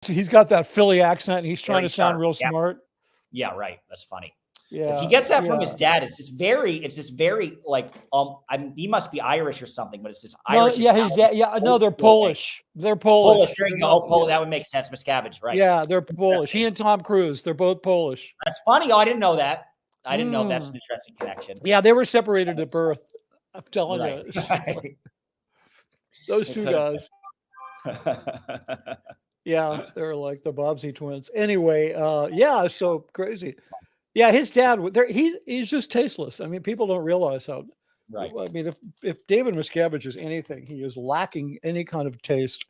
he's got that Philly accent, and he's trying Very to sound sharp. real Yeah. smart. Yeah, right. That's funny. Yeah, He gets that from yeah. his dad. It's this very like he must be Irish or something, but it's this No, Irish. yeah, his dad. Yeah, no, they're Polish. They're Polish. Polish. There you They're go. not, Oh, Polish. yeah. That would make sense. Miscavige, right? Yeah, they're Polish. He and Tom Cruise, they're both Polish. That's funny. Oh, I didn't know that. I didn't know that's an interesting connection. Yeah, they were separated at birth. I'm telling Right. you, those two guys. Yeah, they're like the Bobbsey twins. Anyway, yeah, so crazy. Yeah, his dad. He's just tasteless. I mean, people don't realize how. Right. I mean, if David Miscavige is anything, he is lacking any kind of taste.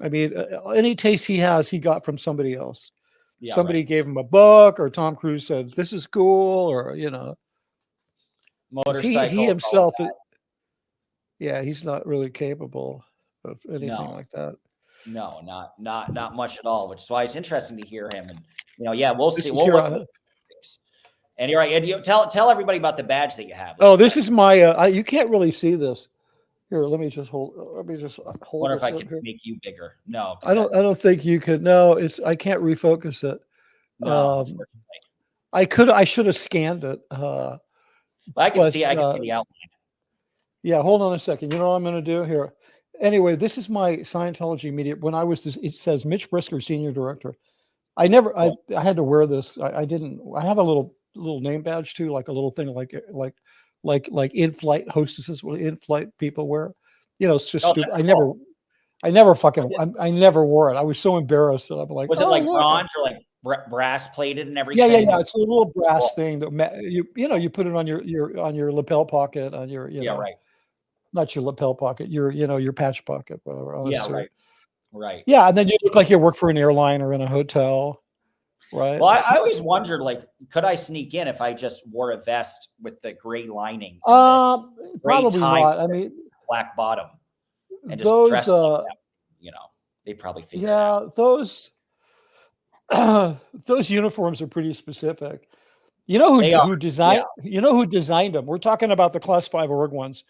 I mean, any taste he has, he got from somebody else. Yeah, somebody gave him a book, or Tom Cruise said, "This is cool," or motorcycle. He himself. Yeah, he's not really capable of anything like that. No, not much at all. Which is why it's interesting to hear him. And yeah, we'll see. We'll and you're right. And you tell everybody about the badge that you have. Oh, this is my. You can't really see this. Here, let me just hold. Wonder if I can make you bigger. No, I don't think you could. No, I can't refocus it. No, I should have scanned it. I can see. I can see the outline. Yeah, hold on a second. You know what I'm going to do here? Anyway, this is my Scientology media. When I was, it says Mitch Brisker, Senior Director. I had to wear this. I didn't. I have a little name badge too, like a little thing, like in-flight hostesses, what in-flight people wear. It's just stupid. I never wore it. I was so embarrassed that I'm like, was it like bronze or like brass plated and everything? Yeah. It's a little brass thing that you put it on your lapel pocket, on your right. Not your lapel pocket, your patch pocket, whatever. Yeah, right. Yeah, and then you look like you work for an airline or in a hotel, right? Well, I always wondered, like, could I sneak in if I just wore a vest with the gray lining? Probably not. I mean, black bottom, and just dress like that, they probably figure it out. Those uniforms are pretty specific. You know who designed? Yeah. You know who designed them? We're talking about the Class 5 org ones,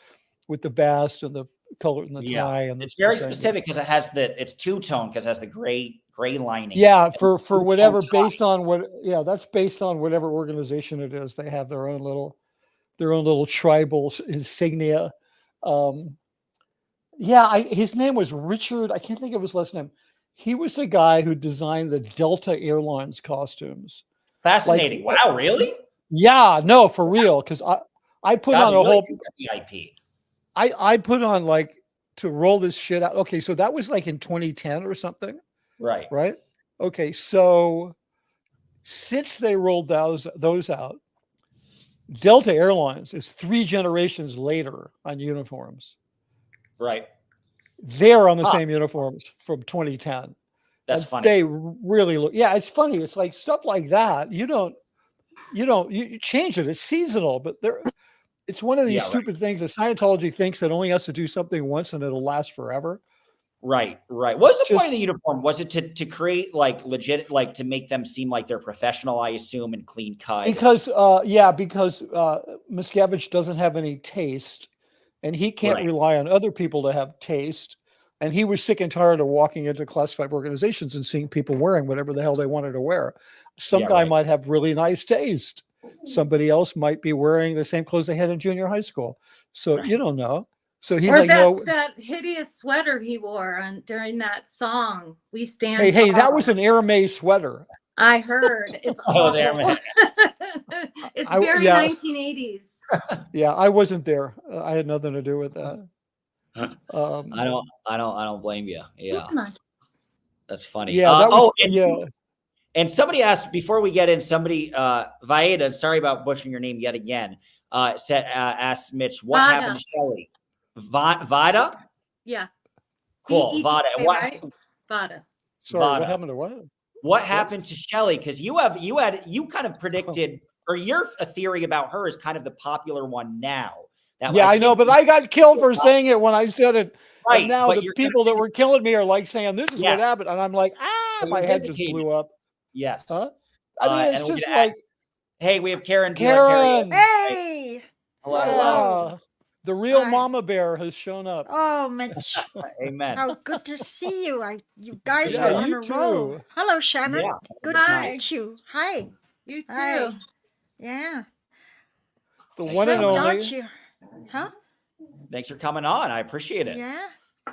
with the vest and the color and the tie, and it's very specific because it's two-tone because it has the gray lining. Yeah, for whatever based on what. Yeah, that's based on whatever organization it is. They have their own little tribal insignia. His name was Richard. I can't think of his last name. He was the guy who designed the Delta Airlines costumes. Fascinating! Wow, really? Yeah, no, for real. Because I put on a whole VIP. I put on to roll this shit out. Okay, so that was in 2010 or something. Right. Right. Okay, so since they rolled those out, Delta Airlines is 3 generations later on uniforms. Right. They're on the same uniforms from 2010. That's funny. They really look. Yeah, it's funny. It's like stuff like that. You change it. It's seasonal, but it's one of these stupid things that Scientology thinks that only has to do something once and it'll last forever. Right. What was the point of the uniform? Was it to create legit, to make them seem like they're professional, I assume, and clean cut? Because Miscavige doesn't have any taste, and he can't rely on other people to have taste. And he was sick and tired of walking into Class 5 organizations and seeing people wearing whatever the hell they wanted to wear. Some guy might have really nice taste. Somebody else might be wearing the same clothes they had in junior high school. So you don't know. So he's that hideous sweater he wore during that song. We stand. Hey, that was an Air May sweater. I heard it's awful. It's very 1980s. Yeah, I wasn't there. I had nothing to do with that. I don't blame you. Yeah, that's funny. Yeah. And somebody asked before we get in. Somebody, Vaeda, sorry about butchering your name yet again. Asked Mitch what happened to Shelley. Vada. Yeah. Cool. Vada. Right? Vada. Sorry, Vada. what happened to what? What happened to Shelley? Because you kind of predicted, or your theory about her is kind of the popular one now. I know, but I got killed for saying it when I said it. Right. And now the people that were killing me are saying this is what happened, and I'm like, my head just blew up. Yes. Huh? I mean, it's just hey, we have Karen. Hey. Hello. The real Hi. mama bear has shown up. Oh, Mitch, Amen. how good to see you. You guys Yeah, were on you a roll. too. Hello, Shannon. Yeah. Good Hi. to meet you. Hi. You too. Hi. Yeah. The Thanks one for and coming on. only. Dodge you. Huh? Thanks for coming on. I appreciate it. Yeah.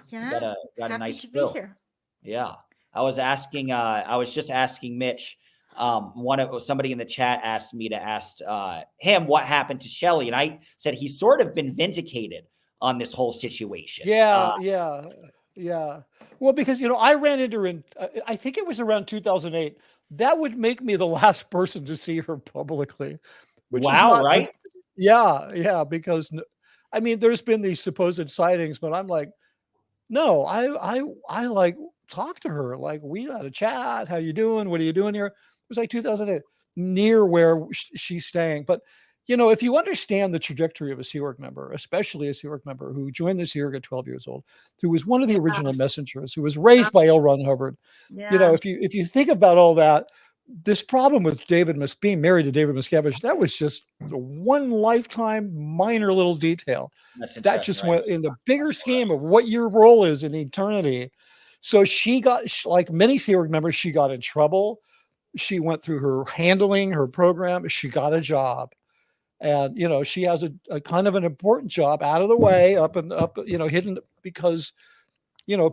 Yeah. Got a Happy nice to bill. be here. Yeah. I was just asking Mitch, somebody in the chat asked me to ask him what happened to Shelley. And I said he's sort of been vindicated on this whole situation. Yeah. Well, because I ran into her in, I think it was around 2008. That would make me the last person to see her publicly. Which is Wow, not, right? Yeah, because I mean, there's been these supposed sightings, but I'm like, no, I like talked to her. Like, we had a chat. How you doing? What are you doing here? It was like 2008, near where she's staying. But if you understand the trajectory of a Sea Org member, especially a Sea Org member who joined the Sea Org at 12 years old, who was one of the original messengers, who was raised by L. Ron Hubbard, Yeah. if you think about all that, this problem with being married to David Miscavige, that was just the one lifetime minor little detail that just went in the bigger scheme of what your role is in eternity. So she got, like many Sea Org members, she got in trouble. She went through her handling her program. She got a job. And, she has a kind of an important job out of the way, up, hidden, because,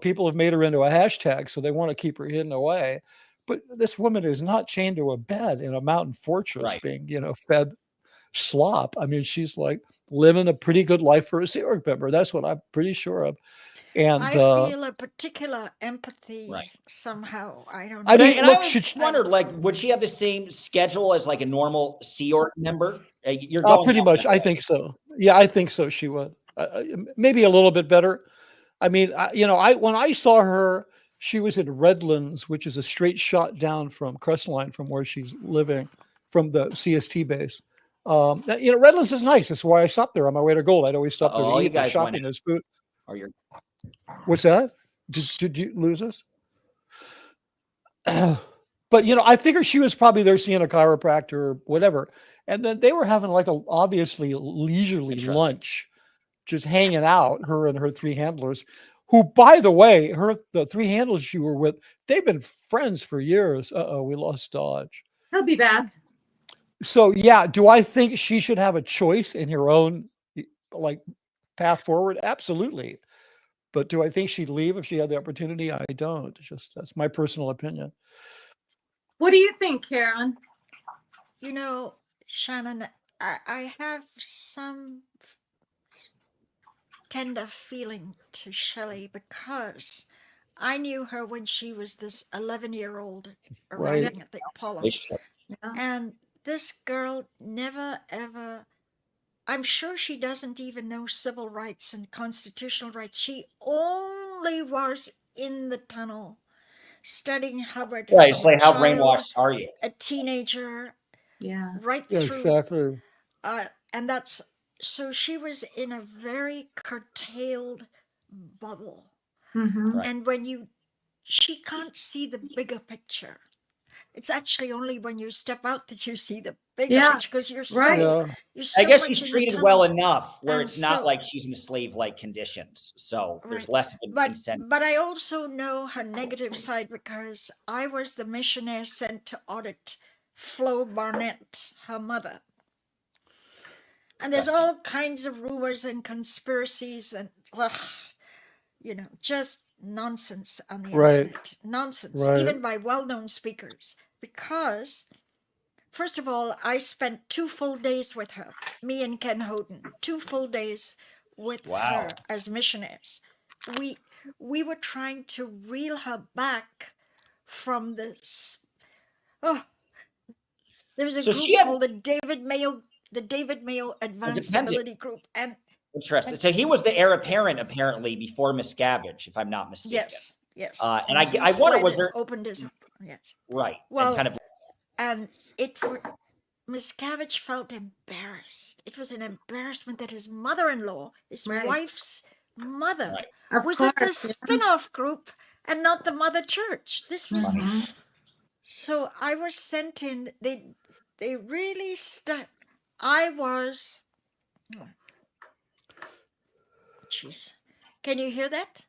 people have made her into a hashtag. So they want to keep her hidden away. But this woman is not chained to a bed in a mountain fortress being, fed slop. I mean, she's like living a pretty good life for a Sea Org member. That's what I'm pretty sure of. And I feel a particular empathy somehow. I don't know. I mean, and look, I was wondered, like, would she have the same schedule as like a normal Sea Org member? You're pretty much. I think so. Yeah, I think so. She would. Maybe a little bit better. I mean, when I saw her, she was in Redlands, which is a straight shot down from Crestline, from where she's living, from the CST base. Redlands is nice. That's why I stopped there on my way to Gold. I'd always stop there to eat, for shopping, and food. What's that? Did you lose us? But I figured she was probably there seeing a chiropractor or whatever, and then they were having like a obviously leisurely lunch, just hanging out. Her and her three handlers, who, by the way, the three handlers you were with, they've been friends for years. We lost Dodge. He'll be back. So yeah, do I think she should have a choice in her own like path forward? Absolutely. But do I think she'd leave if she had the opportunity? I don't. That's my personal opinion. What do you think, Karen? Shannon, I have some tender feeling to Shelley because I knew her when she was this 11-year-old arriving at the Apollo. Yeah. And this girl never, ever, I'm sure she doesn't even know civil rights and constitutional rights. She only was in the tunnel studying Hubbard. Right. It's like, how brainwashed are you? A teenager. Yeah. Right through. Exactly. And so she was in a very curtailed bubble. Mm-hmm. And she can't see the bigger picture. It's actually only when you step out that you see the bigger picture, because you're so I guess much she's treated well enough where it's not like she's in slave-like conditions. So there's less of an incentive. But I also know her negative side because I was the missionary sent to audit Flo Barnett, her mother. And there's all kinds of rumors and conspiracies and, just nonsense on the internet. Nonsense, even by well-known speakers. Because, first of all, I spent 2 full days with her, me and Ken Hoden, 2 full days with her as missionaries. We were trying to reel her back from this. There was a group called the David Mayo Advanced Ability Group, and interesting. So he was the heir apparent apparently before Miscavige, if I'm not mistaken. Yes. And I wonder, was there opened his right? Well, and Miscavige felt embarrassed. It was an embarrassment that his mother-in-law, his wife's mother, was at the spin-off group and not the mother church. This was so. I was sent in. They really stuck. I was. jeez. Can you hear that?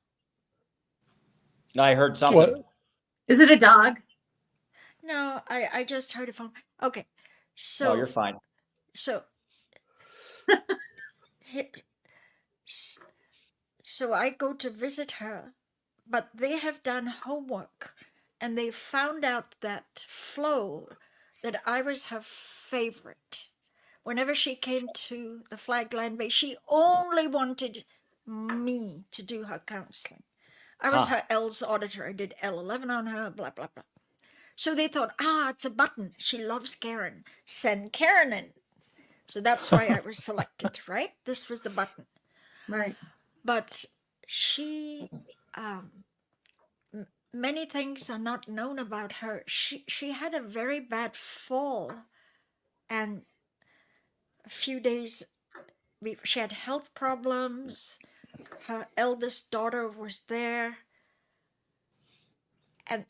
I heard something. What? Is it a dog? No, I just heard a phone. Okay. So No, you're fine. So he- s- so I go to visit her, but they have done homework and they found out that Flo, that I was her favorite. Whenever she came to the Flagland Bay, she only wanted me to do her counseling. I was her L's auditor. I did L11 on her, blah, blah, blah. So they thought, it's a button. She loves Karen. Send Karen in. So that's why I was selected, right? This was the button. Right. But she, many things are not known about her. She had a very bad fall, and a few days, she had health problems. Her eldest daughter was there, and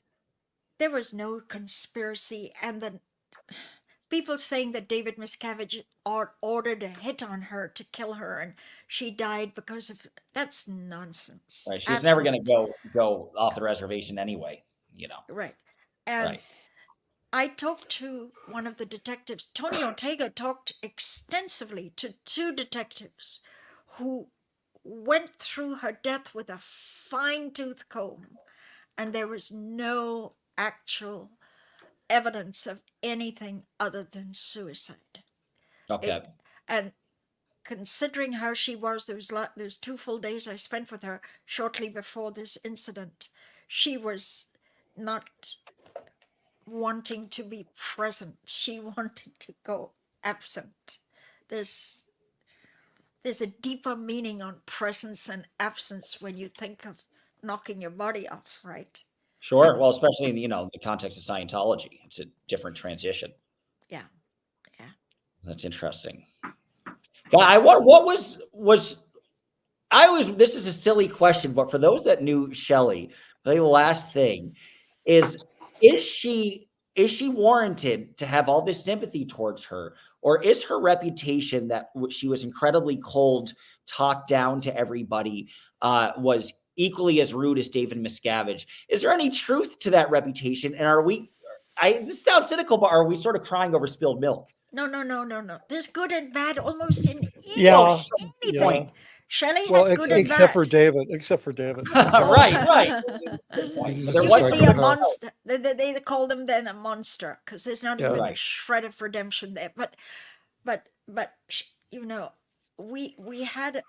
there was no conspiracy. And the people saying that David Miscavige ordered a hit on her to kill her, and she died because of that's nonsense. Right. She's never going to go off the reservation anyway, Right. And right. I talked to one of the detectives. Tony Ortega talked extensively to 2 detectives who went through her death with a fine-tooth comb, and there was no actual evidence of anything other than suicide. Okay. And considering how she was, those 2 full days I spent with her shortly before this incident, she was not wanting to be present. She wanted to go absent. There's a deeper meaning on presence and absence when you think of knocking your body off, right? Sure. Well, especially in, the context of Scientology, it's a different transition. Yeah. That's interesting. Yeah, what was this is a silly question, but for those that knew Shelley, the last thing is she warranted to have all this sympathy towards her, or is her reputation that she was incredibly cold, talked down to everybody, was equally as rude as David Miscavige? Is there any truth to that reputation? And this sounds cynical, but are we sort of crying over spilled milk? No. There's good and bad almost in anything. Shelley had good and bad. Except for David. Right. He would be a monster. They called him then a monster because there's not even a shred of redemption there. But we had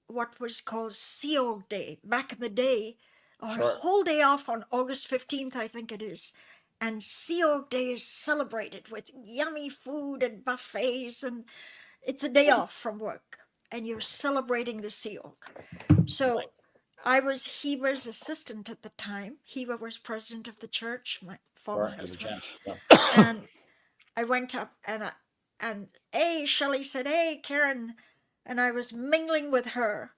what was called Sea Org Day back in the day, or a whole day off on August 15th, I think it is. And Sea Org Day is celebrated with yummy food and buffets, and it's a day off from work, and you're celebrating the Sea Org. So he was assistant at the time. Heber was president of the church, my former husband. And I went up and Shelley said, "Hey, Karen," and I was mingling with her.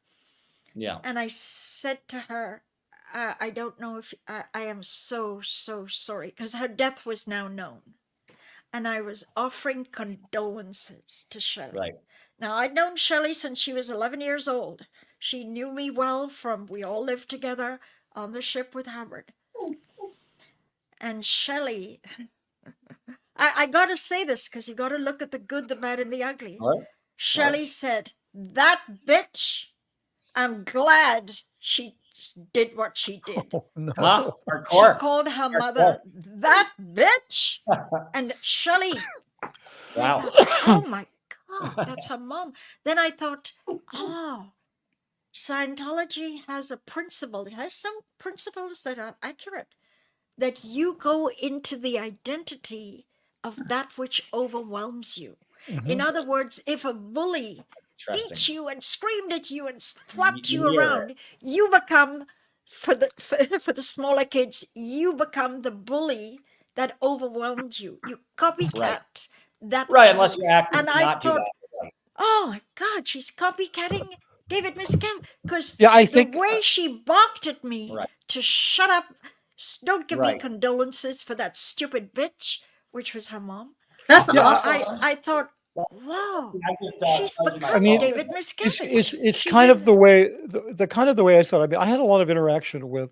Yeah. And I said to her, I don't know if I am so sorry, because her death was now known. And I was offering condolences to Shelley. Right. Now, I'd known Shelley since she was 11 years old. She knew me well we all lived together on the ship with Hubbard. And Shelley, I got to say this because you got to look at the good, the bad, and the ugly. Right. Shelley said, "That bitch, I'm glad she did what she did." Oh, no. Hardcore. She called her mother that bitch. And Shelley, wow. oh my God, that's her mom. Then I thought, Scientology has a principle. It has some principles that are accurate, that you go into the identity of that which overwhelms you. Mm-hmm. In other words, if a bully beat you and screamed at you and slapped you around, you become, for the smaller kids, you become the bully that overwhelmed you. You copycat that. Right, unless you act and I thought, oh my God, she's copycatting David Miscavige, because the way she balked at me to shut up, don't give me condolences for that stupid bitch, which was her mom. That's awful. I thought, Wow. She's closing my become I mean, David it's Miscavige. it's She's kind of in- the way the kind of the way I said. I mean, I had a lot of interaction with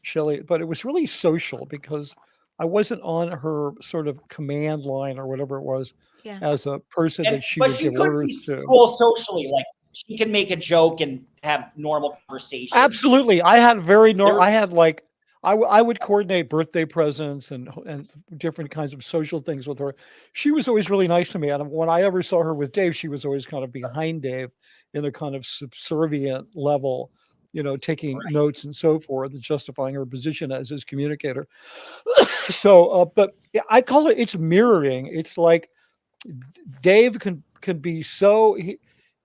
Shelley, but it was really social because I wasn't on her sort of command line or whatever it was Yeah. as a person that she But would she give could be orders to. cool socially. Like she can make a joke and have normal conversations. Absolutely. I had very There- I had like I would coordinate birthday presents and different kinds of social things with her. She was always really nice to me. And when I ever saw her with Dave, she was always kind of behind Dave in a kind of subservient level, you know, taking notes and so forth, justifying her position as his communicator. So, but yeah, I call it's mirroring. It's like Dave can be so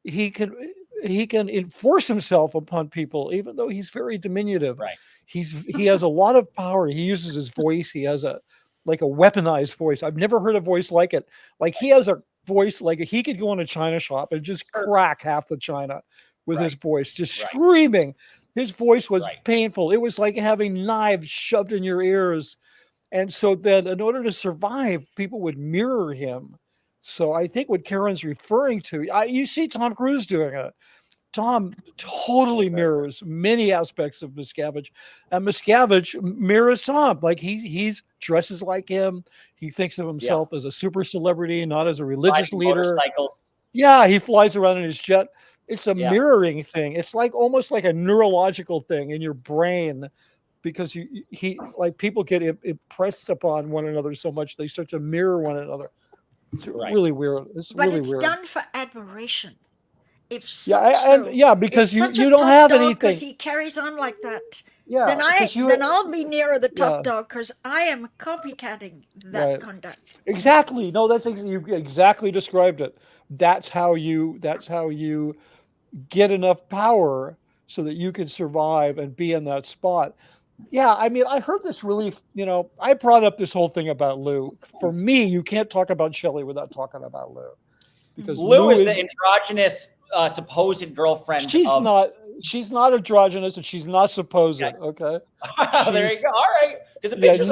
he can enforce himself upon people, even though he's very diminutive. Right. He has a lot of power. He uses his voice. He has a weaponized voice. I've never heard a voice like it. Like he has a voice like he could go in a china shop and just crack half the china with his voice, just screaming. His voice was painful. It was like having knives shoved in your ears. And so then in order to survive, people would mirror him. So I think what Karen's referring to, you see Tom Cruise doing it. Tom totally mirrors many aspects of Miscavige, and Miscavige mirrors Tom. Like he's dresses like him. He thinks of himself as a super celebrity, not as a religious leader. Motorcycles. Yeah, he flies around in his jet. It's a mirroring thing. It's like almost like a neurological thing in your brain, because he like people get impressed upon one another so much they start to mirror one another. It's really weird. It's really weird. Done for admiration. If because you don't have anything. Because he carries on like that. Yeah, then I'll be nearer the top dog because I am copycatting that conduct. Exactly. No, you exactly described it. That's how you get enough power so that you can survive and be in that spot. Yeah, I mean, I heard this really, I brought up this whole thing about Lou. For me, you can't talk about Shelley without talking about Lou. Because Lou is the androgynous supposed girlfriend. She's not androgynous and she's not supposed. Okay. There you go. All right. Because the pictures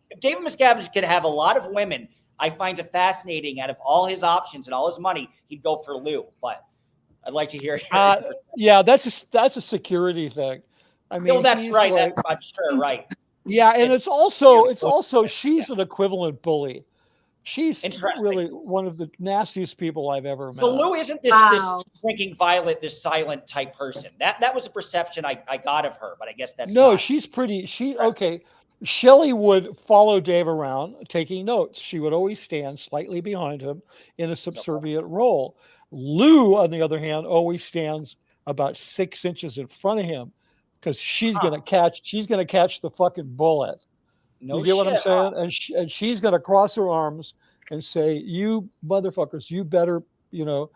if David Miscavige could have a lot of women, I find it fascinating. Out of all his options and all his money, he'd go for Lou. But I'd like to hear. That's a security thing. I mean, that's right. I'm sure, right. Yeah, and it's also she's an equivalent bully. She's really one of the nastiest people I've ever met. So Lou isn't this drinking violet, this silent type person. That was a perception I got of her, but I guess that's not. She's pretty. Shelley would follow Dave around taking notes. She would always stand slightly behind him in a subservient role. Lou, on the other hand, always stands about 6 inches in front of him because she's gonna catch the fucking bullet. You get what I'm saying? And she's going to cross her arms and say, "You motherfuckers, you better," Wow.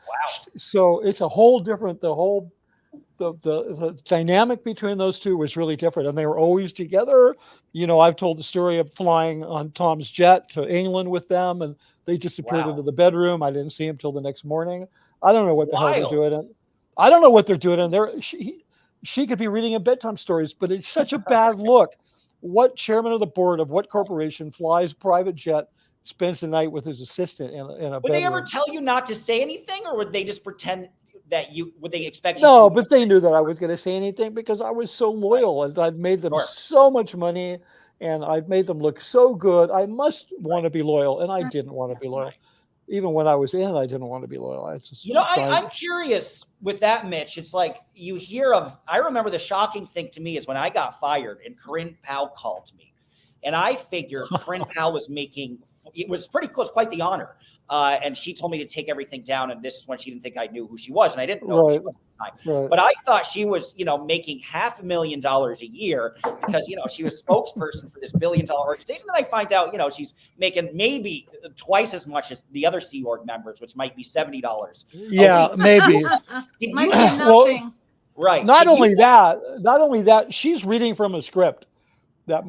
So it's a whole different. The dynamic between those two was really different, and they were always together. I've told the story of flying on Tom's jet to England with them, and they disappeared into the bedroom. I didn't see him till the next morning. I don't know what the hell they're doing. I don't know what they're doing in there. She could be reading a bedtime stories, but it's such a bad look. What chairman of the board of what corporation flies private jet, spends the night with his assistant in a bedroom? Would they ever tell you not to say anything, or would they just pretend that would they expect you No, to? but they knew that I was going to say anything because I was so loyal and I'd made them so much money and I'd made them look so good. I must want to be loyal, and I didn't want to be loyal. Even when I was in, I didn't want to be loyal. I'm curious with that, Mitch. It's like you hear of, I remember the shocking thing to me is when I got fired and Corinne Powell called me. And I figured Corinne Powell was it was pretty close, quite the honor. And she told me to take everything down. And this is when she didn't think I knew who she was. And I didn't know who she was at the time. But I thought she was, making $500,000 a year because, she was spokesperson for this $1 billion organization. Then I find out, she's making maybe twice as much as the other Sea Org members, which might be $70. Yeah, maybe. Might be nothing. Right. Not only that, she's reading from a script that,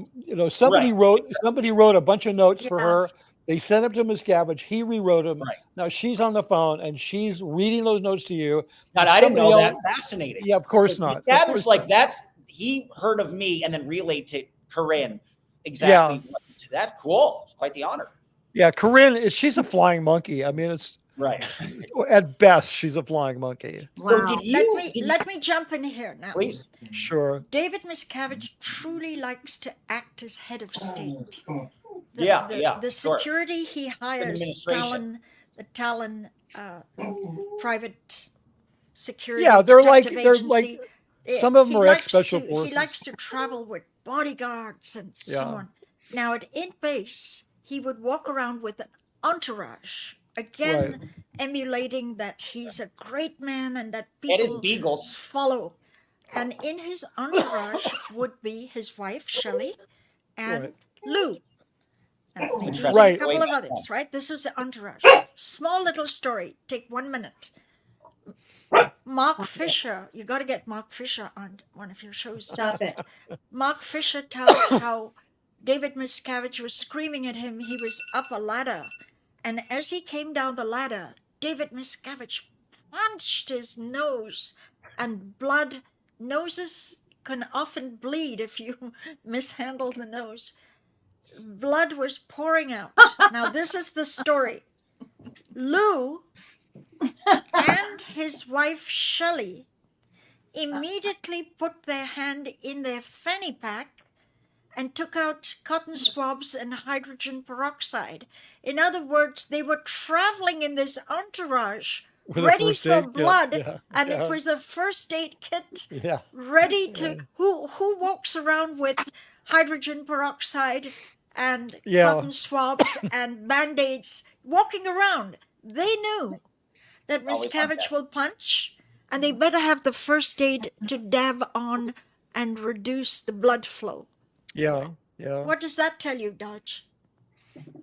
somebody wrote a bunch of notes for her. They sent them to Miscavige. He rewrote them. Right. Now she's on the phone and she's reading those notes to you. God, I didn't know that. Fascinating. Yeah, of course not. Miscavige, he heard of me and then relayed to Corinne exactly. That's cool. It's quite the honor. Yeah, Corinne, she's a flying monkey. I mean, it's Right. at best she's a flying monkey. Wow. So Let me jump in here now. Please. Sure. David Miscavige truly likes to act as head of state. The security he hires, the Talon private security. Yeah, they're like agency, some of them are ex-special forces. He likes to travel with bodyguards and so on. Now at Int Base, he would walk around with an entourage, again emulating that he's a great man and that people follow. And in his entourage would be his wife, Shelley, and Lou. And maybe a couple of others, right? This is the entourage. Small little story. Take 1 minute. Mark Fisher, you got to get Mark Fisher on one of your shows. Stop it. Mark Fisher tells how David Miscavige was screaming at him. He was up a ladder. And as he came down the ladder, David Miscavige punched his nose, and noses can often bleed if you mishandle the nose. Blood was pouring out. Now, this is the story. Lou and his wife, Shelley, immediately put their hand in their fanny pack and took out cotton swabs and hydrogen peroxide. In other words, they were traveling in this entourage ready for blood, and it was a first aid kit ready to... Who walks around with hydrogen peroxide and cotton swabs and Band-Aids walking around? They knew that Miscavige will punch, and they better have the first aid to dab on and reduce the blood flow. Yeah. What does that tell you, Dodge?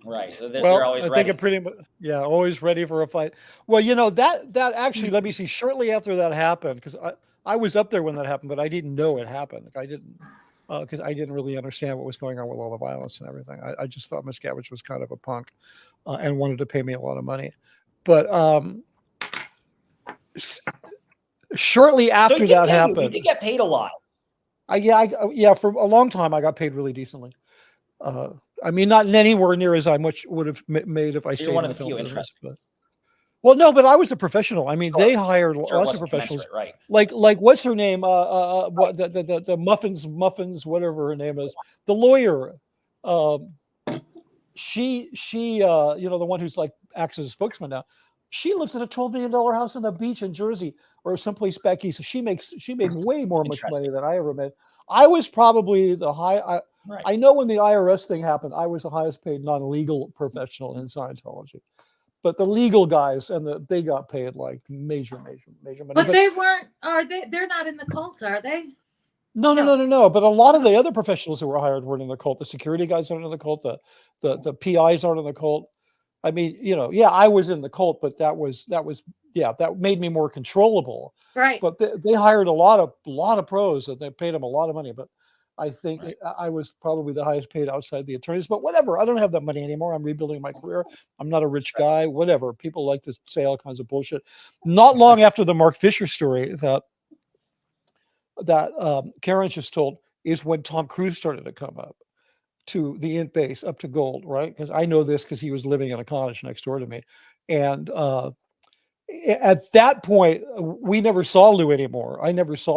Right. Well, I think it pretty much, always ready for a fight. Well, that actually, let me see, shortly after that happened, because I was up there when that happened, but I didn't know it happened. I didn't, because I didn't really understand what was going on with all the violence and everything. I just thought Miscavige was kind of a punk and wanted to pay me a lot of money. But shortly after that happened, you get paid a lot. For a long time, I got paid really decently. I mean, not anywhere near as I much would have made if I stayed one in of the the few film business. interested. But I was a professional. I mean, they hired lots of professionals. Right. Like what's her name? What the muffins, whatever her name is, the lawyer. She the one who's like acts as a spokesman now. She lives in a $12 million house on the beach in Jersey or someplace back east. She made way more much money than I ever made. I was probably the high. I know when the IRS thing happened, I was the highest paid non-legal professional in Scientology. But the legal guys they got paid like major money. But they weren't. They're not in the cult, are they? No. But a lot of the other professionals who were hired weren't in the cult. The security guys aren't in the cult. The PIs aren't in the cult. I mean, I was in the cult, but that made me more controllable. Right. But they hired a lot of pros, and they paid them a lot of money. But I think I was probably the highest paid outside the attorneys. But whatever, I don't have that money anymore. I'm rebuilding my career. I'm not a rich guy. Whatever. People like to say all kinds of bullshit. Not long after the Mark Fisher story that Karen just told is when Tom Cruise started to come up to the Int Base, up to Gold, right? Because I know this because he was living in a cottage next door to me. And at that point, we never saw Lou anymore.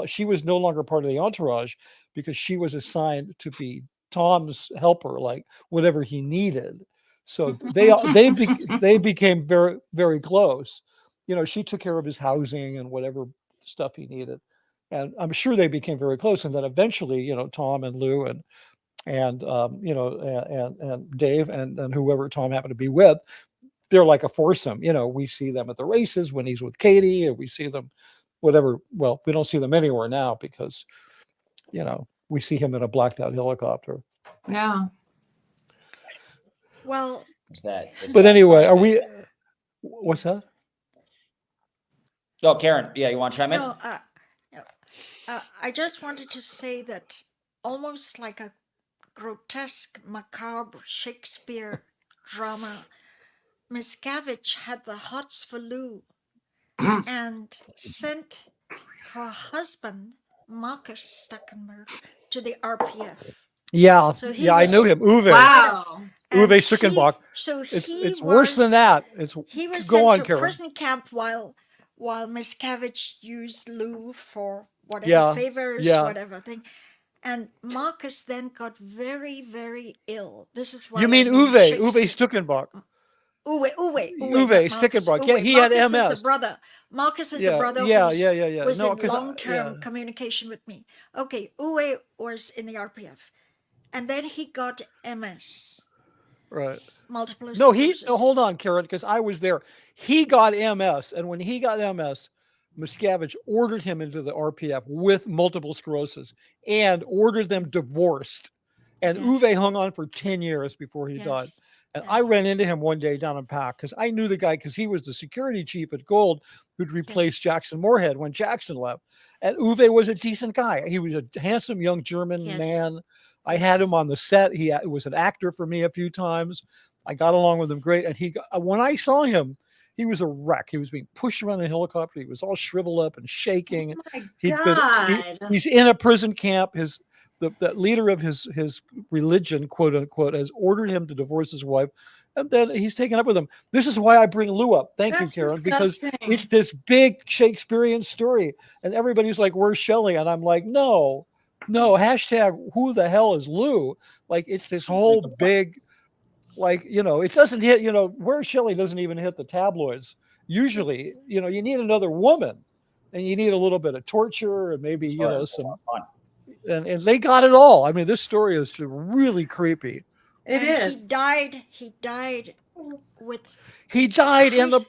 She was no longer part of the entourage because she was assigned to be Tom's helper, like whatever he needed. So they became very, very close. She took care of his housing and whatever stuff he needed. And I'm sure they became very close. And then eventually, Tom and Lou and Dave and whoever Tom happened to be with, they're like a foursome. We see them at the races when he's with Katie, and we see them whatever. Well, we don't see them anywhere now because, we see him in a blacked out helicopter. Yeah. Well, anyway, are we, what's that? Oh, Karen. Yeah. You want to chime in? No, I just wanted to say that almost like a grotesque, macabre Shakespeare drama, Miscavige had the hots for Lou and sent her husband, Marcus Stuckenberg, to the RPF. Yeah, So I knew him. Uwe. Wow. Uwe Stuckenbach. So it's worse than that. He was go sent on, to Karen. prison camp while Miscavige used Lou for whatever Yeah, favors, yeah. whatever thing. And Marcus then got very, very ill. This is why You mean Uwe Stuckenbach? Uwe, Uwe Stuckenbach. Yeah, he had Marcus MS. is the brother. Marcus is the Yeah, brother yeah, who yeah. was No, in 'cause long-term communication with me. Okay, Uwe was in the RPF. And then he got MS. Right. Multiple No, sclerosis. hold on, Karen, because I was there. He got MS, and when he got MS, Miscavige ordered him into the RPF with multiple sclerosis and ordered them divorced. And Yes. Uwe hung on for 10 years before he died. And I ran into him one day down in Pack because I knew the guy because he was the security chief at Gold who'd replaced Jackson Moorhead when Jackson left. And Uwe was a decent guy. He was a handsome young German man. I had him on the set. He was an actor for me a few times. I got along with him great. And when I saw him, he was a wreck. He was being pushed around in a helicopter. He was all shriveled up and shaking. Oh my God. He's in a prison camp. The leader of his religion, quote unquote, has ordered him to divorce his wife. And then he's taken up with him. This is why I bring Lou up. Thank you, Karen, because it's this big Shakespearean story. And everybody's like, where's Shelley? And I'm like, no, hashtag who the hell is Lou? Like, it's this whole big, like, it doesn't hit, where's Shelley doesn't even hit the tabloids. Usually, you need another woman and you need a little bit of torture and maybe, some fun. And they got it all. I mean, this story is really creepy. It is. He died with. He died in the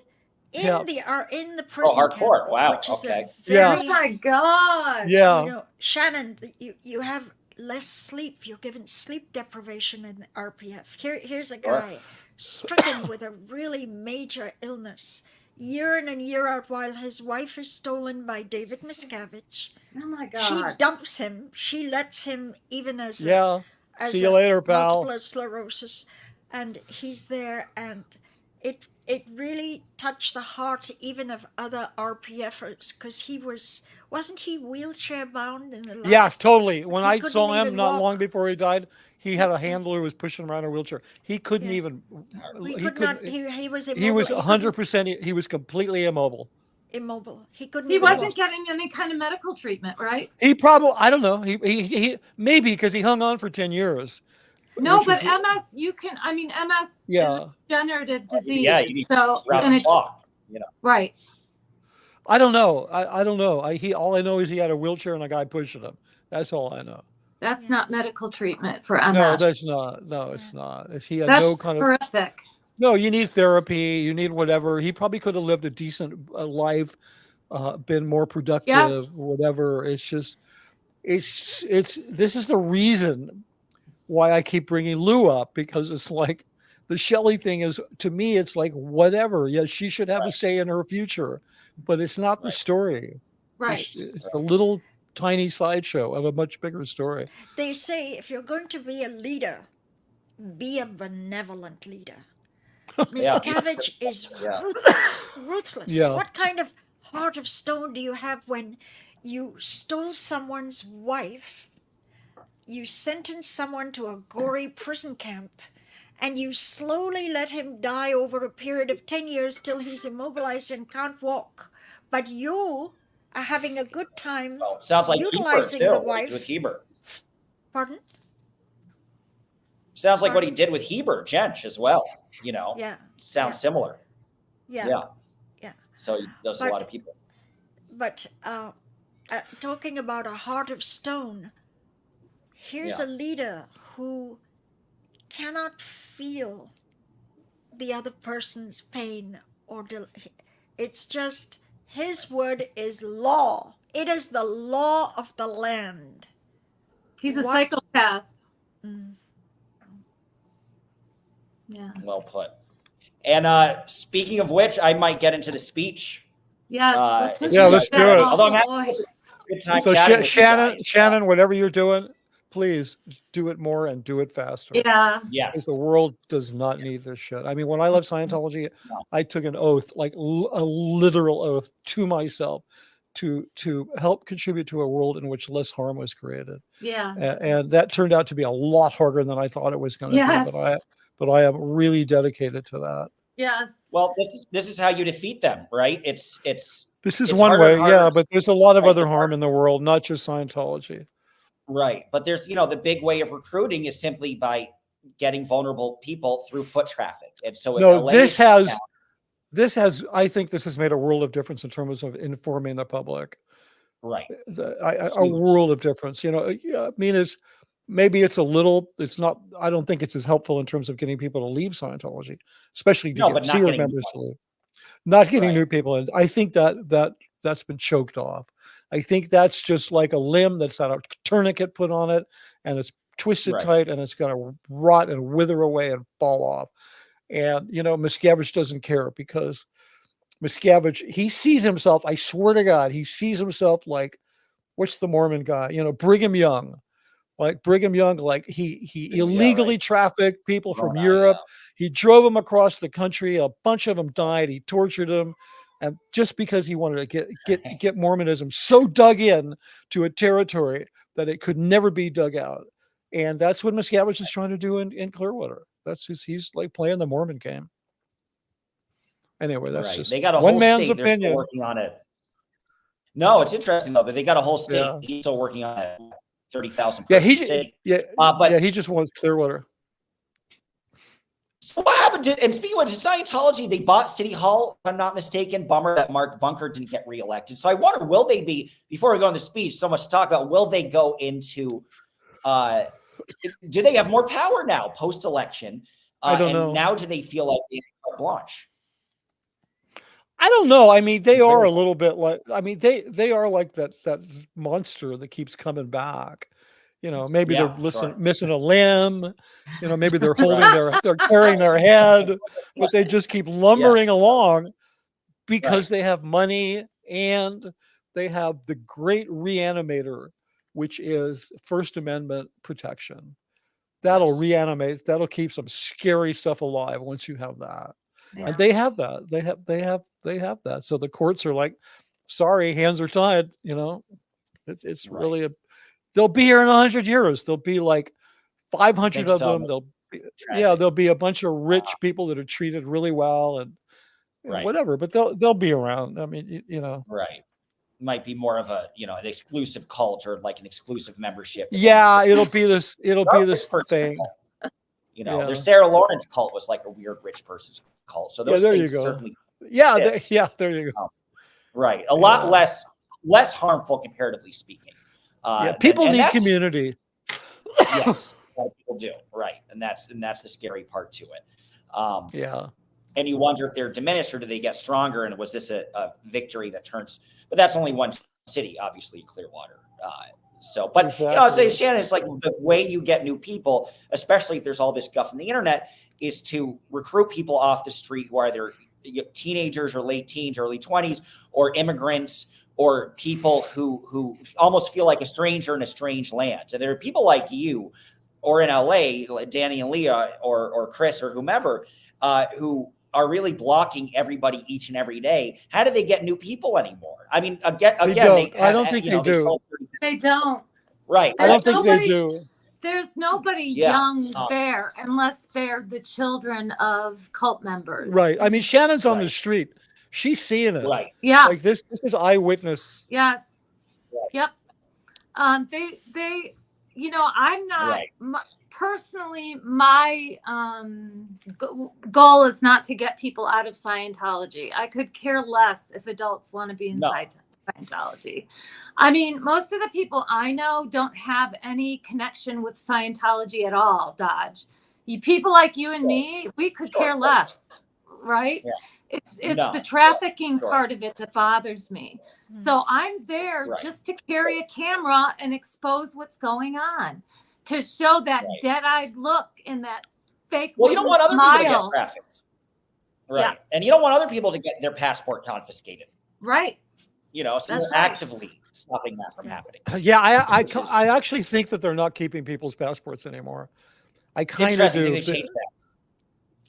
prison hardcore. camp, Wow. Which is okay. Oh my God. Yeah. Shannon, you have less sleep. You're given sleep deprivation in the RPF. Here's a guy stricken with a really major illness, year in and year out, while his wife is stolen by David Miscavige. Oh my God. She dumps him. She lets him even as see you later, pal. Multiple sclerosis, and he's there, and it really touched the heart even of other RPFers because wasn't he wheelchair bound in the last? Yeah, totally. When I saw him not walk. long before he died, he had a handler who was pushing him around a wheelchair. He couldn't even. He was immobile. He was 100%. He was completely immobile. He couldn't. He wasn't getting any kind of medical treatment, right? He probably. I don't know. He maybe because he hung on for 10 years. No, but MS, MS is a degenerative disease. Yeah, you need so and it's right. I don't know. I don't know. All I know is he had a wheelchair and a guy pushing him. That's all I know. That's not medical treatment for MS. No, that's not. No, it's not. He had that's no kind of horrific. No, you need therapy. You need whatever. He probably could have lived a decent life, been more productive, whatever. It's just, this is the reason why I keep bringing Lou up, because it's like the Shelley thing is, to me, it's like, whatever. Yeah, she should have a say in her future, but it's not the story. Right. It's a little tiny sideshow of a much bigger story. They say if you're going to be a leader, be a benevolent leader. Miscavige is ruthless. Yeah. What kind of heart of stone do you have when you stole someone's wife, you sentence someone to a gory prison camp, and you slowly let him die over a period of 10 years till he's immobilized and can't walk, but you are having a good time sounds like utilizing Heber, the wife. With Heber. Pardon? Sounds like what he did with Heber, Jench, as well. Yeah. Sounds similar. Yeah. So he does a lot of people. But talking about a heart of stone, here's a leader who cannot feel the other person's pain it's just his word is law. It is the law of the land. He's a psychopath. Yeah. Well put. And speaking of which, I might get into the speech. Yes. Let's do it. Although I'm having a good time. So Shannon, whatever you're doing, please do it more and do it faster. Yeah. Yes. Because the world does not need this shit. I mean, when I left Scientology, I took an oath, like a literal oath to myself to help contribute to a world in which less harm was created. Yeah. And that turned out to be a lot harder than I thought it was going to be. but I am really dedicated to that. Yes. Well, this is how you defeat them, right? This is it's one harder way, and harder yeah, to- but there's a lot of right, other it's harm harder. in the world, not just Scientology. Right. But there's, the big way of recruiting is simply by getting vulnerable people through foot traffic. And so if No, LA this is has, I think this has made a world of difference in terms of informing the public. right. A Huge. world of difference. Yeah, I mean, it's a little, it's not, I don't think it's as helpful in terms of getting people to leave Scientology, especially to No, get but not SEER getting members to leave. Not getting Right. new people in. I think that's been choked off. I think that's just like a limb that's had a tourniquet put on it and it's twisted Right. tight and it's going to rot and wither away and fall off. And, Miscavige doesn't care because Miscavige, he sees himself, I swear to God, he sees himself like, what's the Mormon guy? Brigham Young. Like Brigham Young, like he illegally trafficked people from Europe. He drove them across the country. A bunch of them died. He tortured them. And just because he wanted to get Mormonism so dug in to a territory that it could never be dug out. And that's what Miscavige is trying to do in Clearwater. He's like playing the Mormon game. Anyway, that's just they got a one whole man's state. They're still opinion. working on it. No, it's interesting though, but they got a whole state. Yeah. He's still working on it. 30,000 Yeah, person city. but he just wants Clearwater. So what happened to, and speaking of Scientology, they bought City Hall, if I'm not mistaken. Bummer that Mark Bunker didn't get reelected. So I wonder, will they be, before we go on the speech, so much to talk about, will they go into, do they have more power now post-election? I don't know. Now do they feel like they have carte blanche? I don't know. I mean, they are a little bit like, I mean, they are like that monster that keeps coming back. Maybe they're missing a limb. Maybe they're holding they're carrying their head, but they just keep lumbering along because they have money and they have the great reanimator, which is First Amendment protection. That'll reanimate. That'll keep some scary stuff alive once you have that. Yeah. And they have that. They have that. So the courts are like, sorry, hands are tied. It's really they'll be here in 100 years. There'll be like 500 of them. There'll be a bunch of rich people that are treated really well and whatever, but they'll be around. I mean, Right. Might be more of a, an exclusive cult or like an exclusive membership. Yeah. It'll be this thing. There's Sarah Lawrence cult was like a weird rich person's cult. So those things certainly there you go. Right. A lot less harmful comparatively speaking. People need community. Yes, a lot of people do. Right. And that's the scary part to it. And you wonder if they're diminished or do they get stronger? And was this a victory that turns, but that's only one city, obviously Clearwater. But exactly. I'll say, Shannon, it's like the way you get new people, especially if there's all this guff on the internet, is to recruit people off the street who are either teenagers or late teens, early 20s, or immigrants, or people who almost feel like a stranger in a strange land. So there are people like you, or in LA, like Danny and Leah, or Chris, or whomever, who are really blocking everybody each and every day. How do they get new people anymore? I mean, I don't think they do. They don't. Right. I don't think they do. There's nobody young there unless they're the children of cult members. Right. I mean, Shannon's on the street. She's seeing it. Right. Yeah. Like this is eyewitness. Yes. Right. Yep. They I'm not personally, my goal is not to get people out of Scientology. I could care less if adults want to be in Scientology. I mean, most of the people I know don't have any connection with Scientology at all, Dodge. People like you and me, we could care less, right? Yeah. It's the trafficking part of it that bothers me. So I'm there just to carry a camera and expose what's going on, to show that dead-eyed look and that fake you don't want other smile. people to get trafficked. Right. Yeah. And you don't want other people to get their passport confiscated. Right. So you're actively stopping that from happening. I actually think that they're not keeping people's passports anymore. I kind of do. They changed that.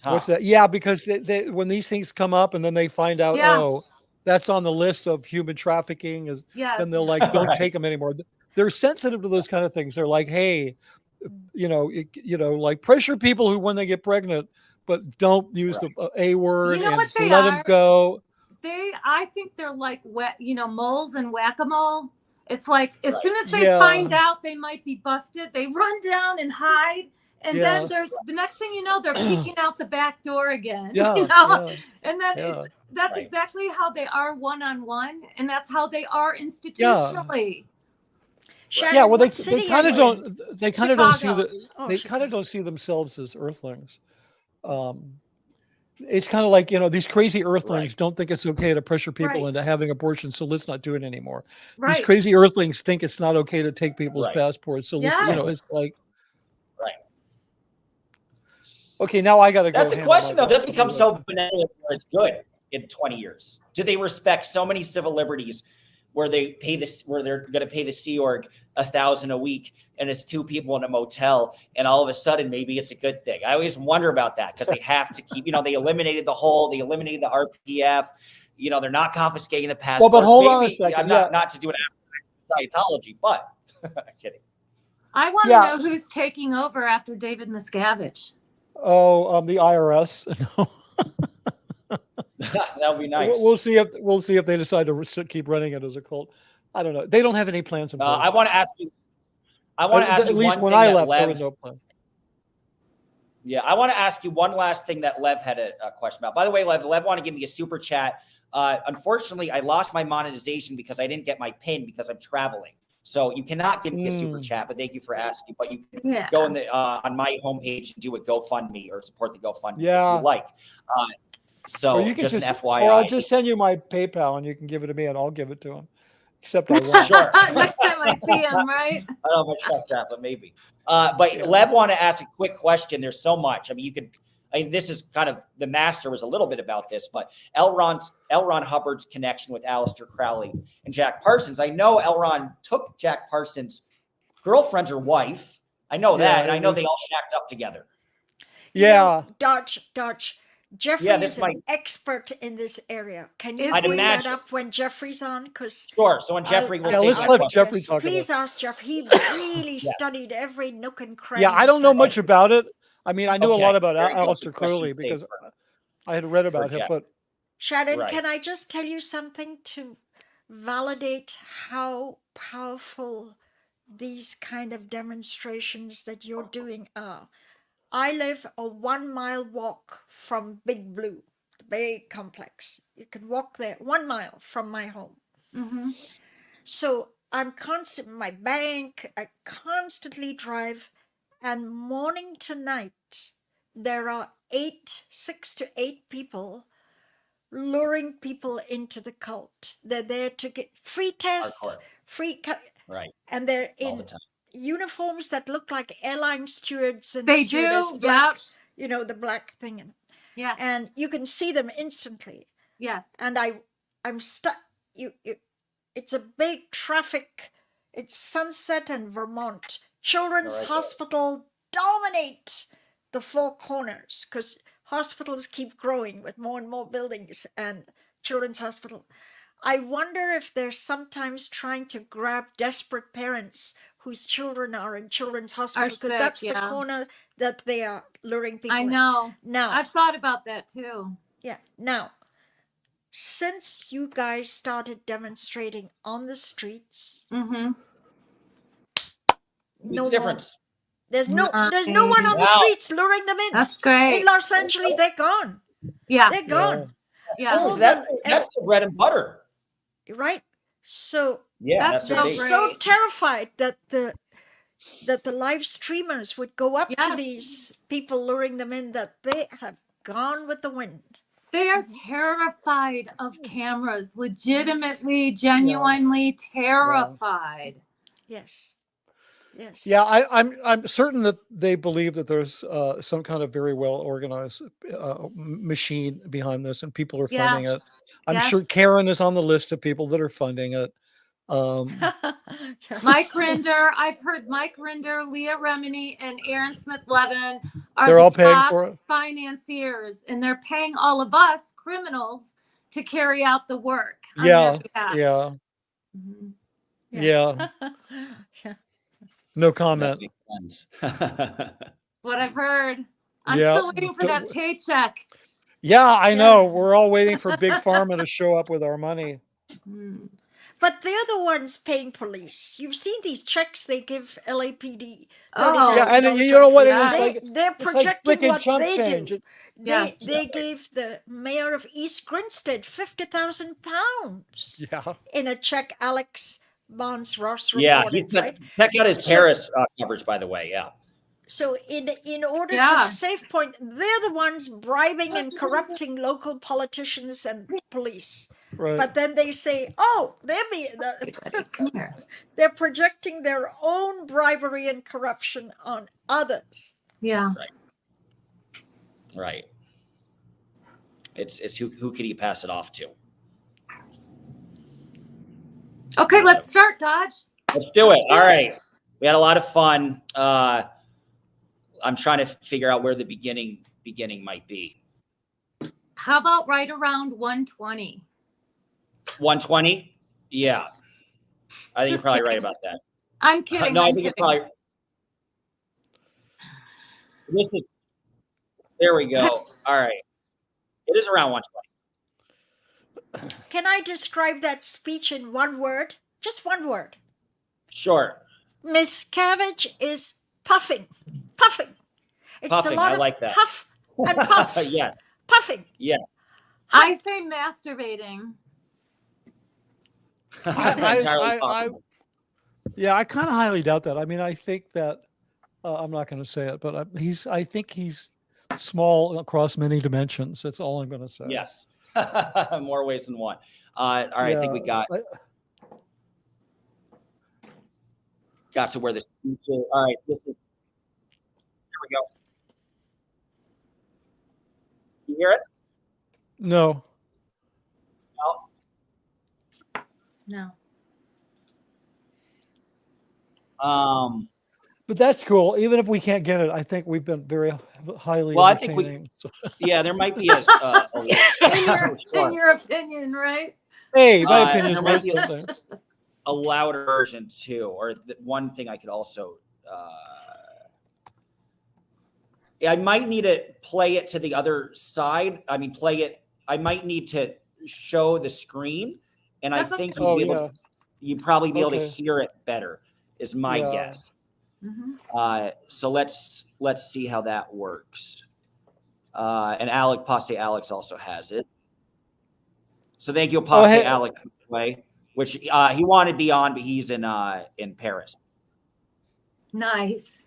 Huh. What's that? Yeah, because they when these things come up and then they find out, that's on the list of human trafficking, then they're like, don't take them anymore. They're sensitive to those kind of things. They're like, hey, like pressure people who when they get pregnant, but don't use the A word You know and what they let are? them go. I think they're like moles and whack-a-mole. It's like as soon as they Yeah. find out they might be busted, they run down and hide, and Yeah. then the next thing you know, they're peeking out the back door again. Yeah, And then yeah. that's exactly how they are one-on-one, and that's how they are institutionally. Shannon, Yeah, well, what city they kind are of you in? don't. They kind of don't see Chicago. they kind of don't see themselves as Earthlings. It's kind of like these crazy Earthlings don't think it's okay to pressure people into having abortions, so let's not do it anymore. These crazy Earthlings think it's not okay to take people's passports, so let's, it's like. Okay, now I got to go. That's the question, though. Does it become so benevolent where it's good in 20 years? Do they respect so many civil liberties where they pay this, where they're going to pay the Sea Org $1,000 a week, and it's 2 people in a motel, and all of a sudden maybe it's a good thing? I always wonder about that because they have to keep. They eliminated the eliminated the RPF. They're not confiscating the passports. Well, but hold on a second. I'm not to do an Scientology, but kidding. I want to know who's taking over after David Miscavige. Oh, the IRS. That would be nice. We'll see if they decide to keep running it as a cult. I don't know. They don't have any plans in place. I want to ask you. At least when I left, there was no plan. Yeah, I want to ask you one last thing that Lev had a question about. By the way, Lev wanted to give me a super chat. Unfortunately, I lost my monetization because I didn't get my PIN because I'm traveling. So you cannot give me a super chat, but thank you for asking. But you can go on my homepage and do a GoFundMe or support the GoFundMe if you like. So or you can just an FYI. Or I'll just send you my PayPal and you can give it to me and I'll give it to him. Except I won't. Sure. Next time I see him, right? I don't know if I trust that, but maybe. But Lev wanted to ask a quick question. There's so much. This is kind of, the master was a little bit about this, but L. Ron Hubbard's connection with Aleister Crowley and Jack Parsons. I know L. Ron took Jack Parsons' girlfriend or wife. I know that, and I know they all shacked up together. Yeah. Dodge. Jeffrey is an expert in this area. Can you bring that up when Jeffrey's on? Sure. So when Jeffrey will let's let Jeffrey talk about it. Please ask Jeff. He really studied every nook and cranny. Yeah, I don't know much about it. I mean, I knew a lot about Aleister Crowley because I had read about him. But Shannon, can I just tell you something to validate how powerful these kind of demonstrations that you're doing are? I live a 1 mile walk from Big Blue, the Bay Complex. You can walk there 1 mile from my home. Mm-hmm. So I'm my bank, I constantly drive, and morning to night, there are 6 to 8 people luring people into the cult. They're there to get free tests, and they're in uniforms that look like airline stewards and they stewardess, do, black, the black thing. Yeah. And you can see them instantly. Yes. And I'm stuck. It's a big traffic. It's Sunset and Vermont. Children's Hospital dominate the 4 corners because hospitals keep growing with more and more buildings, and Children's Hospital. I wonder if they're sometimes trying to grab desperate parents whose children are in Children's Hospital because that's the corner that they are luring people I know. in. Now, I've thought about that too. Yeah. Now, since you guys started demonstrating on the streets, no difference. There's no one on the streets luring them in. That's great. In Los Angeles, they're gone. Yeah. They're gone. Yeah. Oh, that's the bread and butter. Right. So that's they're so terrified that the live streamers would go up to these people luring them in that they have gone with the wind. They are terrified of cameras, legitimately, genuinely terrified. Yes. Yes. Yeah, I'm certain that they believe that there's some kind of very well organized machine behind this, and people are funding it. I'm sure Karen is on the list of people that are funding it. Mike Rinder, I've heard Mike Rinder, Leah Remini, and Aaron Smith-Levin are they're the all paying top for it. Financiers, and they're paying all of us criminals to carry out the work. Yeah. Mm-hmm. Yeah. No comment. Friends. What I've heard. I'm Yeah. still waiting for that paycheck. Yeah, I know. We're all waiting for Big Pharma to show up with our money. But they're the ones paying police. You've seen these checks they give LAPD. Oh, Yeah, and $30,000 you know what? Yeah. they're projecting freaking what chump they change. do. Yes. They gave the mayor of East Grinstead £50,000 Yeah. in a check. Alex Barnes Ross Yeah, reported, he's right? check out his Paris coverage, by the way. Yeah. So in order Yeah. to save point, they're the ones bribing and corrupting local politicians and police. Right. But then they say, "Oh, Come here. they're projecting their own bribery and corruption on others." Yeah. Right. It's who could he pass it off to? Okay, let's start, Dodge. Let's do it. All right. We had a lot of fun. I'm trying to figure out where the beginning might be. How about right around 120? 120? Yeah. I think you're probably right about that. I'm kidding. No, I I'm think it's kidding. probably. There we go. All right. It is around 120. Can I describe that speech in one word? Just one word. Sure. Miscavige is puffing. Puffing. It's Puffing, a lot I of like that. huff and puff. Yes. Puffing. Yeah. I say masturbating. Entirely possible. Yeah, I kind of highly doubt that. I mean, I think that I'm not going to say it, but I think he's small across many dimensions. That's all I'm going to say. Yes. More ways than one. All right, I think we got to where this speech is. All right, so this is. Here we go. You hear it? No. No. But that's cool. Even if we can't get it, I think we've been very highly Well, I think entertaining. yeah, there might be a In your opinion, right? Hey, my opinion is there might most be of the thing. a louder version too, or one thing I could also. I might need to play it to the other side. I mean, I might need to show the screen, and I think you'd probably be able to hear it better. Is my guess. Mm-hmm. So let's see how that works. And Alex also has it. So thank you, Apostate Alex, way, which he wanted to be on, but he's in Paris. Nice.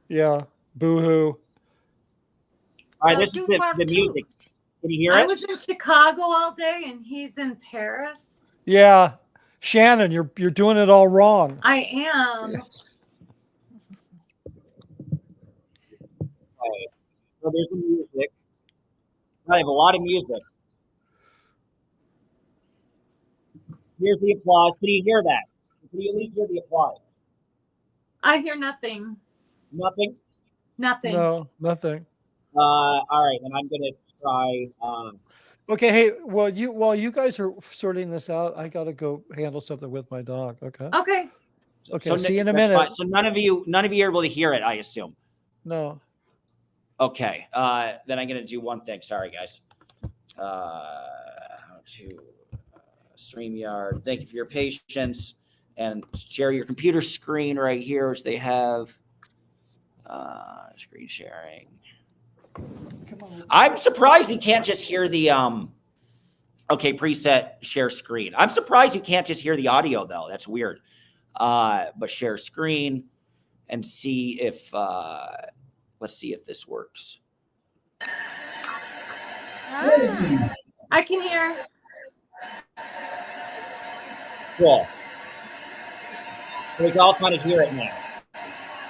Yeah. Boo-hoo. All right, this is the music. Can you hear it? I was in Chicago all day, and he's in Paris. Yeah. Shannon, you're doing it all wrong. I am. Okay. So there's the music. I have a lot of music. Here's the applause. Can you hear that? Can you at least hear the applause? I hear nothing. Nothing? Nothing. No, nothing. All right, and I'm gonna try. Okay, hey, while you guys are sorting this out, I gotta go handle something with my dog. Okay. Okay. Okay. So see you in a that's minute. fine. So none of you are able to hear it, I assume. No. Okay. Then I'm gonna do one thing. Sorry, guys. To StreamYard. Thank you for your patience, and share your computer screen right here, which they have. Screen sharing. I'm surprised you can't just hear the okay, preset share screen. I'm surprised you can't just hear the audio though. That's weird. But share screen and see if let's see if this works. I can hear. Cool. We can all kind of hear it now.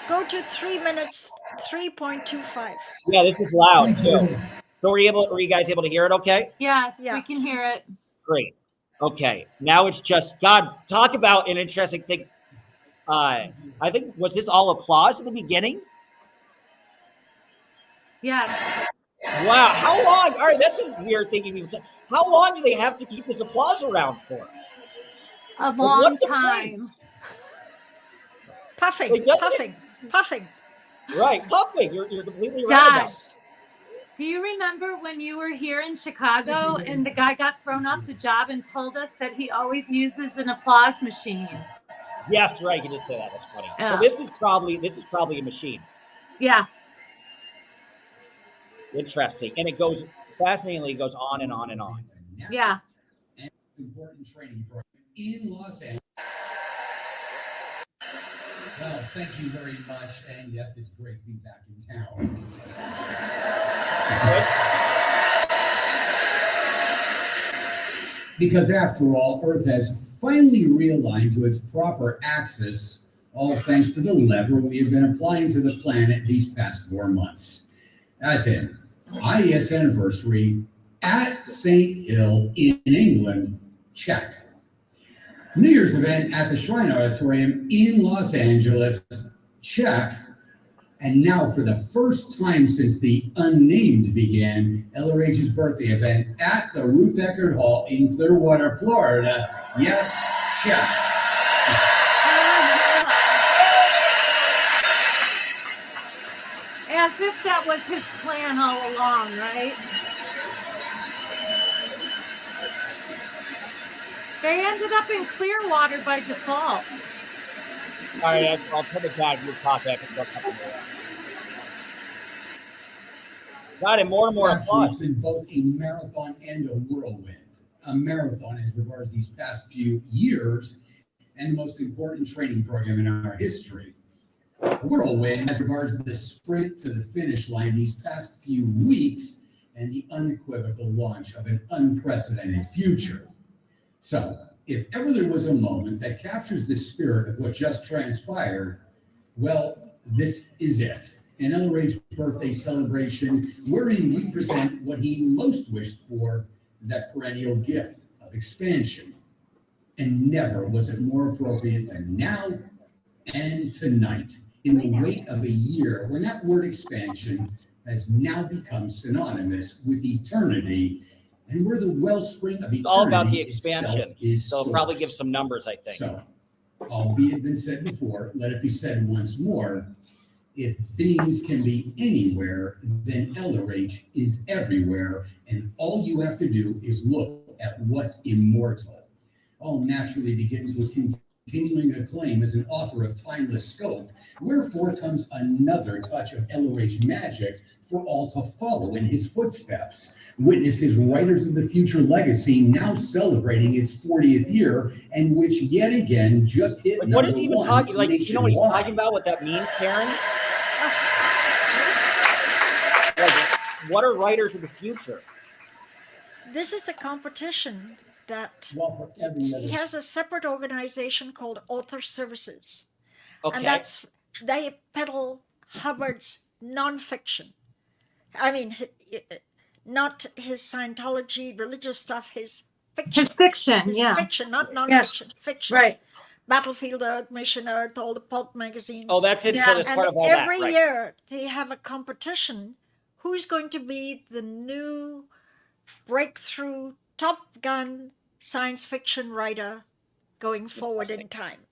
Go to 3 minutes, 3.25. Yeah, this is loud too. So were you guys able to hear it okay? Yes, Yeah. we can hear it. Great. Okay. Now it's just God, talk about an interesting thing. I think was this all applause at the beginning? Yes. Wow. How long? All right, that's a weird thing. How long do they have to keep this applause around for? A long what's the point? Puffing. Wait, doesn't Puffing. Puffing. Right, puffing. You're completely right about Dad, it. do you remember when you were here in Chicago and the guy got thrown off the job and told us that he always uses an applause machine? Yes, right. You did say that. That's funny. Yeah. So this is probably a machine. Yeah. Interesting, and it goes fascinatingly. It goes on and on and on. Yeah. Important training program in Los Angeles. Well, thank you very much, and yes, it's great to be back in town. Because after all, Earth has finally realigned to its proper axis, all thanks to the lever we have been applying to the planet these past 4 months. As in, IES anniversary at St. Hill in England, check. New Year's event at the Shrine Auditorium in Los Angeles, check. And now, for the first time since the unnamed began, LRH's birthday event at the Ruth Eckerd Hall in Clearwater, Florida. Yes, check. As if that was his plan all along, right? They ended up in Clearwater by default. All right, I'll turn it down. Your topic. Got it. More and more applause. It's been both a marathon and a whirlwind. A marathon as regards these past few years and the most important training program in our history. A whirlwind as regards the sprint to the finish line these past few weeks and the unequivocal launch of an unprecedented future. So, if ever there was a moment that captures the spirit of what just transpired, well, this is it. An LRH birthday celebration wherein we present what he most wished for, that perennial gift of expansion. And never was it more appropriate than now and tonight, in the wake of a year when that word expansion has now become synonymous with eternity, and where the wellspring of eternity it's all about the expansion. Is so source. Probably give some numbers, I think. So, albeit been said before, let it be said once more. If beings can be anywhere, then LRH is everywhere, and all you have to do is look at what's immortal. All naturally begins with continuing acclaim as an author of timeless scope, wherefore comes another touch of LRH magic for all to follow in his footsteps. Witness his Writers of the Future legacy now celebrating its 40th year, and which yet again just hit what is he even talking? Like, you know what he's nationwide. talking about? What that means, Karen? Like, what are Writers of the Future? This is a competition that Well, for every he other has a separate organization called Author Services. Okay. And they peddle Hubbard's nonfiction. I mean, not his Scientology religious stuff, his fiction. His fiction, His yeah. fiction, not nonfiction, fiction. Right. Battlefield Earth, Mission Earth, all the pulp magazines. Oh, that's it. Yeah. So that's And part of all every that, right? year they have a competition. Who's going to be the new breakthrough Top Gun science fiction writer going forward in time?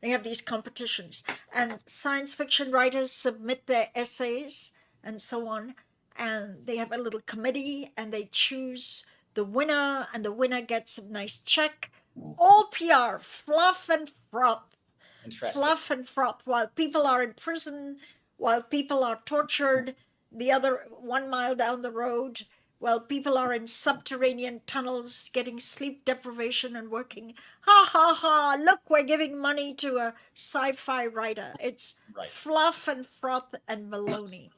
They have these competitions, and science fiction writers submit their essays and so on, and they have a little committee, and they choose the winner, and the winner gets a nice check. All PR, fluff and froth. Interesting. Fluff and froth, while people are in prison, while people are tortured, the other 1 mile down the road, while people are in subterranean tunnels getting sleep deprivation and working. Ha ha ha, look, we're giving money to a sci-fi writer. It's Right. fluff and froth and baloney.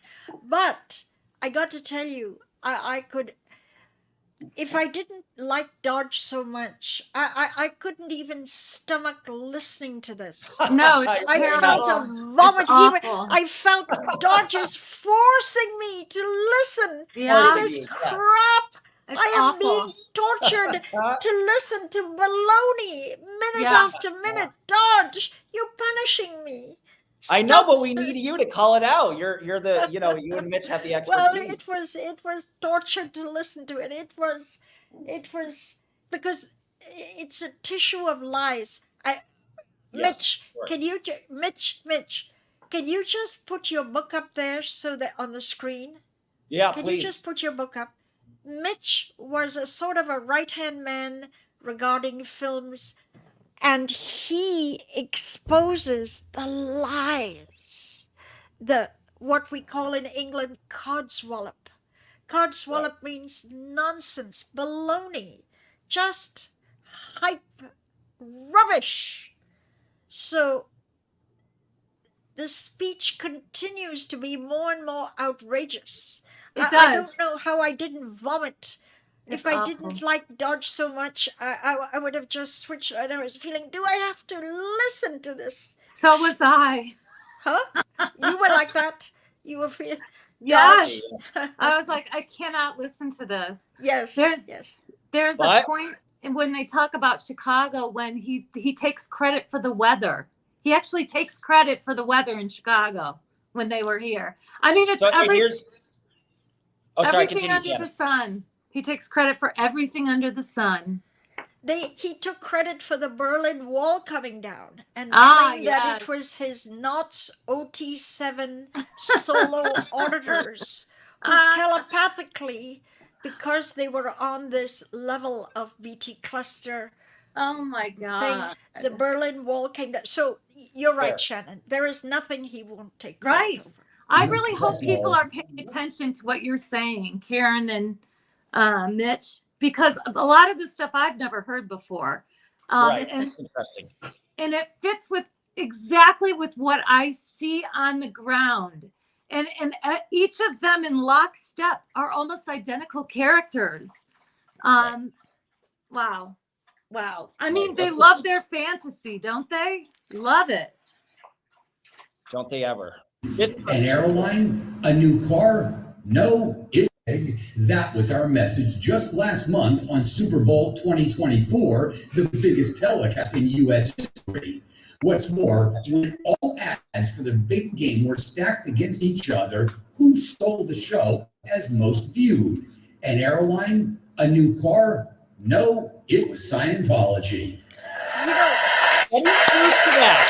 But I got to tell you, I could, if I didn't like Dodge so much, I couldn't even stomach listening to this. No, it's I terrible. felt a vomit. It's awful. I felt Dodgers forcing me to listen Yeah. to this crap. It's I am awful. being tortured to listen to baloney minute Yeah. after minute. Dodge, you're punishing me. I know, Stop. but we need you to call it out. You're the, you and Mitch have the Well, expertise. it was torture to listen to it. It was because it's a tissue of lies. Yes, Mitch, of course. can you, Mitch, can you just put your book up there so that on the screen? Yeah, Can please. you just put your book up? Mitch was a sort of a right-hand man regarding films, and he exposes the lies, what we call in England codswallop. Codswallop means nonsense, baloney, just hype, rubbish. So the speech continues to be more and more outrageous. It does. I don't know how I didn't vomit. It's if I awful. didn't like Dodge so much, I would have just switched. And I was feeling, do I have to listen to this? So was I. Huh? You were like that? You were feeling... Yes. I was like, I cannot listen to this. Yes. There's a point when they talk about Chicago when he takes credit for the weather. He actually takes credit for the weather in Chicago when they were here. I mean, it's everything under the sun. He takes credit for everything under the sun. He took credit for the Berlin Wall coming down and claimed that it was his Knots OT7 solo auditors who telepathically, because they were on this level of BT cluster. Oh my God. The Berlin Wall came down. So you're right, Shannon. There is nothing he won't take credit over. I really hope people are paying attention to what you're saying, Karen and Mitch, because a lot of this stuff I've never heard before. Right. That's interesting. And it fits with exactly with what I see on the ground. And each of them in lockstep are almost identical characters. Wow. I mean, they love their fantasy, don't they? Love it. Don't they ever? An airline, a new car? No, that was our message just last month on Super Bowl 2024, the biggest telecast in U.S. history. What's more, when all ads for the big game were stacked against each other, who stole the show as most viewed? An airline, a new car? No, it was Scientology. Any truth to that?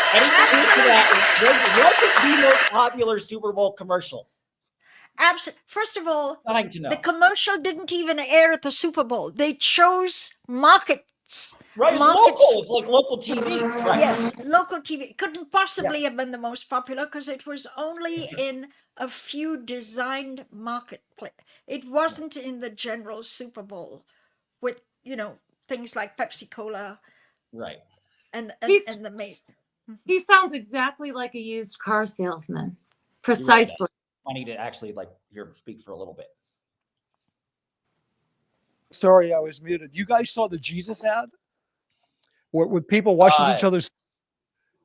Was it the most popular Super Bowl commercial? Absolutely. First of all, the commercial didn't even air at the Super Bowl. They chose markets. Right, locals, like local TV. Right. Yes, local TV. It couldn't possibly have been the most popular because it was only in a few designed marketplace. It wasn't in the general Super Bowl with, things like Pepsi Cola. Right. And the mate. He sounds exactly like a used car salesman. Precisely. I need to actually hear him speak for a little bit. Sorry, I was muted. You guys saw the Jesus ad? With people washing each other's.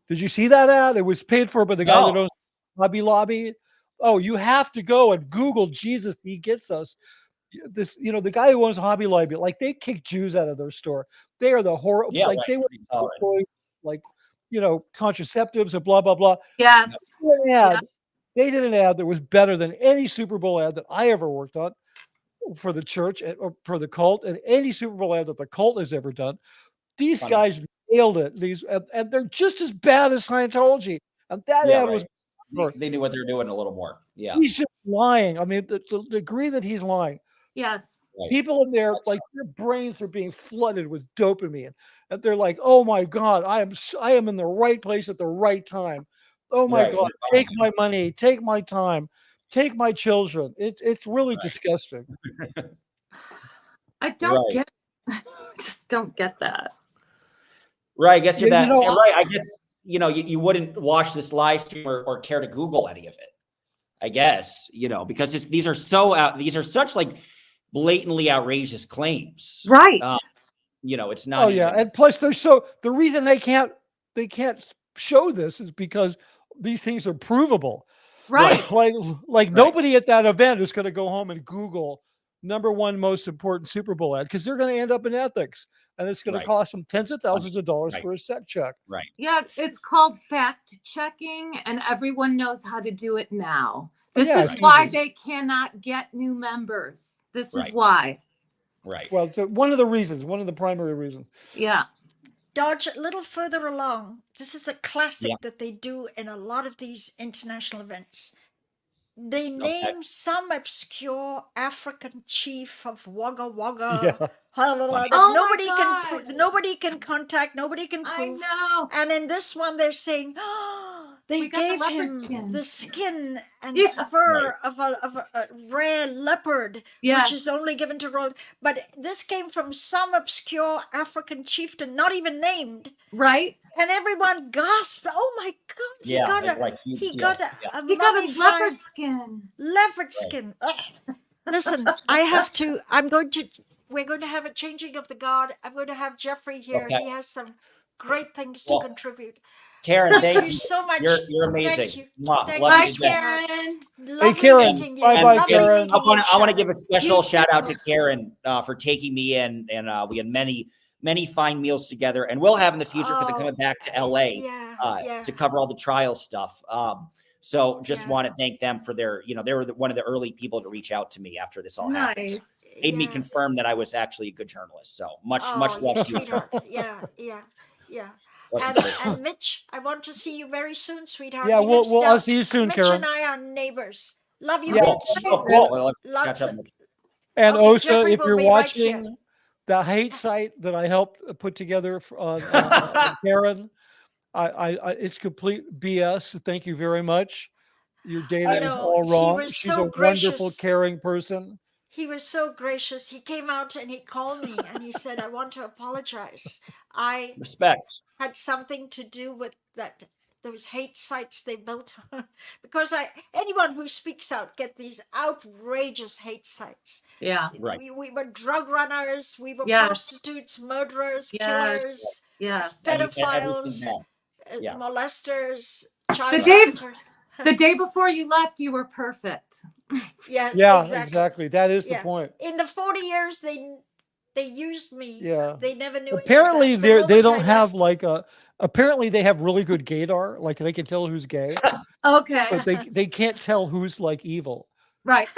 Did you see that ad? It was paid for by the guy that owns Hobby Lobby. Oh, you have to go and Google Jesus. He gets us. This, the guy who owns Hobby Lobby, they kick Jews out of their store. They are the horrible. They were contraceptives and blah blah blah. Yes. They did an ad that was better than any Super Bowl ad that I ever worked on for the church or for the cult, and any Super Bowl ad that the cult has ever done. These guys nailed it. And they're just as bad as Scientology. And that ad was. They knew what they were doing a little more. Yeah. He's just lying. I mean, the degree that he's lying. Yes. People in there, their brains are being flooded with dopamine, and they're like, "Oh my God, I am in the right place at the right time. Oh my God, take my money, take my time, take my children." It's really disgusting. I don't get. I just don't get that. Right. I guess you're that. Right. I guess you wouldn't watch this live stream or care to Google any of it. I guess because these are such blatantly outrageous claims. Right. It's not. Oh yeah, and plus the reason they can't show this is because these things are provable. Right. Nobody at that event is going to go home and Google #1 most important Super Bowl ad because they're going to end up in ethics, and it's going to cost them tens of thousands of dollars for a set check. Right. Yeah, it's called fact checking, and everyone knows how to do it now. This is why they cannot get new members. This is why. Right. Well, so one of the primary reasons. Yeah. Dodge, a little further along. This is a classic that they do in a lot of these international events. They name some obscure African chief of Wagga Wagga. Yeah. Nobody can nobody can contact, nobody can I prove. know. And in this one, they're saying, they gave him the skin and fur of a rare leopard, which is only given to royal. But this came from some obscure African chieftain, not even named. Right. And everyone gasped. Oh my God! He got a leopard skin. Leopard skin. Listen, we're going to have a changing of the guard. I'm going to have Jeffrey here. Okay. He has some great things to contribute. Karen, thank you so much. You're amazing. Thank you. Bye, Karen. Hey, Karen. Bye, Karen. I want to give a special shout out to Karen for taking me in, and we had many fine meals together, and we'll have in the future because I'm coming back to LA to cover all the trial stuff. So just want to thank them for their, they were one of the early people to reach out to me after this all happened. Made me confirm that I was actually a good journalist. So much love to you. Yeah. And Mitch, I want to see you very soon, sweetheart. Yeah, I'll see you soon, Mitch Karen. and I are neighbors. Love you, Yeah. Mitch. Cool. And Okay, also, Jeffrey if will you're be right watching the hate site that I helped put together on Karen, it's complete BS. Thank you very much. Your data is all wrong. She's a wonderful, caring person. He was so gracious. He came out and he called me and he said, I want to apologize. I had something to do with those hate sites they built because anyone who speaks out get these outrageous hate sites. Yeah. Right. We were drug runners, we were prostitutes, murderers, killers, pedophiles, molesters, child traffickers. The day before you left, you were perfect. Yeah, exactly. That is the point. In the 40 years they used me. Yeah. They never knew. Apparently they don't have apparently they have really good gaydar. Like they can tell who's gay. Okay. But they can't tell who's like evil. Right.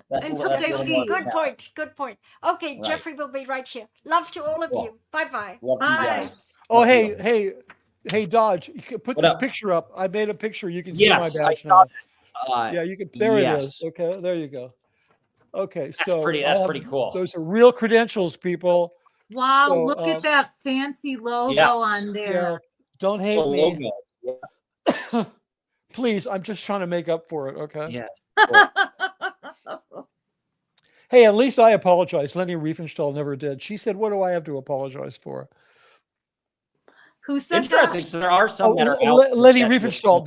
Until they leave. Good point. Okay, right. Jeffrey will be right here. Love to all of you. Bye-bye. Love to you guys. Oh, hey, Dodge, you can put this picture up. I made a picture. You can see my badge now. Yeah, you can. There it is. Okay, there you go. Okay, that's pretty cool. Those are real credentials, people. Wow, look at that fancy logo on there. Yeah, don't hate me. Yeah. Please, I'm just trying to make up for it. Okay. Yeah. Hey, at least I apologize. Leni Riefenstahl never did. She said, "What do I have to apologize for?" Who said Interesting. that? So there are some that are out. Leni Riefenstahl,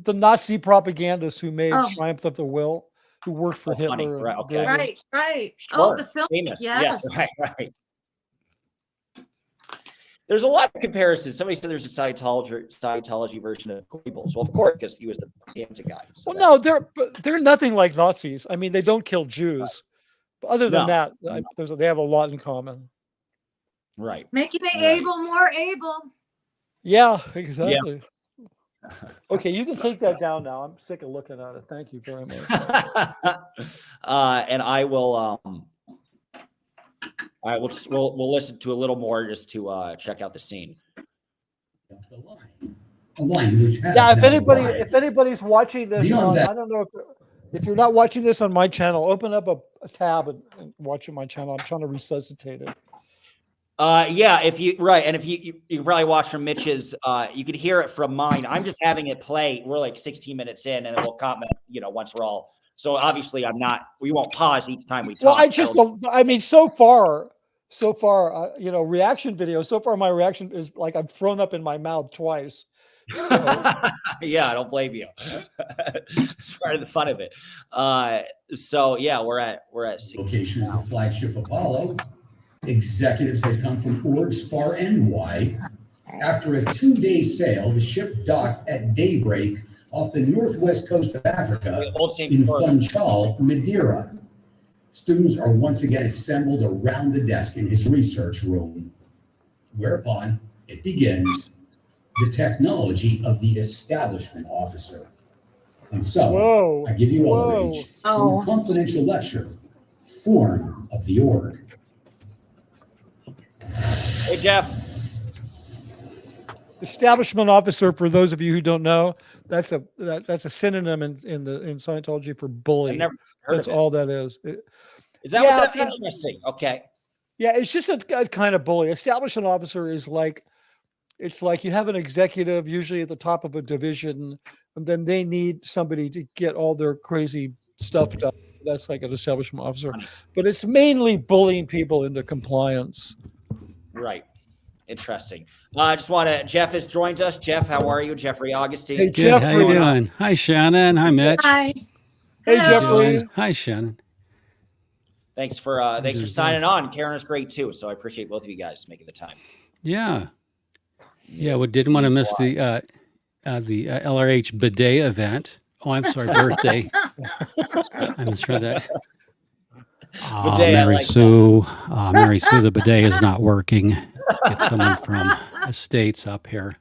the Nazi propagandist who made Triumph of the Will, who worked for Hitler. Right. Okay. Right. Sure. Oh, the film. Famous. Yes. Right. There's a lot of comparisons. Somebody said there's a Scientology version of Goebbels. Well, of course, because he was the propaganda guy. So well, no, they're nothing like Nazis. I mean, they don't kill Jews. Right. But other than that, they have a lot in common. Right. Making the able more able. Yeah, exactly. Yeah. Okay, you can take that down now. I'm sick of looking at it. Thank you very much. And I will. All right, we'll listen to a little more just to check out the scene. Yeah, if anybody's watching this, I don't know if you're not watching this on my channel, open up a tab and watch my channel. I'm trying to resuscitate it. Yeah, if you probably watch from Mitch's, you could hear it from mine. I'm just having it play. We're like 16 minutes in, and then we'll comment, once we're all. So obviously we won't pause each time we talk. Well, so far, reaction videos. So far, my reaction is like I've thrown up in my mouth twice. So. Yeah, I don't blame you. It's part of the fun of it. So yeah, we're at location is the flagship Apollo. Executives had come from orbs far and wide. After a 2-day sail, the ship docked at daybreak off the northwest coast of Africa in Funchal, Madeira. Students are once again assembled around the desk in his research room, whereupon it begins the technology of the establishment officer. And so, I give you all each a confidential lecture, Form of the Org. Hey, Jeff. Establishment officer, for those of you who don't know, that's a synonym in Scientology for bully. I've never heard That's of it. all that is. Is that what that interesting? Okay. Yeah, it's just a kind of bully. Establishment officer is like, it's like you have an executive usually at the top of a division, and then they need somebody to get all their crazy stuff done. That's like an establishment officer, but it's mainly bullying people into compliance. Right. Interesting. I just want to, Jeff has joined us. Jeff, how are you? Jeffrey Augustine. Hey, Good, how you doing? Hi, Shannon. Hi, Mitch. Hi. Hey, Hello. Jeffrey. Hi, Shannon. Thanks for signing on. Karen is great too, so I appreciate both of you guys making the time. Yeah. Yeah, we didn't want to miss the LRH bidet event. Oh, I'm sorry, birthday. I'm sure that. Mary Sue, the bidet is not working. Get someone from the States up here.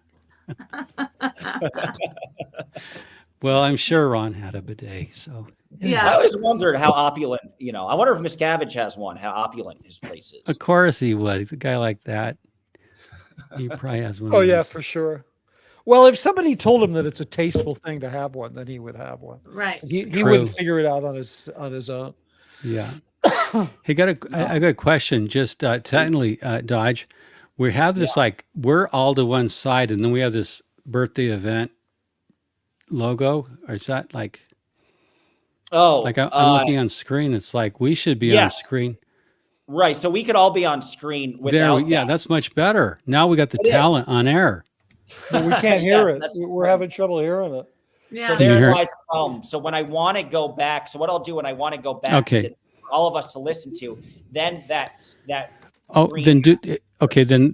Well, I'm sure Ron had a bidet, so. Yeah. I always wondered how opulent, I wonder if Miscavige has one, how opulent his place is. Of course he would. He's a guy like that. He probably has one. Oh, yeah, for sure. Well, if somebody told him that it's a tasteful thing to have one, then he would have one. Right. He wouldn't figure it out on his own. Yeah. Hey, I got a question. Just technically, Dodge, we have this we're all to one side, and then we have this birthday event logo. Or is that like? Oh, like I'm looking on screen. It's like we should be on screen. Right. So we could all be on screen without that. Yeah, that's much better. Now we got the talent on air. But we can't hear it. We're having trouble hearing it. Yeah. So there lies the problem. So when I want to go back, so what I'll do when I want to go back to all of us to listen to, then that then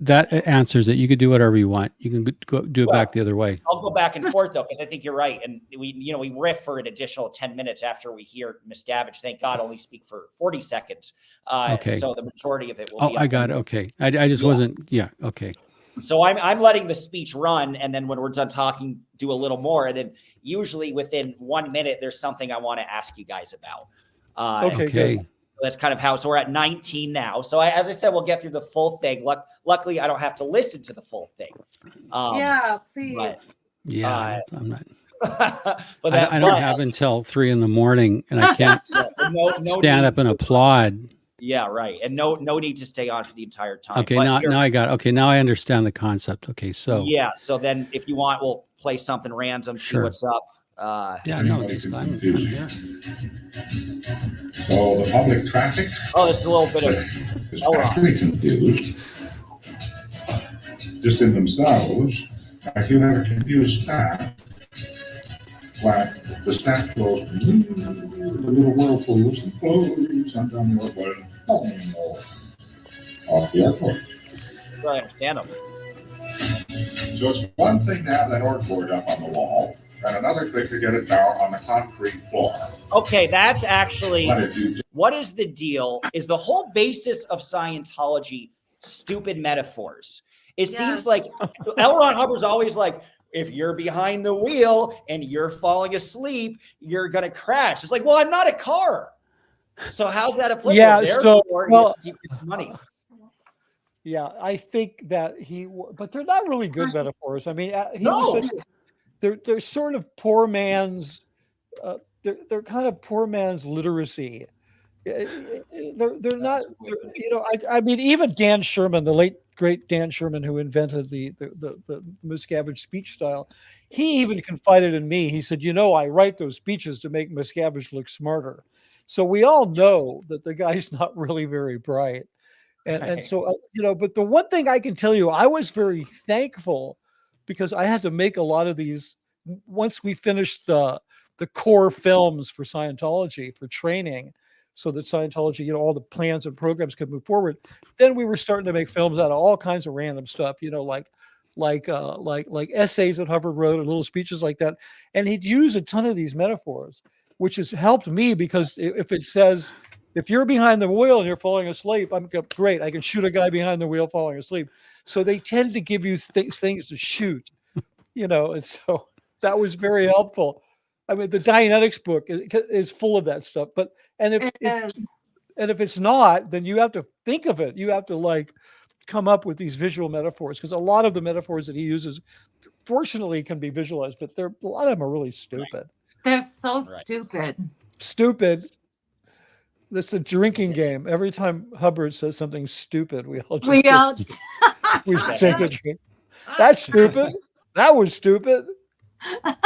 that answers it. You could do whatever you want. You can go do it back the other way. I'll go back and forth though, because I think you're right. And we riff for an additional 10 minutes after we hear Miscavige. Thank God only speak for 40 seconds. So the majority of it will be. I got it. Okay. I just wasn't. Yeah. Okay. So I'm letting the speech run, and then when we're done talking, do a little more, and then usually within 1 minute, there's something I want to ask you guys about. Okay. That's kind of how. So we're at 19 now. So as I said, we'll get through the full thing. Luckily, I don't have to listen to the full thing. Yeah, please. I'm not. But I don't have until 3 a.m, and I can't stand up and applaud. Yeah, right. And no need to stay on for the entire time. Okay, now I got it. Okay, now I understand the concept. Okay, so so then if you want, we'll play something random, see what's up. This time I'm here. So the public traffic. Oh, it's a little bit of is actually confused. Just in themselves, I feel like a confused staff. Like the staff goes, the little whirlpools and flows down the airport off the airport. I understand them. So it's one thing to have that org board up on the wall, and another thing to get it down on the concrete floor. Okay, that's actually what is the deal? Is the whole basis of Scientology stupid metaphors? It seems like L. Ron Hubbard's always like, if you're behind the wheel and you're falling asleep, you're going to crash. It's like, well, I'm not a car. So how's that applicable? Yeah, keep money. Yeah, I think that but they're not really good metaphors. I mean, they're sort of poor man's, they're kind of poor man's literacy. They're not, I mean, even Dan Sherman, the late great Dan Sherman, who invented the Miscavige speech style, he even confided in me. He said, I write those speeches to make Miscavige look smarter. So we all know that the guy's not really very bright. And so, but the one thing I can tell you, I was very thankful because I had to make a lot of these once we finished the core films for Scientology for training, so that Scientology, all the plans and programs could move forward. Then we were starting to make films out of all kinds of random stuff, like essays that Hubbard wrote and little speeches like that. And he'd use a ton of these metaphors, which has helped me because if it says, if you're behind the wheel and you're falling asleep, I'm great. I can shoot a guy behind the wheel falling asleep. So they tend to give you things to shoot, and so that was very helpful. I mean, the Dianetics book is full of that stuff, and if it's not, then you have to think of it. You have to come up with these visual metaphors, because a lot of the metaphors that he uses, fortunately, can be visualized, but a lot of them are really stupid. They're so stupid. Stupid. That's a drinking game. Every time Hubbard says something stupid, we all just we take a drink. That's stupid. That was stupid. That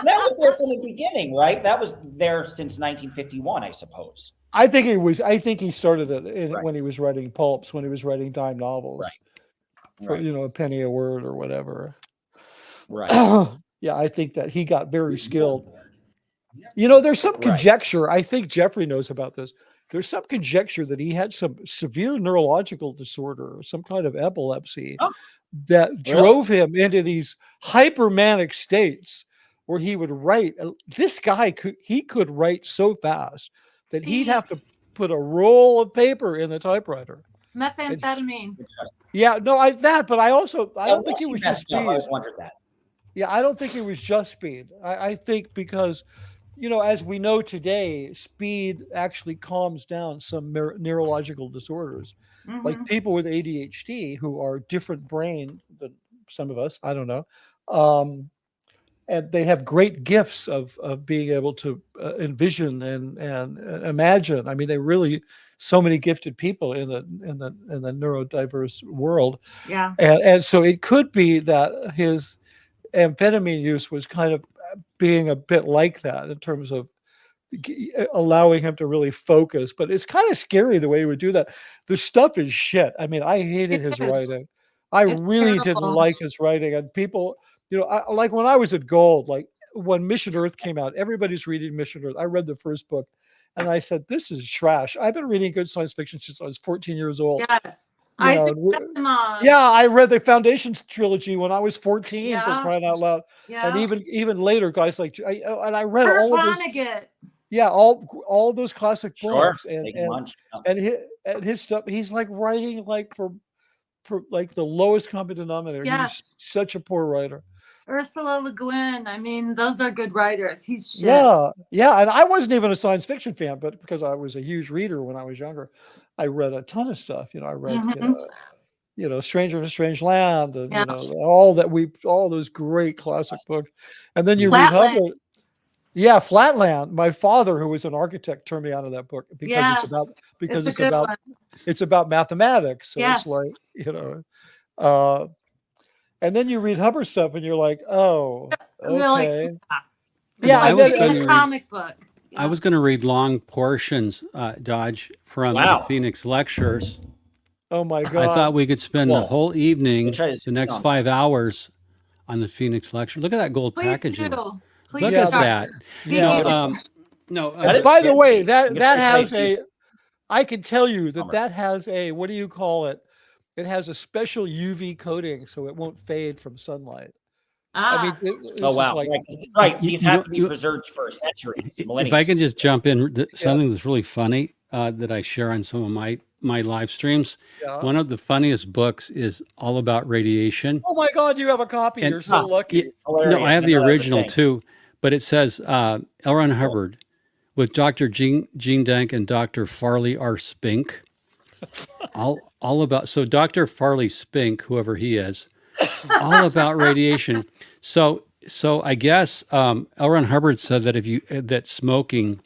was there from the beginning, right? That was there since 1951, I suppose. I think he started it when he was writing pulps, when he was writing dime novels, for a penny a word or whatever. Right. Yeah, I think that he got very skilled. There's some conjecture. I think Jeffrey knows about this. There's some conjecture that he had some severe neurological disorder or some kind of epilepsy that drove him into these hypermanic states where he would write. This guy could write so fast that he'd have to put a roll of paper in the typewriter. Methamphetamine. But I don't think it was just speed. I always wondered that. Yeah, I don't think it was just speed. I think because, as we know today, speed actually calms down some neurological disorders. Mm-hmm. Like people with ADHD who are different brain than some of us, I don't know. And they have great gifts of being able to envision and imagine. I mean, they really so many gifted people in the neurodiverse world. Yeah. And so it could be that his amphetamine use was kind of being a bit like that in terms of allowing him to really focus. But it's kind of scary the way he would do that. The stuff is shit. I mean, I hated his writing. It's really didn't like his writing. And people, like when I was at Gold, like when Mission Earth came out, everybody's reading Mission Earth. I read the first book and I said, this is trash. I've been reading good science fiction since I was 14 years old. Yes. I read the Foundations trilogy when I was 14 for crying out loud. Yeah. And even later, guys like, and I read Kurt all of this. Yeah, all those classic books and his stuff. He's like writing like for like the lowest common denominator. He's such a poor writer. Ursula Le Guin. I mean, those are good writers. He's shit. Yeah. And I wasn't even a science fiction fan, but because I was a huge reader when I was younger, I read a ton of stuff. I read, Stranger in a Strange Land, and all those great classic books. And then you read Hubbard. Yeah, Flatland. My father, who was an architect, turned me out of that book because it's about mathematics. So it's like, and then you read Hubbard stuff and you're like, oh, okay. Comic book. I was going to read long portions, Dodge, from the Phoenix Lectures. Oh my God. I thought we could spend the whole evening, the next 5 hours on the Phoenix Lecture. Look at that gold packaging. Look at that. By the way, that has I can tell you that has a, what do you call it? It has a special UV coating so it won't fade from sunlight. I mean, these have to be preserved for a century. If I can just jump in, something that's really funny that I share on some of my live streams. Yeah. One of the funniest books is all about radiation. Oh my God, you have a copy. You're so lucky. No, I have the original too, but it says L. Ron Hubbard with Dr. Gene Denk and Dr. Farley R. Spink. all about, so Dr. Farley Spink, whoever he is, all about radiation. So I guess L. Ron Hubbard said that that smoking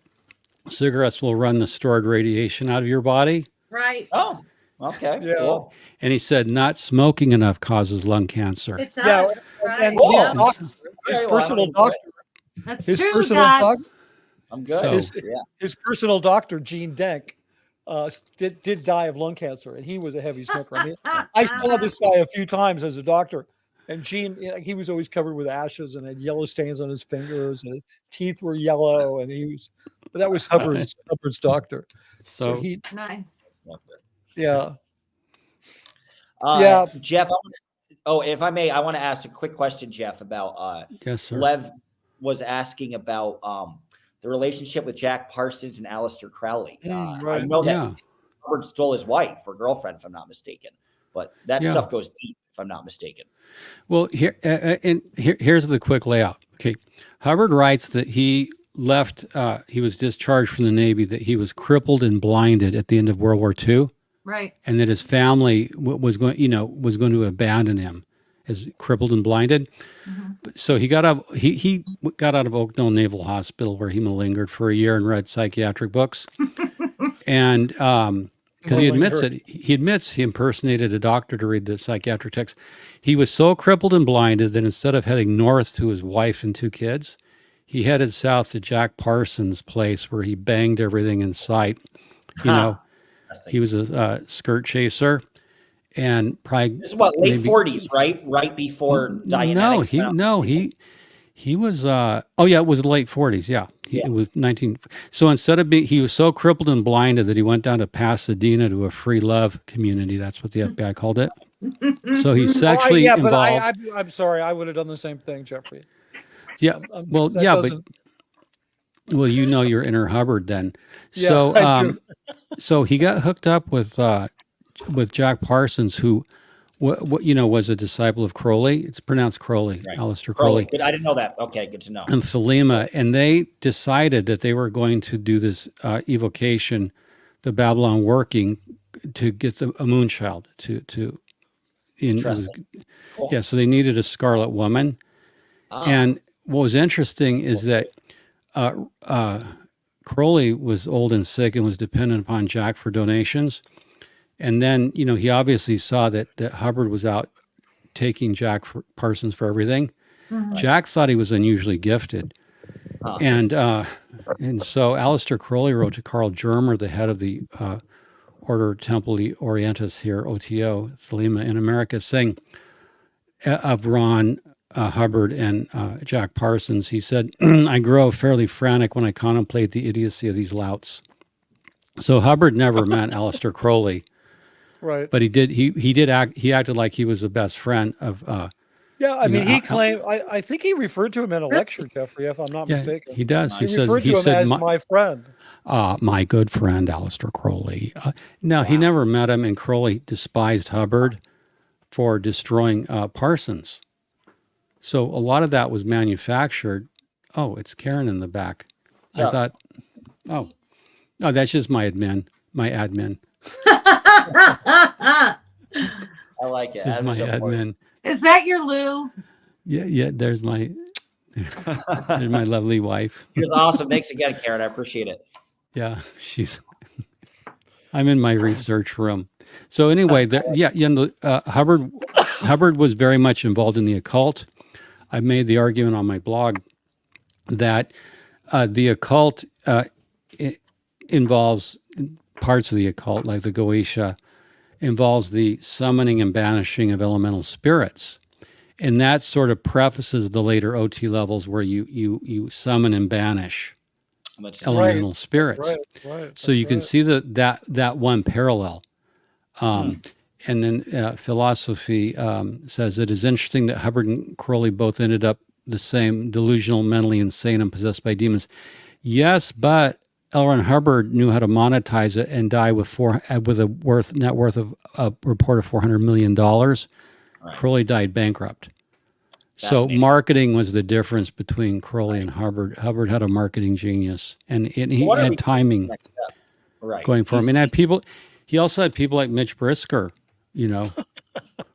cigarettes will run the stored radiation out of your body. Right. Oh, okay. Yeah. Cool. And he said not smoking enough causes lung cancer. It does. And his personal doctor. That's true, Dad. I'm good. His personal doctor, Gene Denk, did die of lung cancer, and he was a heavy smoker. I mean, I saw this guy a few times as a doctor, and Gene, he was always covered with ashes and had yellow stains on his fingers, and his teeth were yellow, and but that was Hubbard's doctor. So he nice. Yeah. Jeff, if I may, I want to ask a quick question, Jeff, about yes, sir. Lev was asking about the relationship with Jack Parsons and Aleister Crowley. Right. I know that Hubbard stole his wife or girlfriend, if I'm not mistaken, but that stuff goes deep, if I'm not mistaken. Well, here's the quick layout. Okay. Hubbard writes that he left, he was discharged from the Navy, that he was crippled and blinded at the end of World War II. Right. and that his family was going to abandon him as crippled and blinded. So he got out. He got out of Oakdale Naval Hospital, where he malingered for a year and read psychiatric books, and because he admits he impersonated a doctor to read the psychiatric text. He was so crippled and blinded that instead of heading north to his wife and 2 kids, he headed south to Jack Parsons' place, where he banged everything in sight. You know, he was a skirt chaser, and probably this is what, late 40s, right? Right before Dianetics. He was it was late 40s. Yeah. It was 19. So instead of he was so crippled and blinded that he went down to Pasadena to a free love community. That's what the FBI called it. So he's sexually involved. But I'm sorry, I would have done the same thing, Jeffrey. Yeah. Well, you know your inner Hubbard then. Yeah, So so he got hooked up with Jack Parsons, who was a disciple of Crowley. It's pronounced Crowley, right. Aleister Crowley. I didn't know that. Okay, good to know. And Thelema, and they decided that they were going to do this evocation, the Babylon working, to get a moonchild cool. Yeah. So they needed a Scarlet Woman, and what was interesting is that Crowley was old and sick and was dependent upon Jack for donations. And then, he obviously saw that Hubbard was out taking Jack Parsons for everything. Mm-hmm. Jack thought he was unusually gifted. And so Aleister Crowley wrote to Carl Germer, the head of the Order Templi Orientis here, OTO, Thelema in America, saying of Ron Hubbard and Jack Parsons, he said, I grow fairly frantic when I contemplate the idiocy of these louts. So Hubbard never met Aleister Crowley. Right. But he acted like he was the best friend of he claimed I think he referred to him in a lecture, Jeffrey, if I'm not mistaken. He does. He referred to him as my friend. My good friend Aleister Crowley. He never met him, and Crowley despised Hubbard for destroying Parsons. So a lot of that was manufactured. Oh, it's Karen in the back. So, I thought, that's just my admin. I like it. This is my admin. Is that your Lou? Yeah. There's my lovely wife. It was awesome. Thanks again, Karen. I appreciate it. Yeah, I'm in my research room. So anyway, Hubbard was very much involved in the occult. I made the argument on my blog that the occult involves parts of the occult, like the Goetia, involves the summoning and banishing of elemental spirits. And that sort of prefaces the later OT levels where you summon and banish elemental spirits. Right. So you can see that one parallel. And then philosophy says it is interesting that Hubbard and Crowley both ended up the same, delusional, mentally insane, and possessed by demons. Yes, but L. Ron Hubbard knew how to monetize it and died with a net worth of a report of $400 million. Right. Crowley died bankrupt. So marketing was the difference between Crowley and Hubbard. Hubbard had a marketing genius, and he had timing going for him. And he also had people like Mitch Brisker,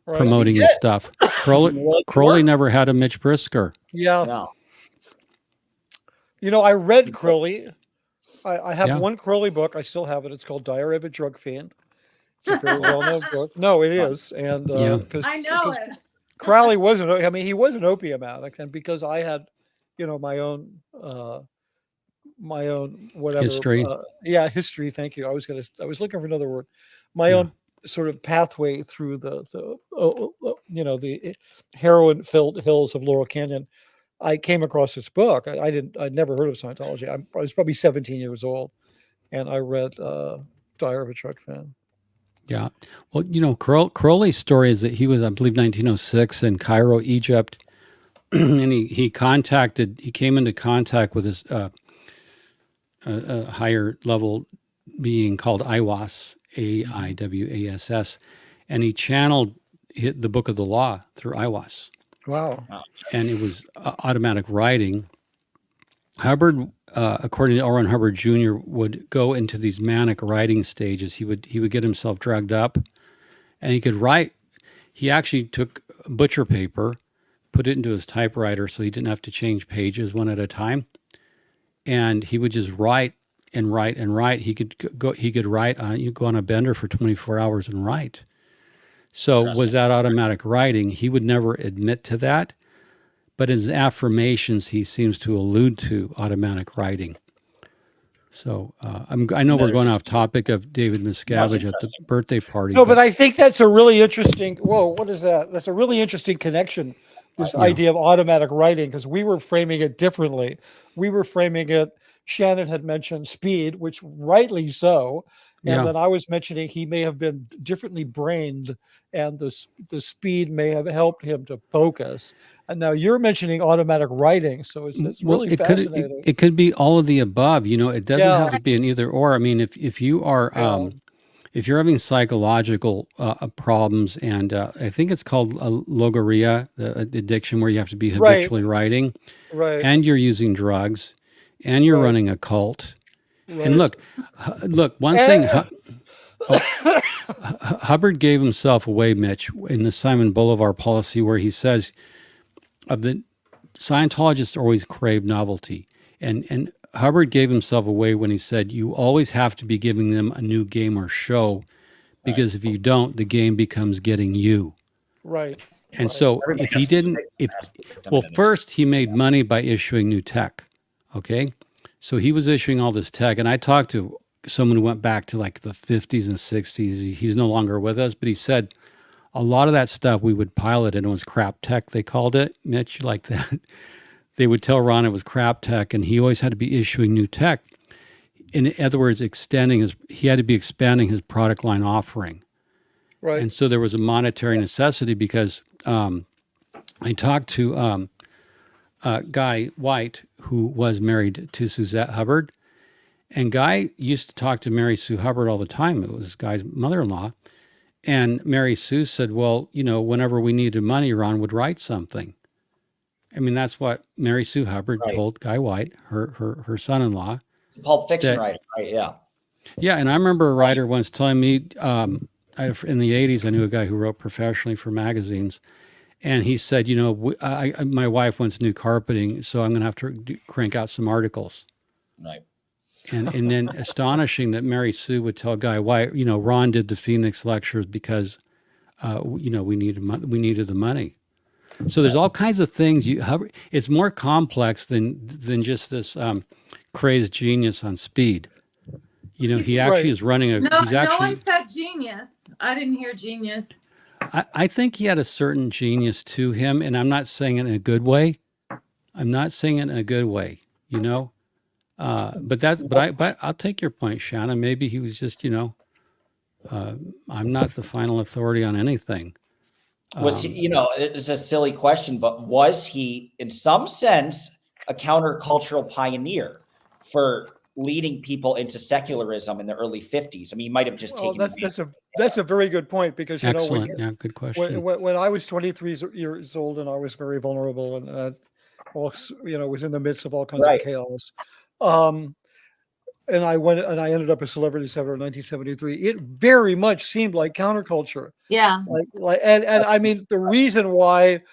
promoting his stuff. Crowley never had a Mitch Brisker. Yeah. No. I read Crowley. I have one Crowley book. I still have it. It's called Diary of a Drug Fiend. It's a very well-known book. No, it is. And I know it. Crowley wasn't. He was an opium addict, and because I had, my own whatever history. History. Thank you. I was looking for another word. My own sort of pathway through the heroin-filled hills of Laurel Canyon. I came across this book. I'd never heard of Scientology. I was probably 17 years old, and I read Diary of a Drug Fiend. Yeah. Well, Crowley's story is that he was, I believe, 1906 in Cairo, Egypt, and he came into contact with this a higher level being called Aiwass, Aiwass, and he channeled the Book of the Law through Aiwass. Wow. And it was automatic writing. Hubbard, according to L. Ron Hubbard Jr., would go into these manic writing stages. He would get himself drugged up, and he could write. He actually took butcher paper, put it into his typewriter so he didn't have to change pages one at a time, and he would just write and write and write. He could go. He could write on. You go on a bender for 24 hours and write. So was that automatic writing? He would never admit to that, but in his affirmations, he seems to allude to automatic writing. So I know we're going off topic of David Miscavige at the birthday party. No, but I think that's a really interesting. Whoa, what is that? That's a really interesting connection. This idea of automatic writing, because we were framing it differently. We were framing it. Shannon had mentioned speed, which rightly so. And then I was mentioning he may have been differently brained, and the speed may have helped him to focus. And now you're mentioning automatic writing, so it's really fascinating. It could be all of the above. You know, it doesn't have to be an either or. I mean, if you are if you're having psychological problems, and I think it's called logorrhea, the addiction, where you have to be habitually writing, and you're using drugs, and you're running a cult. Right. And look, one thing, Hubbard gave himself away, Mitch, in the Simon Bolivar policy, where he says of the Scientologists always crave novelty. And Hubbard gave himself away when he said, you always have to be giving them a new game or show, because if you don't, the game becomes getting you. Right. And so if he didn't, first he made money by issuing new tech. Okay. So he was issuing all this tech, and I talked to someone who went back to like the 50s and 60s. He's no longer with us, but he said a lot of that stuff we would pilot, and it was crap tech, they called it. Mitch, you like that? They would tell Ron it was crap tech, and he always had to be issuing new tech. In other words, he had to be expanding his product line offering. Right. And so there was a monetary necessity, because I talked to Guy White, who was married to Suzette Hubbard. And Guy used to talk to Mary Sue Hubbard all the time. It was Guy's mother-in-law. And Mary Sue said, well, you know, whenever we needed money, Ron would write something. I mean, that's what Mary Sue Hubbard told Guy White, her son-in-law. Pulp Fiction writer, right? Yeah. Yeah, and I remember a writer once telling me, in the 80s, I knew a guy who wrote professionally for magazines. And he said, you know, my wife wants new carpeting, so I'm going to have to crank out some articles. Right. And then astonishing that Mary Sue would tell Guy White, you know, Ron did the Phoenix lectures because, you know, we needed the money. So there's all kinds of things. It's more complex than just this crazed genius on speed. You know, he actually is running a. No one said genius. I didn't hear genius. I think he had a certain genius to him, and I'm not saying it in a good way. You know, but I'll take your point, Shannon. Maybe he was just, you know, I'm not the final authority on anything. Was he, you know, it's a silly question, but was he, in some sense, a countercultural pioneer for leading people into secularism in the early 50s? I mean, he might have just taken. That's a very good point, because you Excellent. know, good question. When I was 23 years old and I was very vulnerable and was in the midst of all kinds of chaos, and I ended up a celebrity setter in 1973. It very much seemed like counterculture. Yeah. And I mean, the reason why,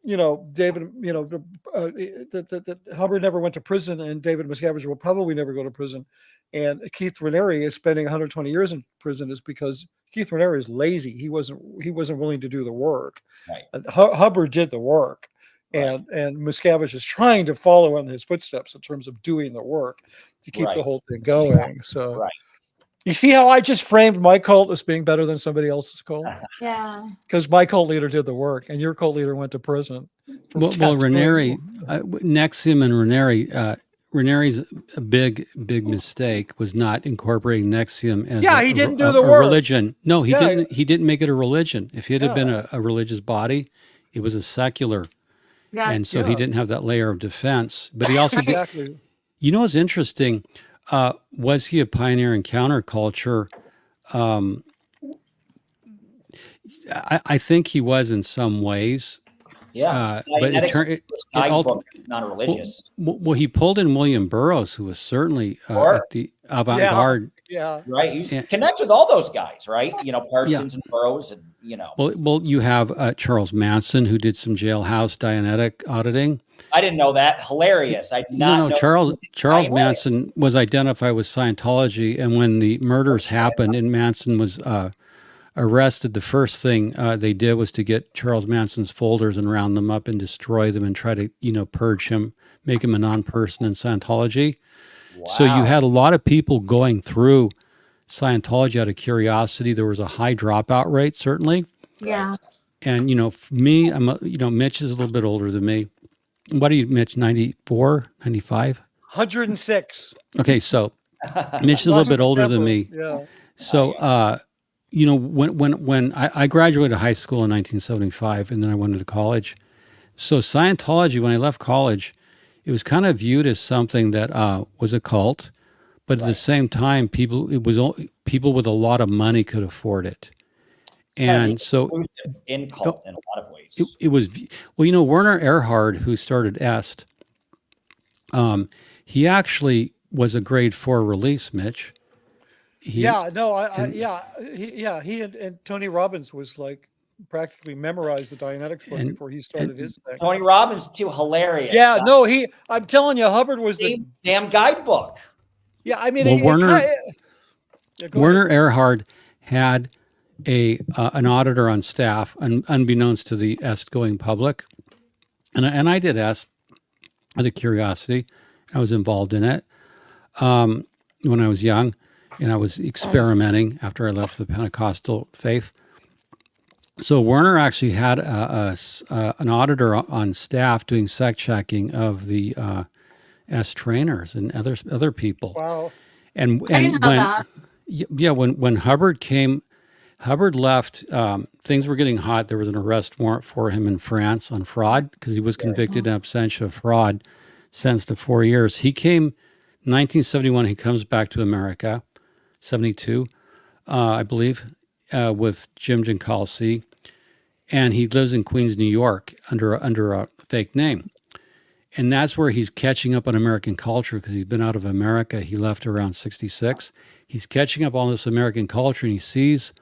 you know, David, you know, that Hubbard never went to prison, and David Miscavige will probably never go to prison, and Keith Raniere is spending 120 years in prison, is because Keith Raniere is lazy. He wasn't willing to do the work. Right. And Hubbard did the work. And Miscavige is trying to follow in his footsteps in terms of doing the work to keep the whole thing going. So you see how I just framed my cult as being better than somebody else's cult? Yeah. Because my cult leader did the work, and your cult leader went to prison. Well, Raniere, Nexium and Raniere, Raniere's a big mistake was not incorporating Nexium as he didn't do the work. Religion. No, he didn't. He didn't make it a religion. If it had been a religious body, it was a secular. Yes. And so he didn't have that layer of defense. But he also exactly. You know what's interesting? Was he a pioneer in counterculture? I think he was in some ways. Yeah. But it Dianetics turned is a guidebook, not a religious. well, he pulled in William Burroughs, who was certainly Sure. at the avant-garde. Yeah. Right. He And- connects with all those guys, right? You know, Parsons Yeah. and Burroughs and, you know. Well, you have Charles Manson, who did some jailhouse Dianetic auditing. I didn't know that. Hilarious. I did not know. Charles Dianetics. Manson was identified with Scientology, and when the murders happened and Manson was arrested, the first thing they did was to get Charles Manson's folders and round them up and destroy them and try to, purge him, make him a non-person in Scientology. Wow. So you had a lot of people going through Scientology out of curiosity. There was a high dropout rate, certainly. Yeah. And, for me, Mitch is a little bit older than me. What are you, Mitch, 94, 95? 106. Okay, so Mitch is a little bit older than me. Yeah. So, when I graduated high school in 1975 and then I went into college. So Scientology, when I left college, it was kind of viewed as something that was a cult, but at the same time, people with a lot of money could afford it. And so in cult in a lot of ways. it was, Werner Erhard, who started EST, he actually was a grade 4 release, Mitch. He and Tony Robbins was like practically memorized the Dianetics book before he started his thing. Tony Robbins too, hilarious. Yeah, I'm telling you, Hubbard was the damn guidebook. Yeah, I mean, Werner Erhard had an auditor on staff, unbeknownst to the EST going public, and I did EST out of curiosity. I was involved in it when I was young, and I was experimenting after I left the Pentecostal faith. So Werner actually had an auditor on staff doing sec checking of the EST trainers and other people. Wow! And when Hubbard came. Hubbard left, things were getting hot. There was an arrest warrant for him in France on fraud because he was convicted in absentia of fraud, sentenced to 4 years. He came 1971, he comes back to America, 72, I believe, with Jim Giancalsi, and he lives in Queens, New York under a fake name. And that's where he's catching up on American culture because he's been out of America. He left around 66. He's catching up on this American culture, and he sees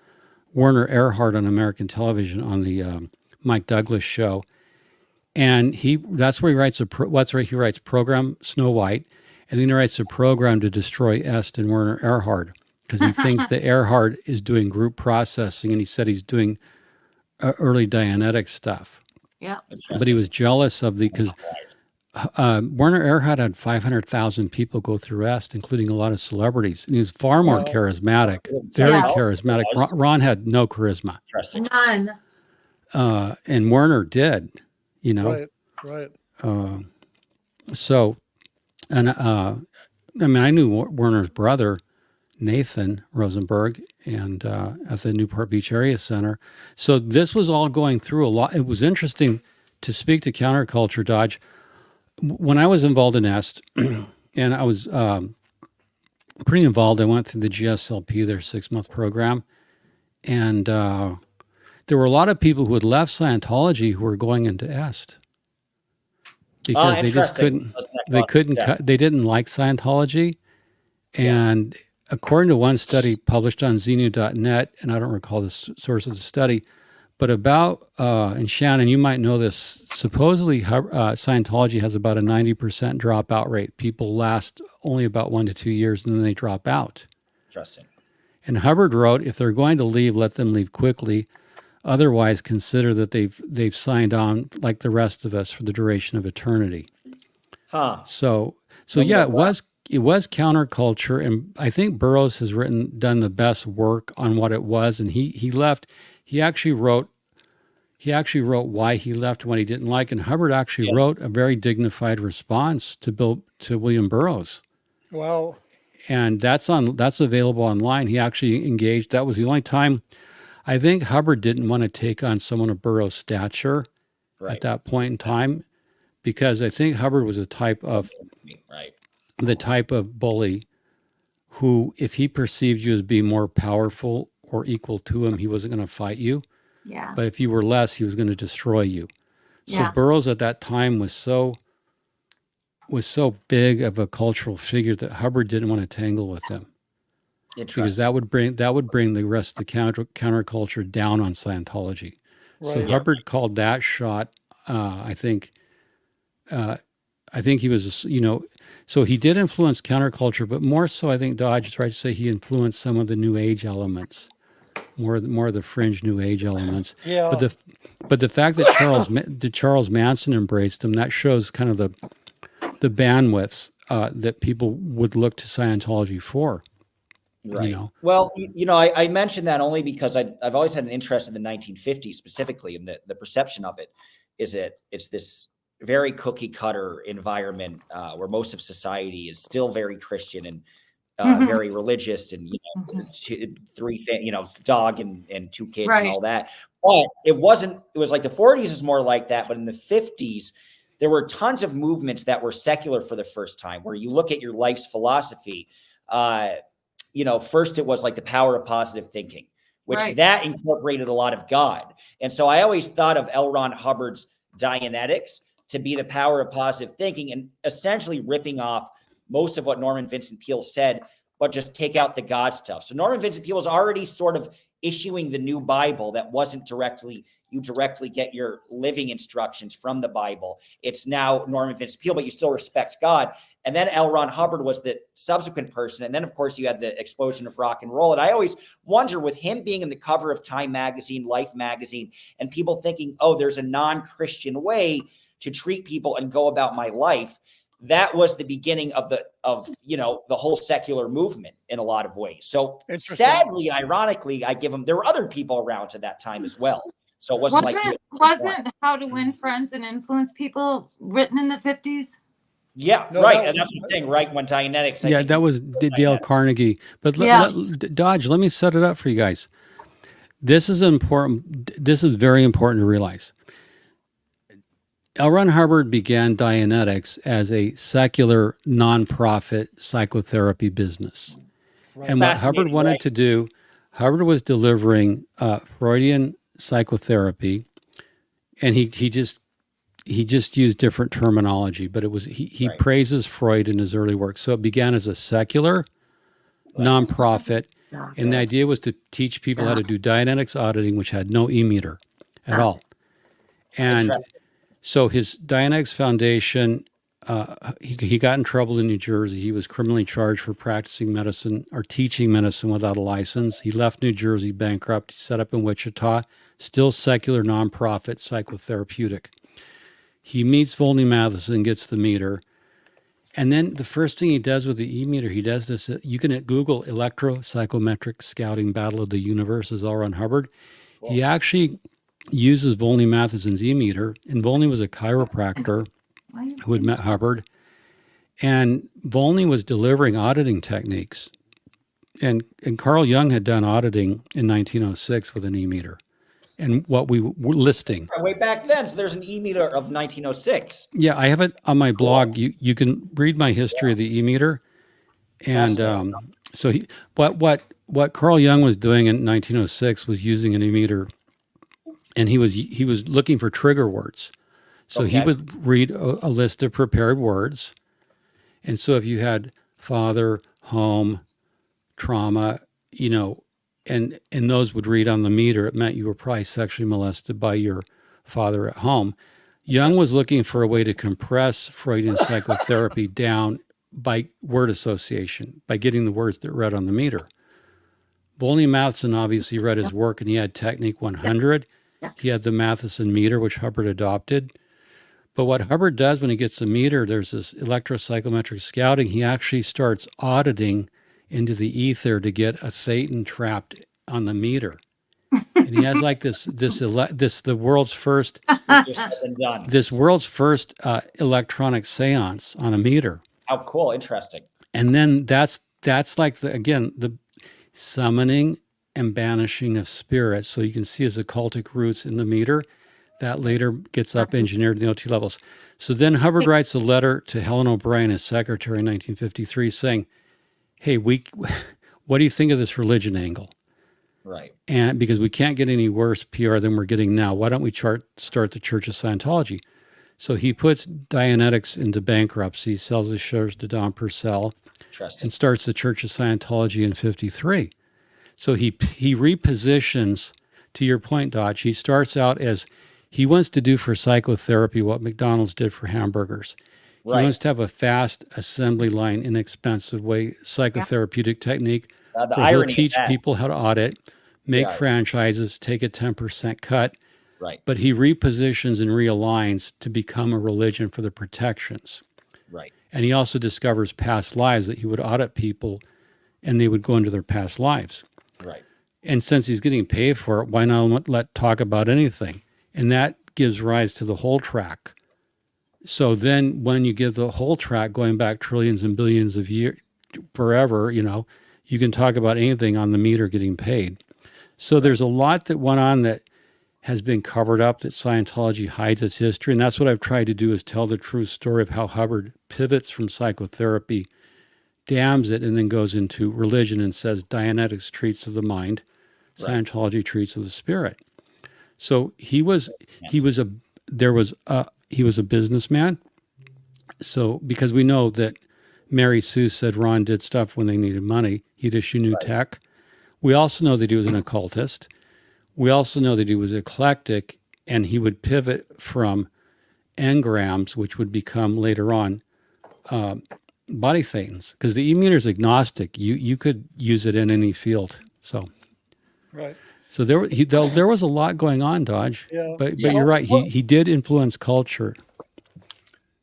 Werner Erhard on American television on the Mike Douglas show, and that's where he writes he writes program Snow White, and then he writes a program to destroy EST and Werner Erhard because he thinks that Erhard is doing group processing, and he said he's doing early Dianetic stuff. Yeah, but he was jealous of because Werner Erhard had 500,000 people go through EST, including a lot of celebrities, and he was far more charismatic, very charismatic. Ron had no charisma. None. And Werner did, Right. So, and I knew Werner's brother, Nathan Rosenberg, and at the Newport Beach Area Center. So this was all going through a lot. It was interesting to speak to counterculture, Dodge. When I was involved in EST, and I was pretty involved, I went through the GSLP, their 6-month program, and there were a lot of people who had left Scientology who were going into EST because they just couldn't. They didn't like Scientology, and according to one study published on Xenu.net, and I don't recall the source of the study, but about, and Shannon, you might know this, supposedly Scientology has about a 90% dropout rate. People last only about 1 to 2 years and then they drop out. Interesting. And Hubbard wrote, if they're going to leave, let them leave quickly. Otherwise, consider that they've signed on like the rest of us for the duration of eternity. Huh. So yeah, it was counterculture, and I think Burroughs has done the best work on what it was, and he left. He actually wrote why he left and what he didn't like, and Hubbard actually wrote a very dignified response to William Burroughs. Wow. And that's available online. He actually engaged. That was the only time I think Hubbard didn't want to take on someone of Burroughs' stature at that point in time, because I think Hubbard was the type of bully who, if he perceived you as being more powerful or equal to him, he wasn't going to fight you. Yeah. But if you were less, he was going to destroy you. So Burroughs at that time was so big of a cultural figure that Hubbard didn't want to tangle with him, because that would bring the rest of the counterculture down on Scientology. Right. So Hubbard called that shot. I think he was, so he did influence counterculture, but more so, I think Dodge is right to say he influenced some of the New Age elements, more of the fringe New Age elements. Yeah. But the fact that Charles Manson embraced him, that shows kind of the bandwidth that people would look to Scientology for. Right. Well, I mentioned that only because I've always had an interest in the 1950s specifically, and the perception of it is that it's this very cookie cutter environment where most of society is still very Christian and very religious, and dog and two kids and all that. But it wasn't. It was like the 40s is more like that, but in the 50s there were tons of movements that were secular for the first time, where you look at your life's philosophy. First it was like the power of positive thinking, which that incorporated a lot of God. And so I always thought of L. Ron Hubbard's Dianetics to be the power of positive thinking, and essentially ripping off most of what Norman Vincent Peale said, but just take out the God stuff. So Norman Vincent Peale was already sort of issuing the new Bible that wasn't you directly get your living instructions from the Bible. It's now Norman Vincent Peale, but you still respect God. And then L. Ron Hubbard was the subsequent person. And then, of course, you had the explosion of rock and roll. And I always wonder, with him being in the cover of Time magazine, Life magazine, and people thinking, oh, there's a non-Christian way to treat people and go about my life. That was the beginning of the whole secular movement in a lot of ways. So sadly, ironically, there were other people around at that time as well. So it wasn't How to Win Friends and Influence People written in the 50s? Yeah, no, right. And that's the thing, right? When Dianetics. That was Dale Carnegie. But Dodge, let me set it up for you guys. This is important. This is very important to realize. L. Ron Hubbard began Dianetics as a secular, nonprofit psychotherapy business. Right. And what Hubbard wanted to do, Hubbard was delivering Freudian psychotherapy, and he just used different terminology, but it was he praises Freud in his early work. So it began as a secular nonprofit, and the idea was to teach people how to do Dianetics auditing, which had no e-meter at all. And so his Dianetics Foundation, he got in trouble in New Jersey. He was criminally charged for practicing medicine or teaching medicine without a license. He left New Jersey bankrupt. He set up in Wichita, still secular, nonprofit, psychotherapeutic. He meets Volney Matheson, gets the meter. And then the first thing he does with the e-meter, he does this. You can Google electro-psychometric scouting battle of the universe is L. Ron Hubbard. Cool. He actually uses Volney Matheson's e-meter, and Volney was a chiropractor who had met Hubbard, and Volney was delivering auditing techniques, and Carl Jung had done auditing in 1906 with an e-meter, and what we were listing way back then. So there's an e-meter of 1906. Yeah, I have it on my blog. You can read my history of the e-meter, and so what Carl Jung was doing in 1906 was using an e-meter. And he was looking for trigger words. So he would read a list of prepared words. And so if you had father, home, trauma, and those would read on the meter, it meant you were probably sexually molested by your father at home. Jung was looking for a way to compress Freudian psychotherapy down by word association, by getting the words that read on the meter. Volney Matheson obviously read his work, and he had Technique 100. He had the Matheson meter, which Hubbard adopted. But what Hubbard does when he gets the meter, there's this electropsychometric scouting. He actually starts auditing into the ether to get a Thetan trapped on the meter. And he has like the world's first electronic seance on a meter. How cool. Interesting. And then that's like the summoning and banishing of spirits. So you can see his occultic roots in the meter that later gets up engineered in the OT levels. So then Hubbard writes a letter to Helen O'Brien, his secretary in 1953, saying, hey, what do you think of this religion angle? Right. And because we can't get any worse PR than we're getting now, why don't we start the Church of Scientology? So he puts Dianetics into bankruptcy, sells his shares to Don Purcell, and starts the Church of Scientology in 1953. So he repositions, to your point, Dodge, he starts out as he wants to do for psychotherapy what McDonald's did for hamburgers. He wants to have a fast assembly line, inexpensive way, psychotherapeutic technique. Where he'll teach people how to audit, make franchises, take a 10% cut. Right. But he repositions and realigns to become a religion for the protections. Right. And he also discovers past lives, that he would audit people and they would go into their past lives. Right. And since he's getting paid for it, why not let talk about anything? And that gives rise to the whole track. So then when you give the whole track going back trillions and billions of years, forever, you can talk about anything on the meter getting paid. So there's a lot that went on that has been covered up, that Scientology hides its history. And that's what I've tried to do, is tell the true story of how Hubbard pivots from psychotherapy, damns it, and then goes into religion and says Dianetics treats of the mind, Scientology treats of the spirit. So he was a businessman. So because we know that Mary Sue said Ron did stuff when they needed money, he'd issue new tech. We also know that he was an occultist. We also know that he was eclectic, and he would pivot from engrams, which would become later on body thetans, because the e-meter is agnostic. You could use it in any field. So, right. So there was a lot going on, Dodge. Yeah. But you're right. He did influence culture.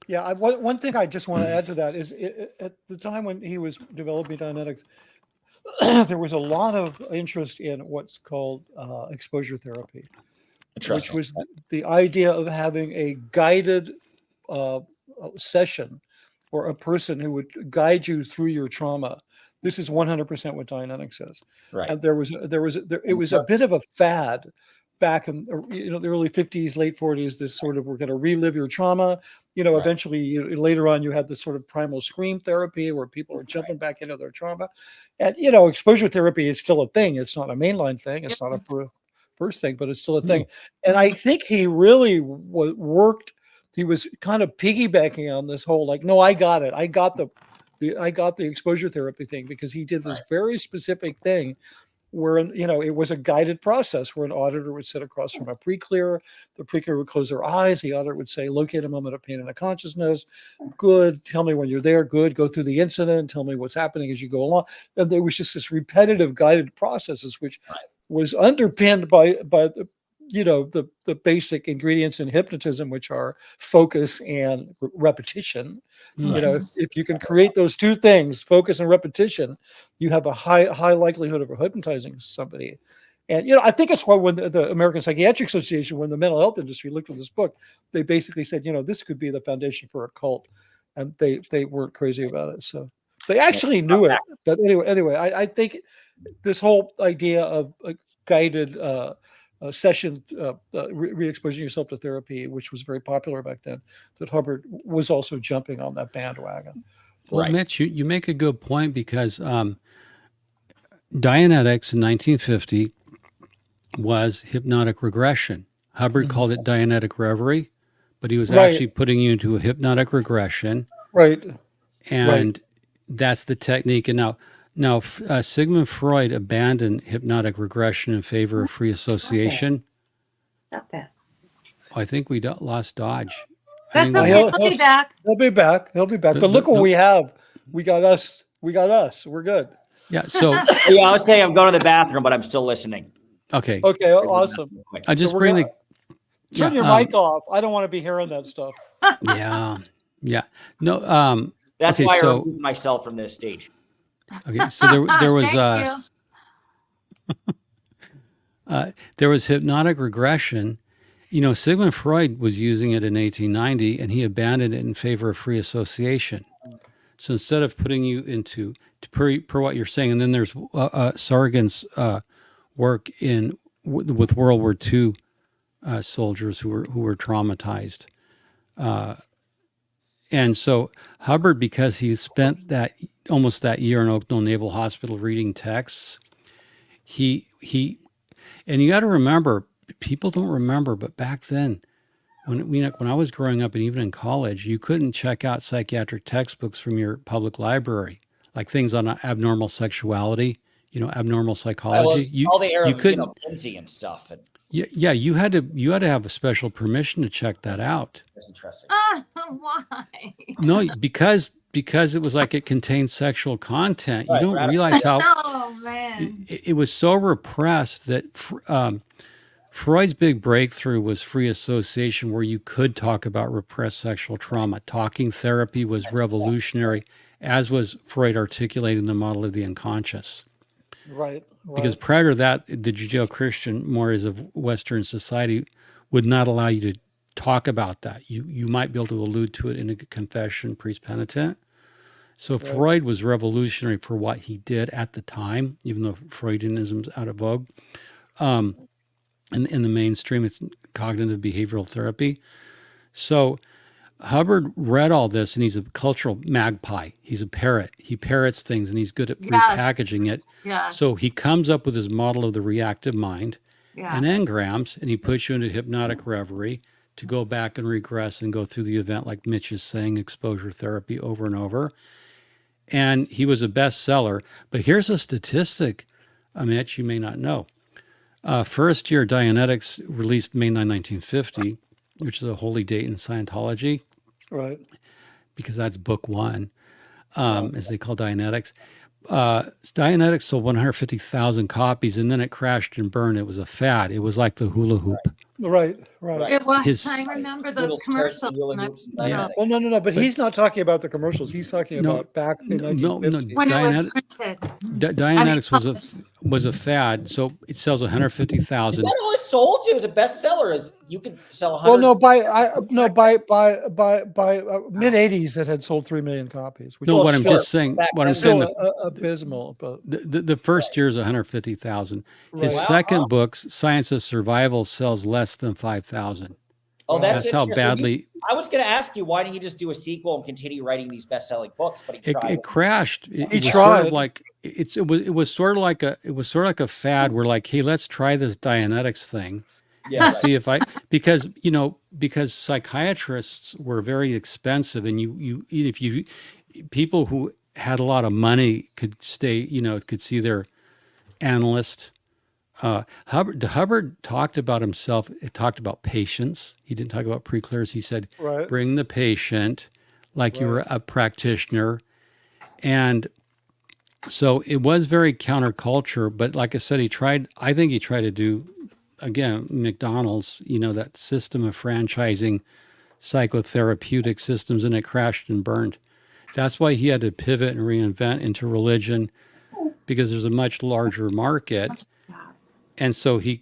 Yeah. One thing I just want to add to that is at the time when he was developing Dianetics, there was a lot of interest in what's called exposure therapy, which was the idea of having a guided session, or a person who would guide you through your trauma. This is 100% what Dianetics is. Right. And it was a bit of a fad back in the early 50s, late 40s. This sort of, we're going to relive your trauma. Eventually, later on, you had this sort of primal scream therapy where people are jumping back into their trauma. And exposure therapy is still a thing. It's not a mainline thing. It's not a first thing, but it's still a thing. And I think he really worked. He was kind of piggybacking on this whole, like, no, I got it. I got the exposure therapy thing, because he did this very specific thing where, it was a guided process where an auditor would sit across from a pre-clear. The pre-clear would close their eyes. The auditor would say, locate a moment of pain in a consciousness. Good. Tell me when you're there. Good. Go through the incident. Tell me what's happening as you go along. And there was just this repetitive guided processes, which was underpinned by the basic ingredients in hypnotism, which are focus and repetition. If you can create those two things, focus and repetition, you have a high likelihood of hypnotizing somebody. And I think it's why when the American Psychiatric Association, when the mental health industry looked at this book, they basically said, this could be the foundation for a cult, and they weren't crazy about it. So they actually knew it. But anyway, I think this whole idea of a guided session, re-exposing yourself to therapy, which was very popular back then, that Hubbard was also jumping on that bandwagon. Well, Mitch, you make a good point, because Dianetics in 1950 was hypnotic regression. Hubbard called it Dianetic reverie, but he was actually putting you into a hypnotic regression. Right. And that's the technique. And now, Sigmund Freud abandoned hypnotic regression in favor of free association. Stop that. I think we lost Dodge. That's okay. He'll be back. He'll be back. But look what we have. We got us. We're good. Yeah. So yeah, I would say I'm going to the bathroom, but I'm still listening. Okay. Okay. Awesome. I just so bring turn your mic off. I don't want to be hearing that stuff. Yeah. No. That's why I removed myself from this stage. Okay. So there was there was hypnotic regression. Sigmund Freud was using it in 1890, and he abandoned it in favor of free association. So instead of putting you into, per what you're saying, and then there's Sargan's work with World War II soldiers who were traumatized, and so Hubbard, because he spent almost that year in Oakdale Naval Hospital reading texts, he, and you got to remember, people don't remember, but back then, when I was growing up and even in college, you couldn't check out psychiatric textbooks from your public library, like things on abnormal sexuality, abnormal psychology. All the era you of, couldn't, Kinsey and stuff. And yeah, you had to have a special permission to check that out. that's interesting. Why? No, because it was like it contained sexual content. Right, You don't right. realize how Oh man. it was so repressed that Freud's big breakthrough was free association, where you could talk about repressed sexual trauma. Talking therapy was revolutionary, as was Freud articulating the model of the unconscious. Right. Because prior to that, the Judeo-Christian mores of Western society would not allow you to talk about that. You might be able to allude to it in a confession, priest penitent. So Freud was revolutionary for what he did at the time, even though Freudianism's out of vogue. In the mainstream, it's cognitive behavioral therapy. So Hubbard read all this, and he's a cultural magpie. He's a parrot. He parrots things, and he's good at repackaging it. Yes. So he comes up with his model of the reactive mind and Yes. engrams, and he puts you into hypnotic reverie to go back and regress and go through the event, like Mitch is saying, exposure therapy over and over. And he was a bestseller. But here's a statistic, Mitch, you may not know. First year Dianetics, released May 9, 1950, which is a holy date in Scientology. Right. Because that's book one, as they call Dianetics. Dianetics sold 150,000 copies, and then it crashed and burned. It was a fad. It was like the hula hoop. Right. It was. I remember those commercials. Yeah. Well, no. But he's not talking about the commercials. He's talking about back in 1950. When it was printed. Dianetics was a fad, so it sells 150,000. Is that all it sold? It was a bestseller. Is you could sell 100. Well, no, by mid '80s, it had sold 3 million copies. Which No, was what I'm still- just saying, what I'm still saying, abysmal. But the first year is 150,000. His Right. second book, Science of Survival, sells less than 5,000. Oh, That's how interesting. badly I was going to ask you, why didn't he just do a sequel and continue writing these best-selling books? But he tried. it crashed. It He was tried. sort of like it was sort of like a fad. We're like, hey, let's try this Dianetics thing. Yeah, And see if because psychiatrists were very expensive, and people who had a lot of money could could see their analyst. Hubbard talked about himself. It talked about patients. He didn't talk about pre-clears. He said, Right. bring the patient like you were a practitioner. And so it was very counterculture, but like I said, I think he tried to do, again, McDonald's, that system of franchising psychotherapeutic systems, and it crashed and burned. That's why he had to pivot and reinvent into religion, because there's a much larger market. And so he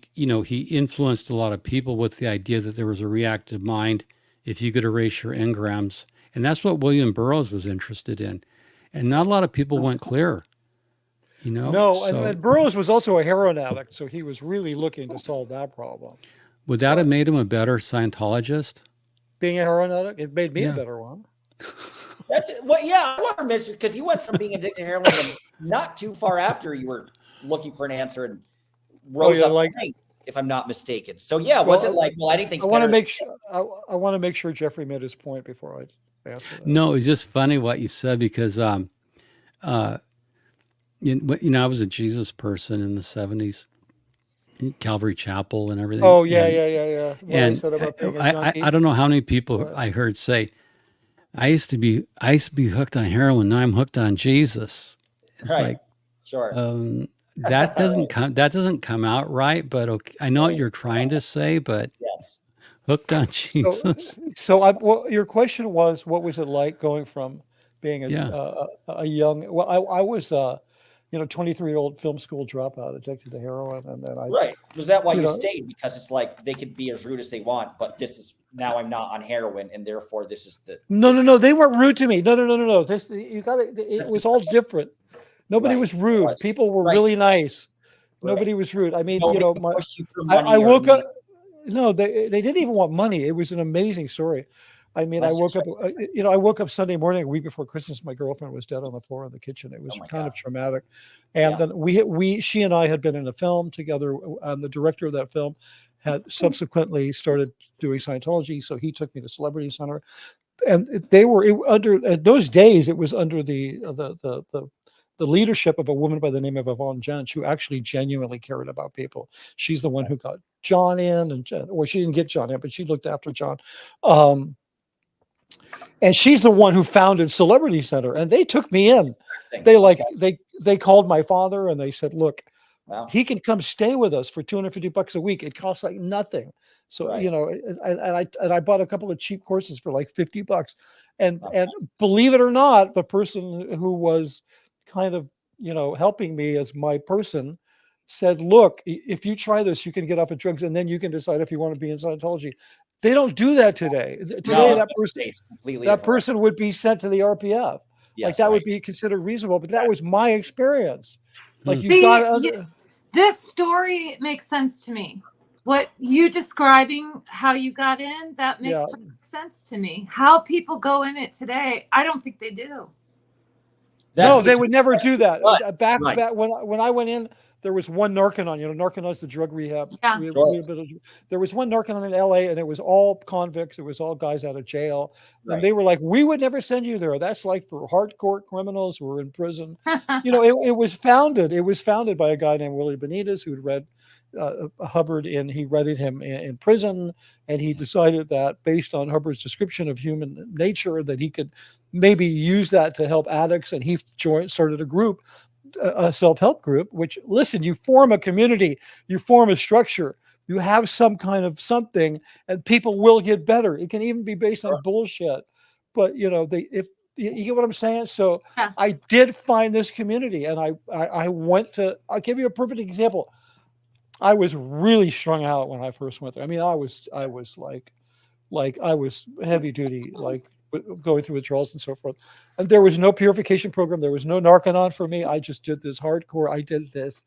influenced a lot of people with the idea that there was a reactive mind if you could erase your engrams. And that's what William Burroughs was interested in. And not a lot of people went clear. No, and Burroughs was also a heroin addict, so he was really looking to solve that problem. Would that have made him a better Scientologist? Being a heroin addict, it made me a better one. That's it. Well, yeah, I wonder, Mitch, because you went from being addicted to heroin and not too far after you were looking for an answer and rose up, if I'm not mistaken. So yeah, was it like? Well, I didn't think. I want to make sure. I want to make sure Jeffrey made his point before I answer that. No, it's just funny what you said, because I was a Jesus person in the 70s, in Calvary Chapel and everything. Oh yeah. And I don't know how many people I heard say, I used to be hooked on heroin. Now I'm hooked on Jesus. It's like, sure. That doesn't come out right. But okay, I know what you're trying to say. But yes, hooked on Jesus. So your question was, what was it like going from being a young? Well, I was 23-year-old film school dropout, addicted to heroin, and then was that why you stayed? Because it's like they could be as rude as they want, but this is now I'm not on heroin, and therefore this is the no. They weren't rude to me. No. This it was all different. Nobody was rude. People were really nice. Nobody was rude. I mean, I woke up. No, they didn't even want money. It was an amazing story. I mean, I woke up, I woke up Sunday morning, a week before Christmas. My girlfriend was dead on the floor in the kitchen. It was kind of traumatic. And then she and I had been in a film together, and the director of that film had subsequently started doing Scientology. So he took me to Celebrity Center, and they were under those days. It was under the leadership of a woman by the name of Yvonne Jench, who actually genuinely cared about people. She's the one who got John in, or she didn't get John in, but she looked after John. And she's the one who founded Celebrity Center, and they took me in. They called my father and they said, look, he can come stay with us for $250 a week. It costs like nothing. So, and I bought a couple of cheap courses for like $50. And believe it or not, the person who was kind of, helping me as my person said, look, if you try this, you can get off of drugs and then you can decide if you want to be in Scientology. They don't do that today. Today, that person would be sent to the RPF. Like that would be considered reasonable, but that was my experience. Like this story makes sense to me. What you describing how you got in, that makes sense to me. How people go in it today, I don't think they do. No, they would never do that. Back when I went in, there was one Narconon. Narconon is the drug rehab. There was one Narconon in LA, and it was all convicts. It was all guys out of jail. And they were like, we would never send you there. That's like for hardcore criminals who are in prison. It was founded. It was founded by a guy named Willie Benitez, who had read Hubbard, and he read in prison, and he decided that based on Hubbard's description of human nature, that he could maybe use that to help addicts. And he started a group, a self-help group, which, listen, you form a community, you form a structure, you have some kind of something, and people will get better. It can even be based on bullshit, but if you get what I'm saying. So I did find this community, and I went to. I'll give you a perfect example. I was really strung out when I first went there. I mean, I was like I was heavy duty, like going through withdrawals and so forth. And there was no purification program. There was no Narconon for me. I just did this hardcore. I did this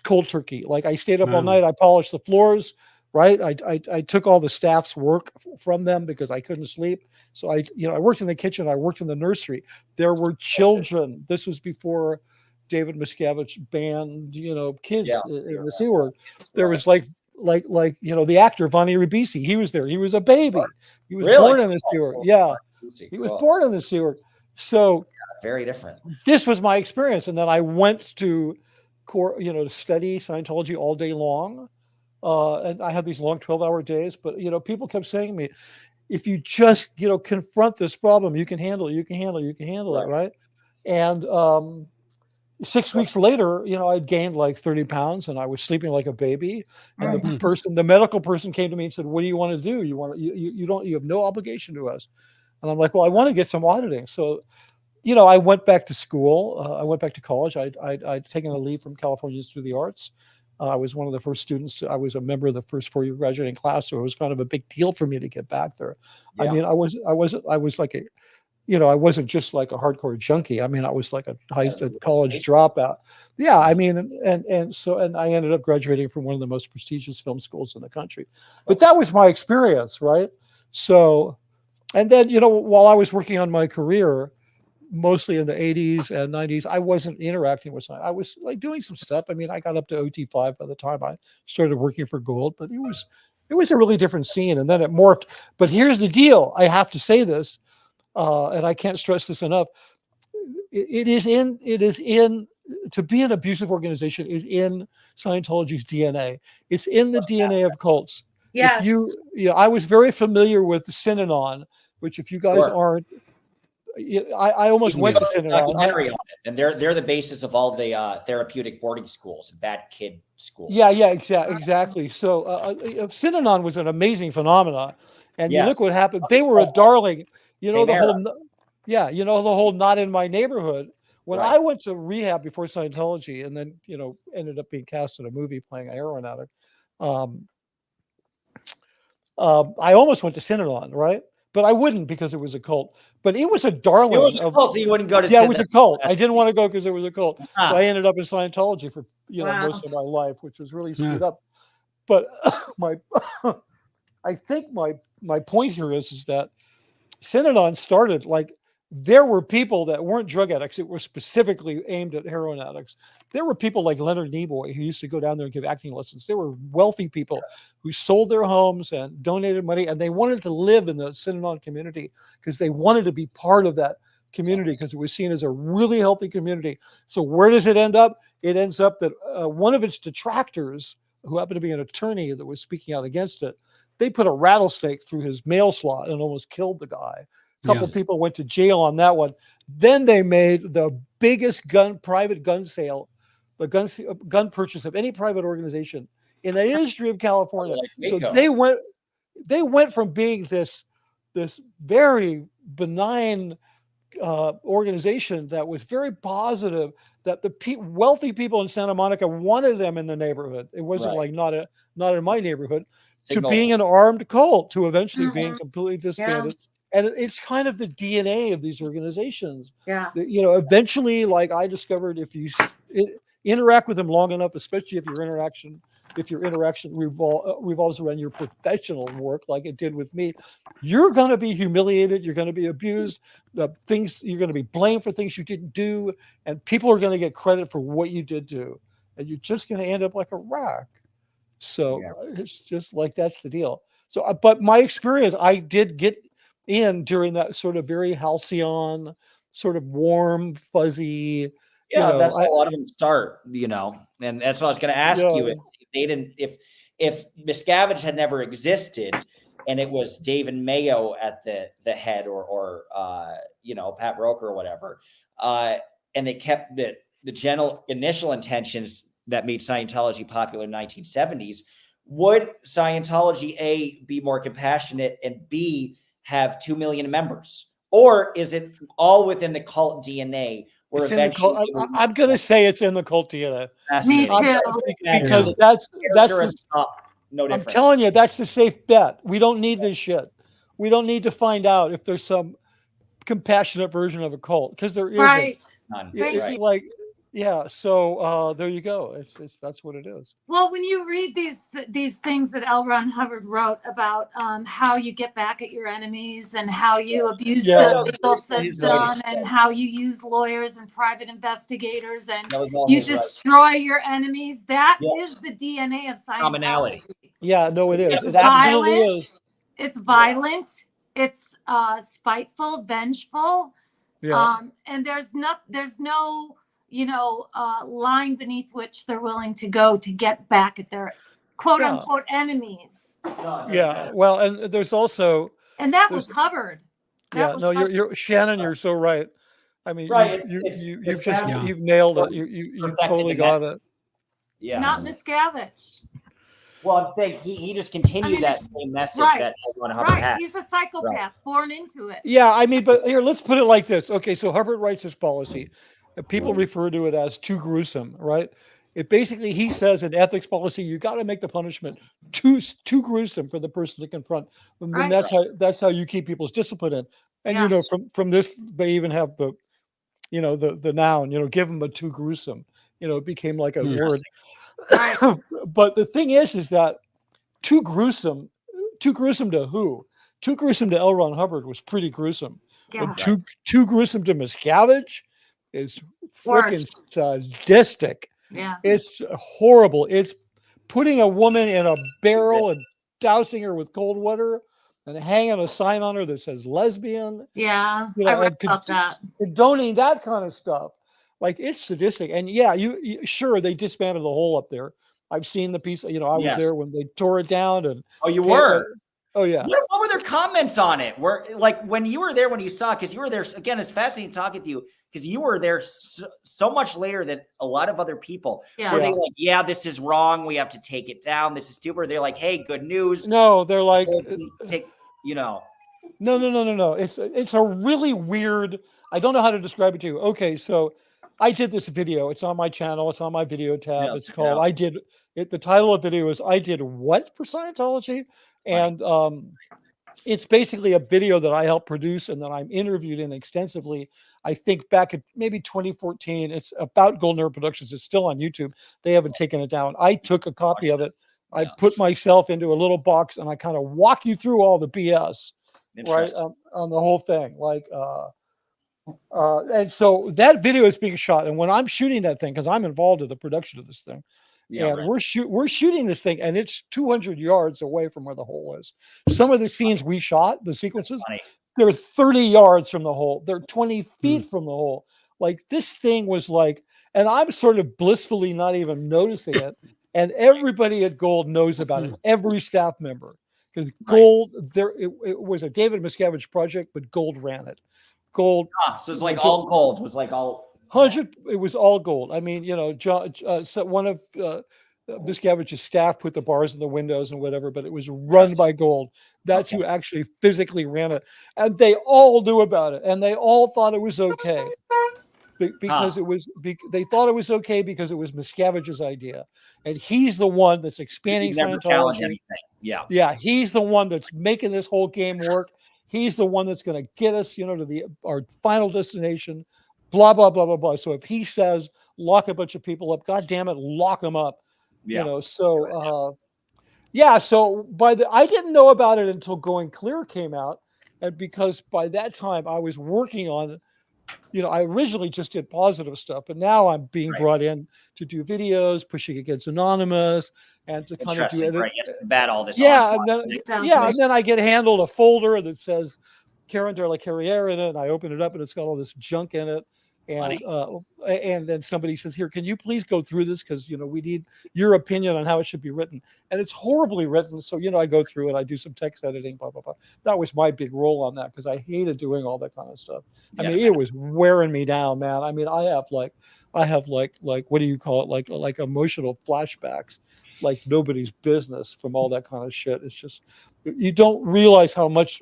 cold turkey. Like I stayed up all night. I polished the floors, right? I took all the staff's work from them because I couldn't sleep. So I worked in the kitchen. I worked in the nursery. There were children. This was before David Miscavige banned, kids in the C word. There was like the actor Vonnie Ribisi. He was there. He was a baby. He was born in the C word. Yeah. He was born in the C word. So very different. This was my experience. And then I went to to study Scientology all day long. And I had these long 12-hour days, but people kept saying to me, if you just, confront this problem, you can handle it, you can handle it. Right. And 6 weeks later, I'd gained like 30 pounds and I was sleeping like a baby. And the medical person came to me and said, what do you want to do? You have no obligation to us. And I'm like, well, I want to get some auditing. So, I went back to school. I went back to college. I'd taken a leave from California Institute of the Arts. I was one of the first students. I was a member of the first 4-year graduating class. So it was kind of a big deal for me to get back there. Yeah. I mean, I was like I wasn't just like a hardcore junkie. I mean, I was like a college dropout. Yeah. I mean, and I ended up graduating from one of the most prestigious film schools in the country. But that was my experience, right? So, and then, while I was working on my career, mostly in the 80s and 90s, I wasn't interacting with science. I was like doing some stuff. I mean, I got up to OT5 by the time I started working for Gold, but it was a really different scene. And then it morphed. But here's the deal. I have to say this, and I can't stress this enough. It is in to be an abusive organization is in Scientology's DNA. It's in the DNA of cults. Yes. I was very familiar with Synanon, which if you guys aren't, I almost went to Synanon. And they're the basis of all the therapeutic boarding schools and bad kid schools. Yeah, exactly. So Synanon was an amazing phenomenon. And you look what happened. They were a darling. The whole not in my neighborhood. When I went to rehab before Scientology and then, ended up being cast in a movie playing a heroin addict, I almost went to Synanon, right? But I wouldn't because it was a cult. But it was a darling. It was a cult, so you wouldn't go to Synanon. It was a cult. I didn't want to go because it was a cult. So I ended up in Scientology for most of my life, which was really screwed up. But I think my point here is that Synanon started like there were people that weren't drug addicts. It was specifically aimed at heroin addicts. There were people like Leonard Nimoy who used to go down there and give acting lessons. There were wealthy people who sold their homes and donated money, and they wanted to live in the Synanon community because they wanted to be part of that community because it was seen as a really healthy community. So where does it end up? It ends up that one of its detractors, who happened to be an attorney that was speaking out against it, they put a rattlesnake through his mail slot and almost killed the guy. A couple people went to jail on that one. Then they made the biggest private gun sale, the gun purchase of any private organization in the history of California. So they went from being this very benign organization that was very positive, that the wealthy people in Santa Monica wanted them in the neighborhood. It wasn't like not in my neighborhood, to being an armed cult, to eventually being completely disbanded. And it's kind of the DNA of these organizations. Yeah. You know, eventually, like I discovered, if you interact with them long enough, especially if your interaction revolves around your professional work, like it did with me, you're going to be humiliated. You're going to be abused. You're going to be blamed for things you didn't do, and people are going to get credit for what you did do, and you're just going to end up like a wreck. So it's just like that's the deal. So, but my experience, I did get in during that sort of very halcyon, sort of warm, fuzzy. Yeah, that's how a lot of them start, and that's what I was going to ask you. If they didn't, if Miscavige had never existed, and it was David Mayo at the head, or Pat Roker or whatever, and they kept the general initial intentions that made Scientology popular in the 1970s, would Scientology A, be more compassionate, and B, have 2 million members? Or is it all within the cult DNA? Where eventually I'm going to say it's in the cult DNA. Me too. Because that's no different. I'm telling you, that's the safe bet. We don't need this shit. We don't need to find out if there's some compassionate version of a cult, because there isn't. Right. It's like, yeah. So there you go. That's what it is. Well, when you read these things that L. Ron Hubbard wrote about how you get back at your enemies and how you abuse the legal system and how you use lawyers and private investigators and you destroy your enemies, that is the DNA of Scientology. Commonality. Yeah, no, it is. It's it absolutely is. It's violent. It's spiteful, vengeful. Yeah. And there's no line beneath which they're willing to go to get back at their quote unquote enemies. Yeah. Well, and there's also, and that was Hubbard. You're Shannon. You're so right. I mean, you've nailed it. You totally got it. Yeah. Not Miscavige. Well, I'm saying he just continued that same message that everyone Hubbard had. He's a psychopath born into it. Yeah, I mean, but here, let's put it like this. Okay, so Hubbard writes this policy. People refer to it as too gruesome, right? It basically, he says in ethics policy, you got to make the punishment too gruesome for the person to confront. And then that's how you keep people's discipline in. And from this, they even have the noun, give them a too gruesome. It became like a word. But the thing is that too gruesome to who? Too gruesome to L. Ron Hubbard was pretty gruesome. Yeah. But too gruesome to Miscavige is freaking sadistic. Yeah. It's horrible. It's putting a woman in a barrel and dousing her with cold water and hanging a sign on her that says lesbian. Yeah, I read about that. Condoning that kind of stuff. Like, it's sadistic. And you sure, they dismantled the hole up there. I've seen the piece, I was there when they tore it down. And you were? Oh, yeah. What were their comments on it? Like, when you were there, when you saw, because you were there, again, it's fascinating talking to you, because you were there so much later than a lot of other people. Yeah. Were they like, this is wrong, we have to take it down, this is stupid? Or they're like, hey, good news. No, they're like, No. It's a really weird, I don't know how to describe it to you. Okay, so I did this video. It's on my channel. It's on my video tab. It's called, the title of the video is I Did What for Scientology? And it's basically a video that I helped produce and that I'm interviewed in extensively. I think back at maybe 2014. It's about Golden Earth Productions. It's still on YouTube. They haven't taken it down. I took a copy of it. I put myself into a little box and I kind of walk you through all the BS. Right. on the whole thing. Like, and so that video is being shot. And when I'm shooting that thing, because I'm involved in the production of this thing, and we're shooting this thing, and it's 200 yards away from where the hole is. Some of the scenes we shot, the sequences, they're 30 yards from the hole. They're 20 feet from the hole. Like, this thing was like, and I'm sort of blissfully not even noticing it. And everybody at Gold knows about it. Every staff member, because Gold, it was a David Miscavige project, but Gold ran it. Gold. So it's like all Gold. It was like all 100. It was all Gold. I mean, you know, so one of Miscavige's staff put the bars in the windows and whatever, but it was run by Gold. That's who actually physically ran it, and they all knew about it, and they all thought it was okay. Because it was, they thought it was okay because it was Miscavige's idea, and he's the one that's expanding Scientology. Yeah, he's the one that's making this whole game work. He's the one that's going to get us, you know, to our final destination. Blah blah blah blah blah. So if he says lock a bunch of people up, God damn it, lock them up. You know. So So I didn't know about it until Going Clear came out, and because by that time I was working on. You know, I originally just did positive stuff, but now I'm being brought in to do videos, pushing against Anonymous, and to kind of do it. Right, yes, bat all this. And then I get handled a folder that says Karen de la Carrière in it, and I open it up, and it's got all this junk in it. And then somebody says, "Here, can you please go through this? Because, you know, we need your opinion on how it should be written." And it's horribly written. So, you know, I go through it. I do some text editing, blah, blah, blah. That was my big role on that, because I hated doing all that kind of stuff. I mean, it was wearing me down, man. I mean, I have like, what do you call it? Like emotional flashbacks, like nobody's business from all that kind of shit. It's just, you don't realize how much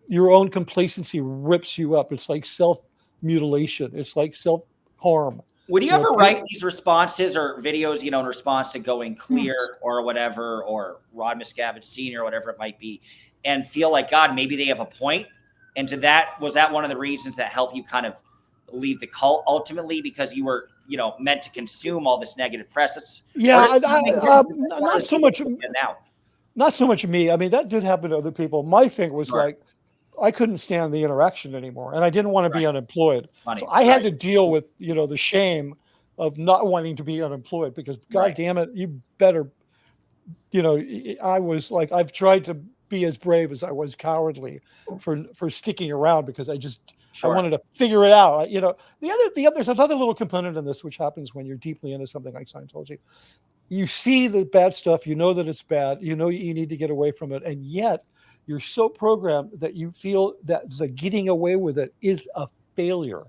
your own complacency rips you up. It's like self-mutilation. It's like self-harm. Would you ever write these responses or videos, you know, in response to Going Clear or whatever, or Rod Miscavige Sr., or whatever it might be, and feel like, God, maybe they have a point? And was that one of the reasons that helped you kind of leave the cult ultimately, because you were, you know, meant to consume all this negative press? Not so much now. Not so much me. I mean, that did happen to other people. My thing was like, I couldn't stand the interaction anymore, and I didn't want to be unemployed. So I had to deal with, you know, the shame of not wanting to be unemployed, because God damn it, you better, you know, I was like, I've tried to be as brave as I was cowardly for sticking around, because I just, I wanted to figure it out. You know, there's another little component in this, which happens when you're deeply into something like Scientology. You see the bad stuff, you know that it's bad, you know you need to get away from it, and yet you're so programmed that you feel that the getting away with it is a failure.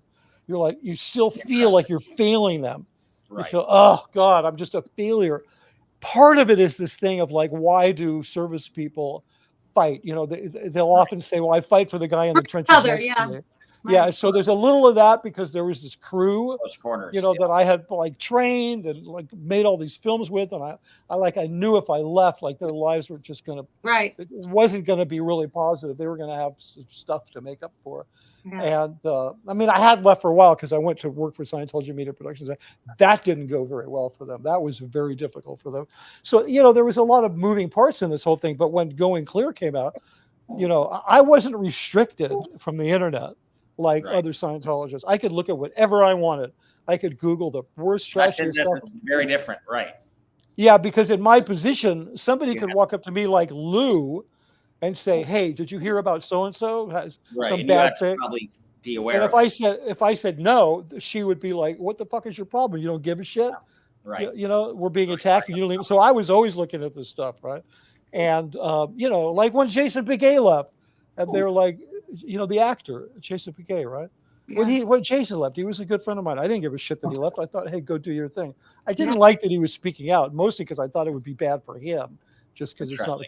You're like, you still feel like you're failing them. You feel, oh God, I'm just a failure. Part of it is this thing of like, why do service people fight? You know, they'll often say, well, I fight for the guy in the trenches next to me. Yeah, so there's a little of that, because there was this crew, you know, that I had like trained and like made all these films with, and I knew if I left, like their lives were just gonna, it wasn't gonna be really positive. They were gonna have some stuff to make up for. And I mean, I had left for a while because I went to work for Scientology Media Productions. That didn't go very well for them. That was very difficult for them. So, you know, there was a lot of moving parts in this whole thing. But when Going Clear came out, you know, I wasn't restricted from the internet like other Scientologists. I could look at whatever I wanted. I could Google the worst trashiest stuff. Very different, right? Yeah, because in my position, somebody could walk up to me like Lou and say, "Hey, did you hear about so and so has some bad thing?" Probably be aware. And if I said no, she would be like, "What the fuck is your problem? You don't give a shit." You know, we're being attacked. And you don't even. So I was always looking at this stuff, right? And you know, like when Jason Begay left, and they were like, you know, the actor Jason Begay, right? When Jason left, he was a good friend of mine. I didn't give a shit that he left. I thought, hey, go do your thing. I didn't like that he was speaking out, mostly because I thought it would be bad for him, just because it's not.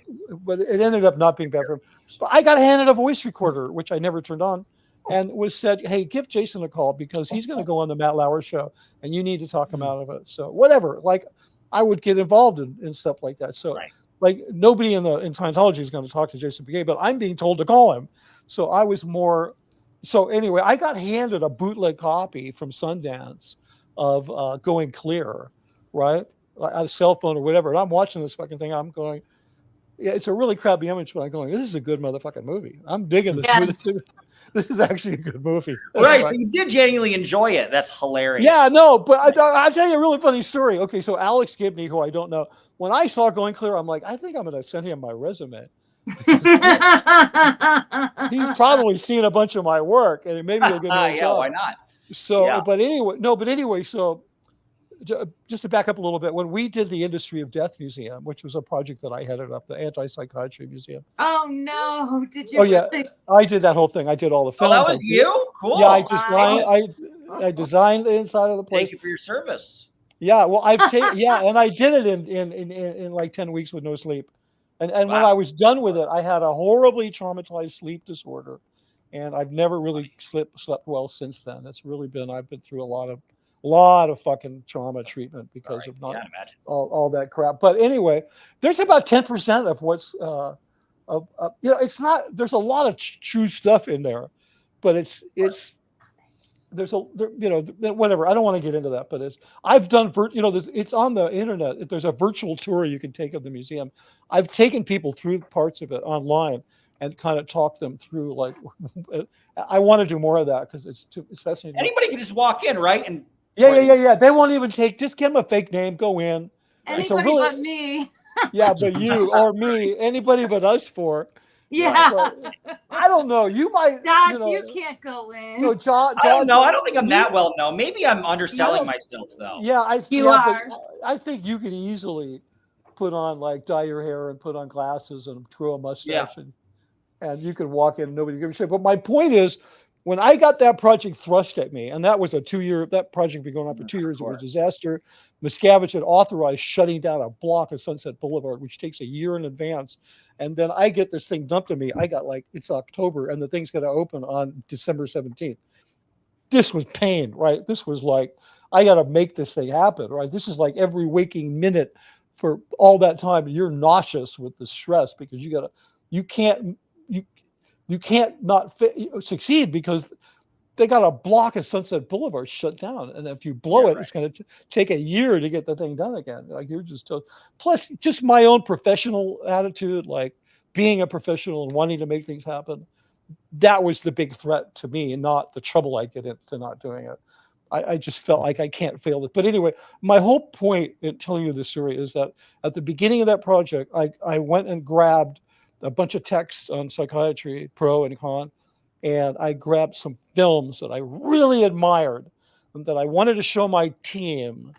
But it ended up not being bad for him. But I got handed a voice recorder, which I never turned on, and was said, hey, give Jason a call because he's going to go on the Matt Lauer show, and you need to talk him out of it. So whatever, like I would get involved in stuff like that. So. Like nobody in Scientology is going to talk to Jason Begay, but I'm being told to call him. So I was more. So anyway, I got handed a bootleg copy from Sundance of Going Clear, right, on a cell phone or whatever. And I'm watching this fucking thing. I'm going, Yeah, it's a really crappy image, but I'm going, this is a good motherfucking movie. I'm digging this Yeah. movie. This is actually a good movie. Right, so you did genuinely enjoy it. That's hilarious. Yeah, no, but I'll tell you a really funny story. Okay, so Alex Gibney, who I don't know, when I saw Going Clear, I'm like, I think I'm going to send him my resume. He's probably seen a bunch of my work, and maybe he'll give me a job. Why not? So, but anyway, so just to back up a little bit, when we did the Industry of Death Museum, which was a project that I headed up, the Anti-Psychiatry Museum. Oh no! Did you? Oh yeah, I did that whole thing. I did all the films. Oh, that was you? Cool. Yeah, I designed the inside of the place. Thank you for your service. Yeah, well, and I did it in like 10 weeks with no sleep. And when I was done with it, I had a horribly traumatized sleep disorder, and I've never really slept well since then. It's really been, I've been through a lot of fucking trauma treatment because of not all that crap. But anyway, there's about 10% of what's it's not, there's a lot of true stuff in there, but whatever. I don't want to get into that, but I've done, it's on the internet. There's a virtual tour you can take of the museum. I've taken people through parts of it online and kind of talk them through. Like, I want to do more of that because it's fascinating. Anybody can just walk in, right? And yeah. They won't even just give them a fake name, go in. Anybody but me. Yeah, but you or me, anybody but us four. Yeah. Right. I don't know. You might. Dodge, you can't go in. No, I don't know. I don't think I'm that well known. Maybe I'm underselling myself, though. Yeah, are. I think you could easily put on, like, dye your hair and put on glasses and grow a mustache, and you could walk in and nobody gives a shit. But my point is, when I got that project thrust at me, and that was that project been going on for 2 years, it was a disaster. Miscavige had authorized shutting down a block of Sunset Boulevard, which takes a year in advance. And then I get this thing dumped to me. I got, like, it's October and the thing's going to open on December 17th. This was pain, right? This was like, I got to make this thing happen, right? This is like every waking minute for all that time. You're nauseous with the stress because you can't not succeed because they got a block of Sunset Boulevard shut down. And if you blow it, it's going to take a year to get the thing done again. Like, you're just plus just my own professional attitude, like being a professional and wanting to make things happen. That was the big threat to me, and not the trouble I get into not doing it. I just felt like I can't fail it. But anyway, my whole point in telling you this story is that at the beginning of that project, I went and grabbed a bunch of texts on psychiatry, pro and con, and I grabbed some films that I really admired and that I wanted to show my team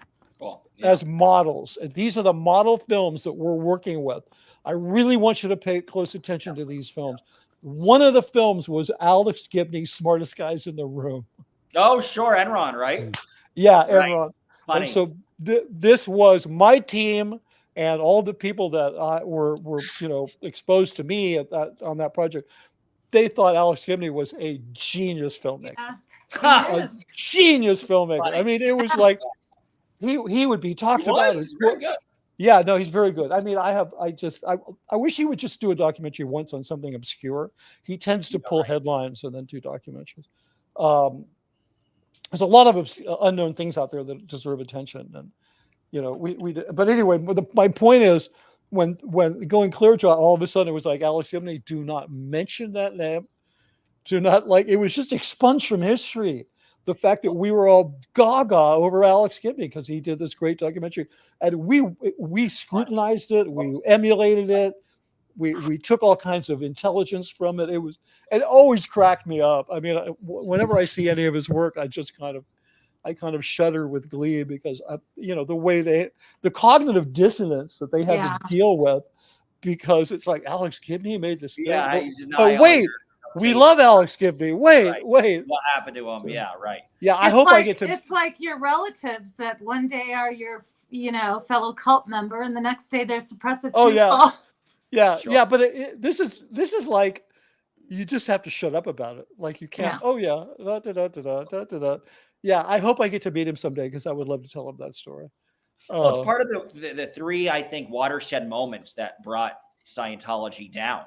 as models. And these are the model films that we're working with. I really want you to pay close attention to these films. One of the films was Alex Gibney's Smartest Guys in the Room. Oh, sure. Enron, right? Yeah, right. Enron. Funny. And so this was my team and all the people that were exposed to me on that project. They thought Alex Gibney was a genius filmmaker. A genius filmmaker. Funny. I mean, it was like he would be talked about. He's very good. Yeah, no, he's very good. I mean, I wish he would just do a documentary once on something obscure. He tends to pull headlines and then do documentaries. There's a lot of unknown things out there that deserve attention, and but anyway, my point is, when Going Clear dropped, all of a sudden it was like, Alex Gibney, do not mention that name. Do not, like, it was just expunged from history. The fact that we were all gaga over Alex Gibney because he did this great documentary, and we scrutinized it, we emulated it, we took all kinds of intelligence from it. It always cracked me up. I mean, whenever I see any of his work, I kind of shudder with glee because the way the cognitive dissonance that they have to deal with, because it's like, Alex Gibney made this thing. Oh wait, we love Alex Gibney. Wait. What happened to him? Yeah, right. Yeah, I hope I get to. It's like your relatives that one day are your fellow cult member, and the next day they're suppressive people. Yeah, Sure. But this is like, you just have to shut up about it. Like, you can't. Yeah. Oh yeah, Yeah, I hope I get to meet him someday because I would love to tell him that story. Well, it's part of the three, I think, watershed moments that brought Scientology down.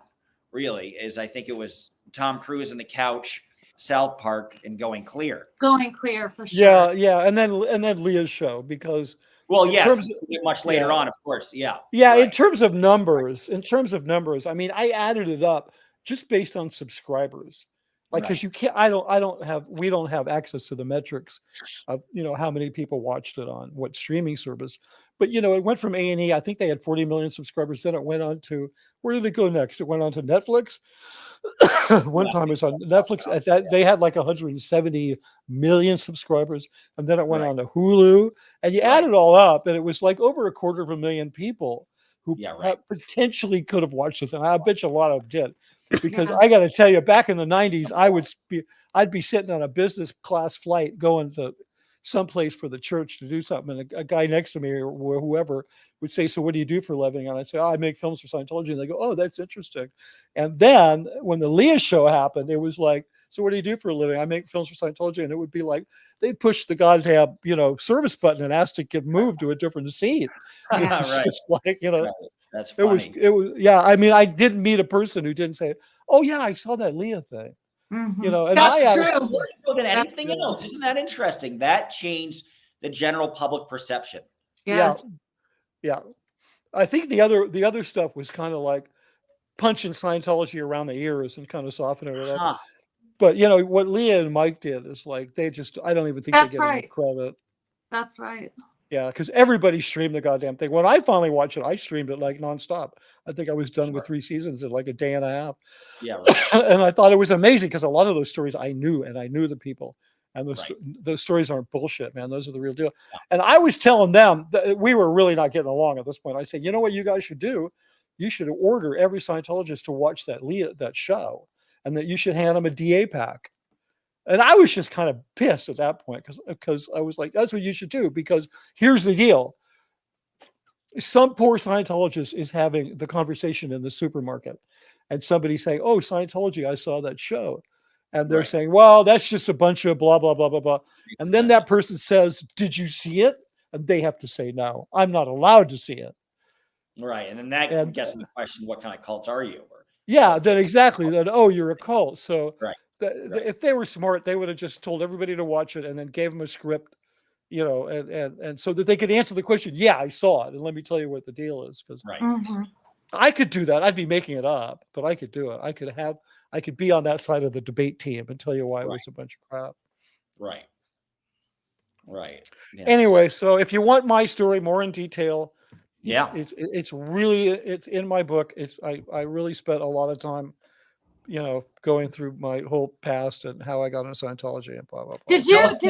Really, is I think it was Tom Cruise and the Couch, South Park, and Going Clear. Going Clear for sure. Yeah, and then Leah's show, because Well, yes, much later on, of course. Yeah. Yeah. Right. In terms of numbers, I mean, I added it up just based on subscribers. Like, because you can't, we don't have access to the metrics of, how many people watched it on what streaming service. But, it went from A&E, I think they had 40 million subscribers. Then it went on to, where did it go next? It went on to Netflix. One time it was on Netflix. At that, they had like 170 million subscribers. And then it went on to Hulu. And you add it all up, and it was like over 250,000 people who potentially could have watched this. And I bet you a lot of them did. Because I got to tell you, back in the 90s, I'd be sitting on a business class flight going to someplace for the church to do something, and a guy next to me or whoever would say, "So what do you do for a living?" And I'd say, "Oh, I make films for Scientology." And they go, "Oh, that's interesting." And then when the Leah show happened, it was like, "So what do you do for a living?" "I make films for Scientology." And it would be like they'd push the goddamn service button and ask to get moved to a different seat. It was just like That's funny. It was yeah. I mean, I didn't meet a person who didn't say, "Oh yeah, I saw that Leah thing." Mm-hmm. And that's true. More than anything else, isn't that interesting? That changed the general public perception. Yes. Yeah. I think the other stuff was kind of like punching Scientology around the ears and kind of softening it up. But what Leah and Mike did is like I don't even think they get any credit. That's right. Yeah, because everybody streamed the goddamn thing. When I finally watched it, I streamed it like nonstop. I think I was done with 3 seasons in like a day and a half. Yeah, right. And I thought it was amazing because a lot of those stories I knew, and I knew the people. And those stories aren't bullshit, man. Those are the real deal. Yeah. And I was telling them that we were really not getting along at this point. I said, you know what you guys should do? You should order every Scientologist to watch that show, and that you should hand them a DA pack. And I was just kind of pissed at that point because I was like, that's what you should do, because here's the deal. Some poor Scientologist is having the conversation in the supermarket, and somebody saying, "Oh, Scientology, I saw that show." And they're saying, "Well, that's just a bunch of blah, blah, blah, blah, blah." And then that person says, "Did you see it?" And they have to say, "No, I'm not allowed to see it." Right. And then that gets the question, what kind of cults are you? Then exactly. Then, oh, you're a cult. So if they were smart, they would have just told everybody to watch it and then gave them a script, and so that they could answer the question. Yeah, I saw it, and let me tell you what the deal is. Because I could do that. I'd be making it up, but I could do it. I could be on that side of the debate team and tell you why it was a bunch of crap. Right. Yeah. Anyway, so if you want my story more in detail, it's really in my book. I really spent a lot of time going through my whole past and how I got into Scientology and blah, blah, blah. Did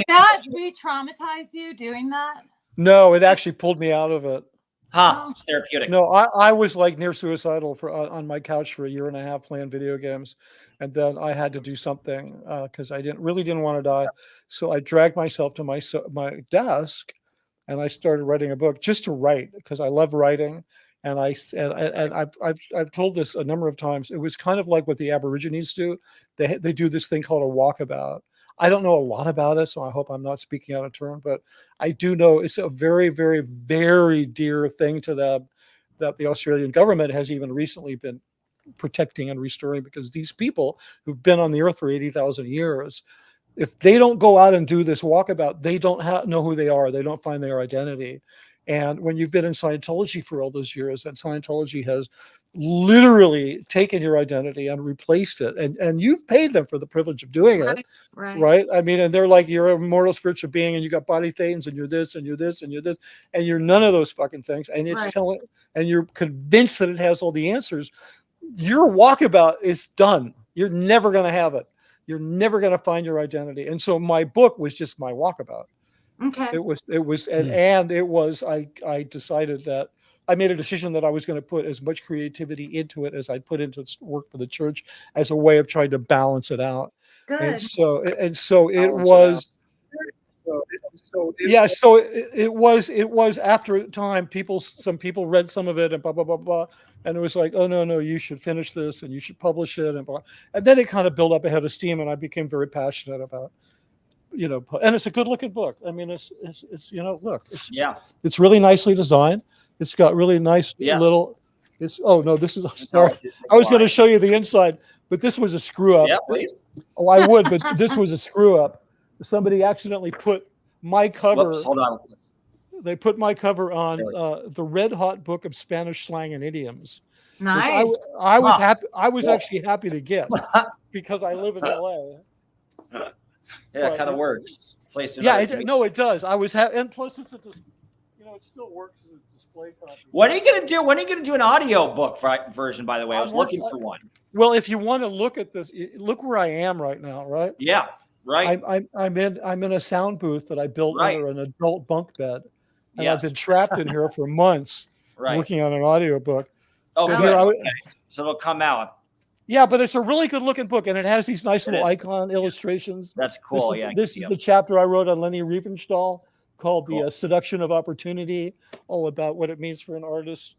that re-traumatize you doing that? No, it actually pulled me out of it. It's therapeutic. No, I was like near suicidal on my couch for a year and a half playing video games. And then I had to do something because I didn't want to die. So I dragged myself to my desk and I started writing a book just to write, because I love writing. And I've told this a number of times. It was kind of like what the Aborigines do. They do this thing called a walkabout. I don't know a lot about it, so I hope I'm not speaking out of turn, but I do know it's a very, very, very dear thing to them that the Australian government has even recently been protecting and restoring, because these people who've been on the earth for 80,000 years, if they don't go out and do this walkabout, they don't know who they are. They don't find their identity. And when you've been in Scientology for all those years, and Scientology has literally taken your identity and replaced it, and you've paid them for the privilege of doing it, right? I mean, and they're like, you're a mortal spiritual being, and you got body thetans, and you're this, and you're this, and you're this, and you're none of those fucking things. And it's and you're convinced that it has all the answers. Your walkabout is done. You're never going to have it. You're never going to find your identity. And so my book was just my walkabout. Okay. It was, and it was, I decided that I made a decision that I was going to put as much creativity into it as I'd put into work for the church, as a way of trying to balance it out. Good. And so it was, it was after a time, some people read some of it and blah, blah, blah, blah. And it was like, oh, no, you should finish this and you should publish it. And blah. And then it kind of built up a head of steam, and I became very passionate about, and it's a good looking book. I mean, it's look, it's really nicely designed. It's got really nice little, this is, sorry. I was going to show you the inside, but this was a screw up. Yeah, please. Oh, I would, but this was a screw up. Somebody accidentally put my cover. Whoops, hold on. They put my cover on the Red Hot Book of Spanish Slang and Idioms. Nice. I was happy. I was actually happy to get because I live in LA. Yeah, it kind of works. Place yeah, it does. I was and plus it's it still works as a display copy. What are you gonna do? When are you gonna do an audio book version? By the way, I was looking for one. Well, if you want to look at this, look where I am right now. Right. Yeah. Right. I'm in a sound booth that I built under an adult bunk bed, and I've been trapped in here for months working on an audio book. Oh, good. Okay. So it'll come out. Yeah, but it's a really good looking book, and it has these nice little icon illustrations. That's cool. This is the chapter I wrote on Lenny Riefenstahl called The Seduction of Opportunity, all about what it means for an artist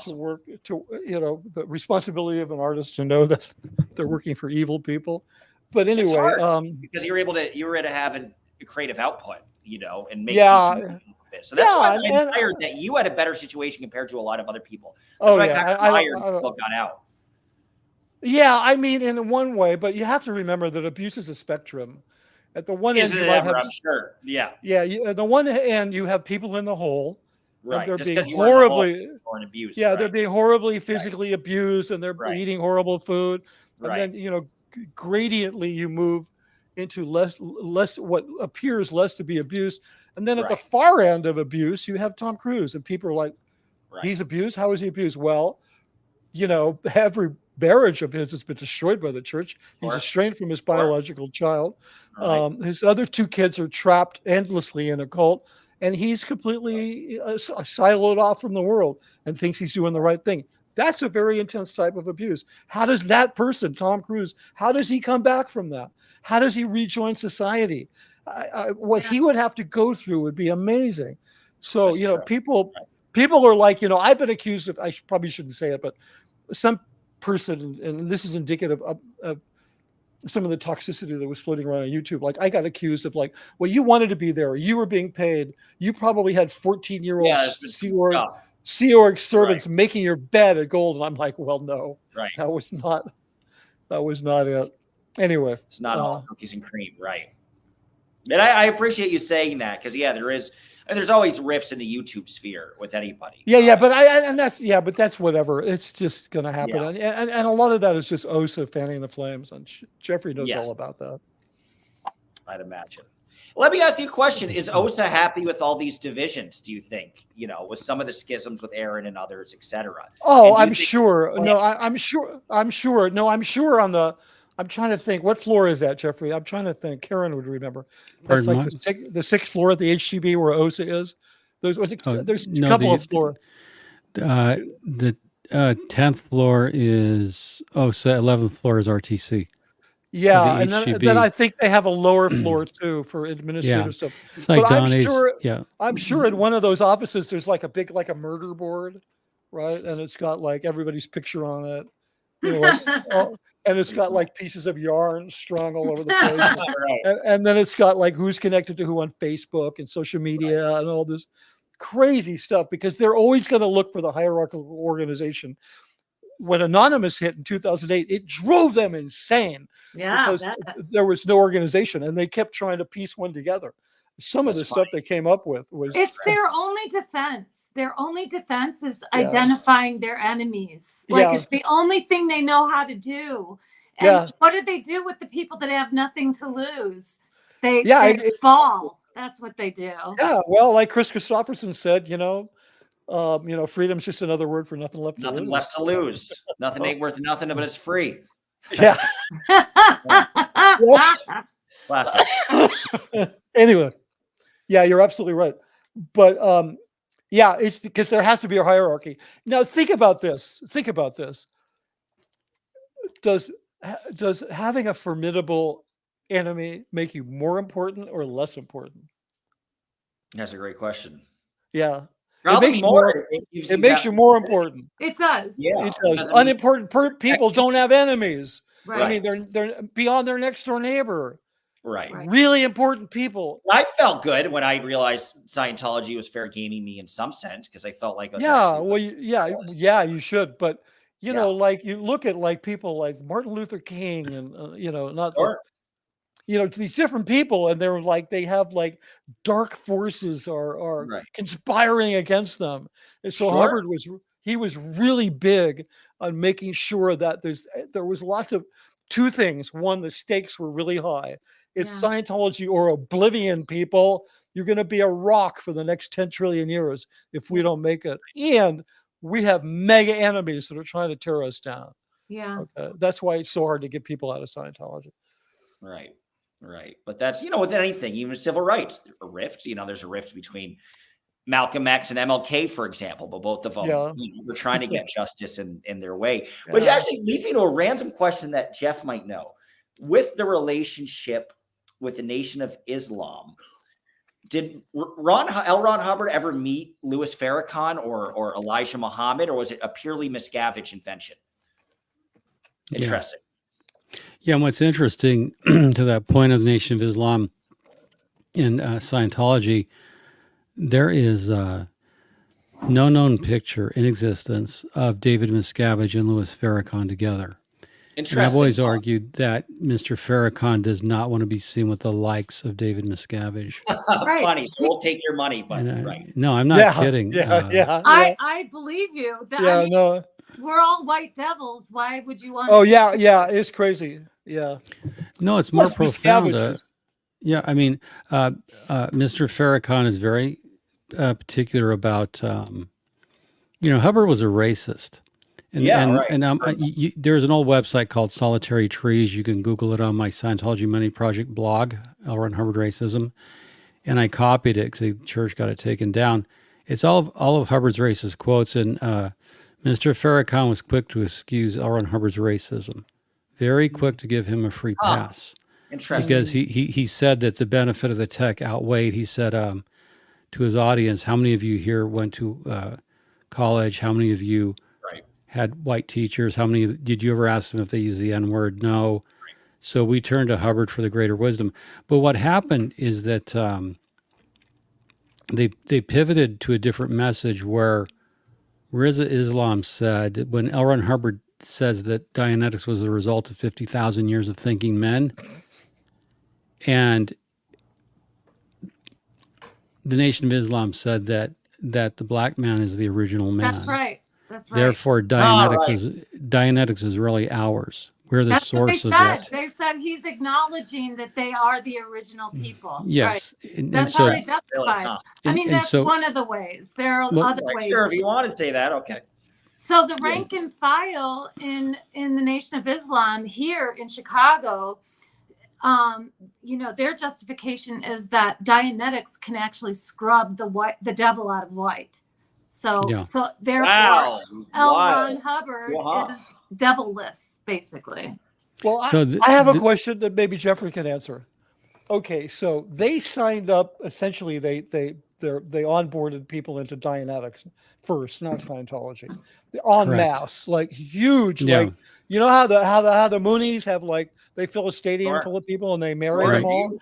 to work, the responsibility of an artist to know that they're working for evil people. But anyway, because you were able to have a creative output, and make so that's why I'm inspired that you had a better situation compared to a lot of other people. That's why I got out. Yeah, I mean, in one way, but you have to remember that abuse is a spectrum. At the one end, I'm sure. Yeah. Yeah. At the one end, you have people in the hole. Right. They're just being horribly abused. Yeah, they're being horribly physically abused, and they're eating horrible food. And then gradiently you move into less what appears less to be abuse. And then at the far end of abuse, you have Tom Cruise, and people are like, he's abused. How is he abused? Well, every marriage of his has been destroyed by the church. He's estranged from his biological child. His other two kids are trapped endlessly in a cult, and he's completely siloed off from the world and thinks he's doing the right thing. That's a very intense type of abuse. How does that person, Tom Cruise, how does he come back from that? How does he rejoin society? What he would have to go through would be amazing. So, people are like, I've been accused of, probably shouldn't say it, but some person, and this is indicative of some of the toxicity that was floating around on YouTube. Like, I got accused of well, you wanted to be there. You were being paid. You probably had 14-year-old Sea Org servants making your bed of gold. And I'm like, well, no, that was not it. Anyway, it's not all cookies and cream. Right. And I appreciate you saying that, because there's always rifts in the YouTube sphere with anybody. But that's whatever. It's just going to happen. Yeah. And a lot of that is just Osa fanning the flames, and Jeffrey knows all about that. I'd imagine. Let me ask you a question. Is Osa happy with all these divisions, do you think, with some of the schisms with Aaron and others, etc.? Oh, I'm sure. No, I'm sure. No, I'm sure I'm trying to think. What floor is that, Jeffrey? I'm trying to think. Karen would remember. That's like the sixth floor at the HCB where Osa is. There's a couple of floors. The 10th floor is Osa. 11th floor is RTC. Yeah, and then I think they have a lower floor too for administrative stuff. It's like I'm sure in one of those offices there's like a murder board, right? And it's got like everybody's picture on it. And it's got like pieces of yarn strung all over the place. And then it's got like who's connected to who on Facebook and social media and all this crazy stuff, because they're always going to look for the hierarchical organization. When Anonymous hit in 2008, it drove them insane because there was no organization, and they kept trying to piece one together. Some of the stuff they came up with was their only defense. Their only defense is identifying their enemies. It's the only thing they know how to do. And what do they do with the people that have nothing to lose? They fall. That's what they do. Yeah, well, like Chris Christopherson said, freedom's just another word for nothing left to lose. Nothing left to lose. Nothing ain't worth nothing, but it's free. Yeah. Classic. Anyway. Yeah, you're absolutely right. But it's because there has to be a hierarchy. Now think about this. Does having a formidable enemy make you more important or less important? That's a great question. Yeah. Probably it makes you more important. It does. Yeah. It does. Unimportant people don't have enemies. Right. I mean, they're beyond their next door neighbor. Right. Really important people. I felt good when I realized Scientology was fair gaming me in some sense, because I felt like you should. But like you look at like people like Martin Luther King and these different people, and they're like, they have like dark forces are Right. conspiring against them. And so Sure. Hubbard was really big on making sure that there was lots of two things. One, the stakes were really high. It's Scientology or oblivion, people. You're going to be a rock for the next 10 trillion years if we don't make it. And we have mega enemies that are trying to tear us down. Yeah. Okay. That's why it's so hard to get people out of Scientology. Right. Right. But that's, with anything, even civil rights, a rift, there's a rift between Malcolm X and MLK, for example, but both of them were trying to get justice in their way, which actually leads me to a random question that Jeff might know. With the relationship with the Nation of Islam, did L. Ron Hubbard ever meet Louis Farrakhan or Elijah Muhammad, or was it a purely Miscavige invention? Interesting. Yeah, and what's interesting to that point of the Nation of Islam in Scientology, there is no known picture in existence of David Miscavige and Louis Farrakhan together. Interesting. And I've always argued that Mr. Farrakhan does not want to be seen with the likes of David Miscavige. Right. Funny, so we'll take your money, but No, I'm not kidding. I believe you. No. We're all white devils. Why would you want? Oh yeah, it's crazy. Yeah. No, it's more profound. Miscaviges. I mean, Mr. Farrakhan is very particular about, Hubbard was a racist. There's an old website called Solitary Trees. You can Google it on my Scientology Money Project blog, L. Ron Hubbard Racism. And I copied it because the church got it taken down. It's all of Hubbard's racist quotes. And Mr. Farrakhan was quick to excuse L. Ron Hubbard's racism. Very quick to give him a free pass. Interesting. Because he said that the benefit of the tech outweighed. He said to his audience, how many of you here went to college? How many of you had white teachers? How many did you ever ask them if they use the N-word? No. Right. So we turned to Hubbard for the greater wisdom. But what happened is that they pivoted to a different message where Riza Islam said, when L. Ron Hubbard says that Dianetics was the result of 50,000 years of thinking men, and the Nation of Islam said that the black man is the original man. That's right. That's right. Therefore, Dianetics is really ours. We're the source of that. They said he's acknowledging that they are the original people. Yes. Right. That's how they justify. I mean, that's one of the ways. There are other ways. Sure, if you want to say that, okay. So the rank and file in the Nation of Islam here in Chicago, their justification is that Dianetics can actually scrub the devil out of white. So therefore, L. Ron Hubbard is devilless, basically. Well, I have a question that maybe Jeffrey can answer. Okay, so they signed up. Essentially, they onboarded people into Dianetics first, not Scientology. En masse, like huge. Yeah. Like how the Moonies have, like, they fill a stadium full of people and they marry them all.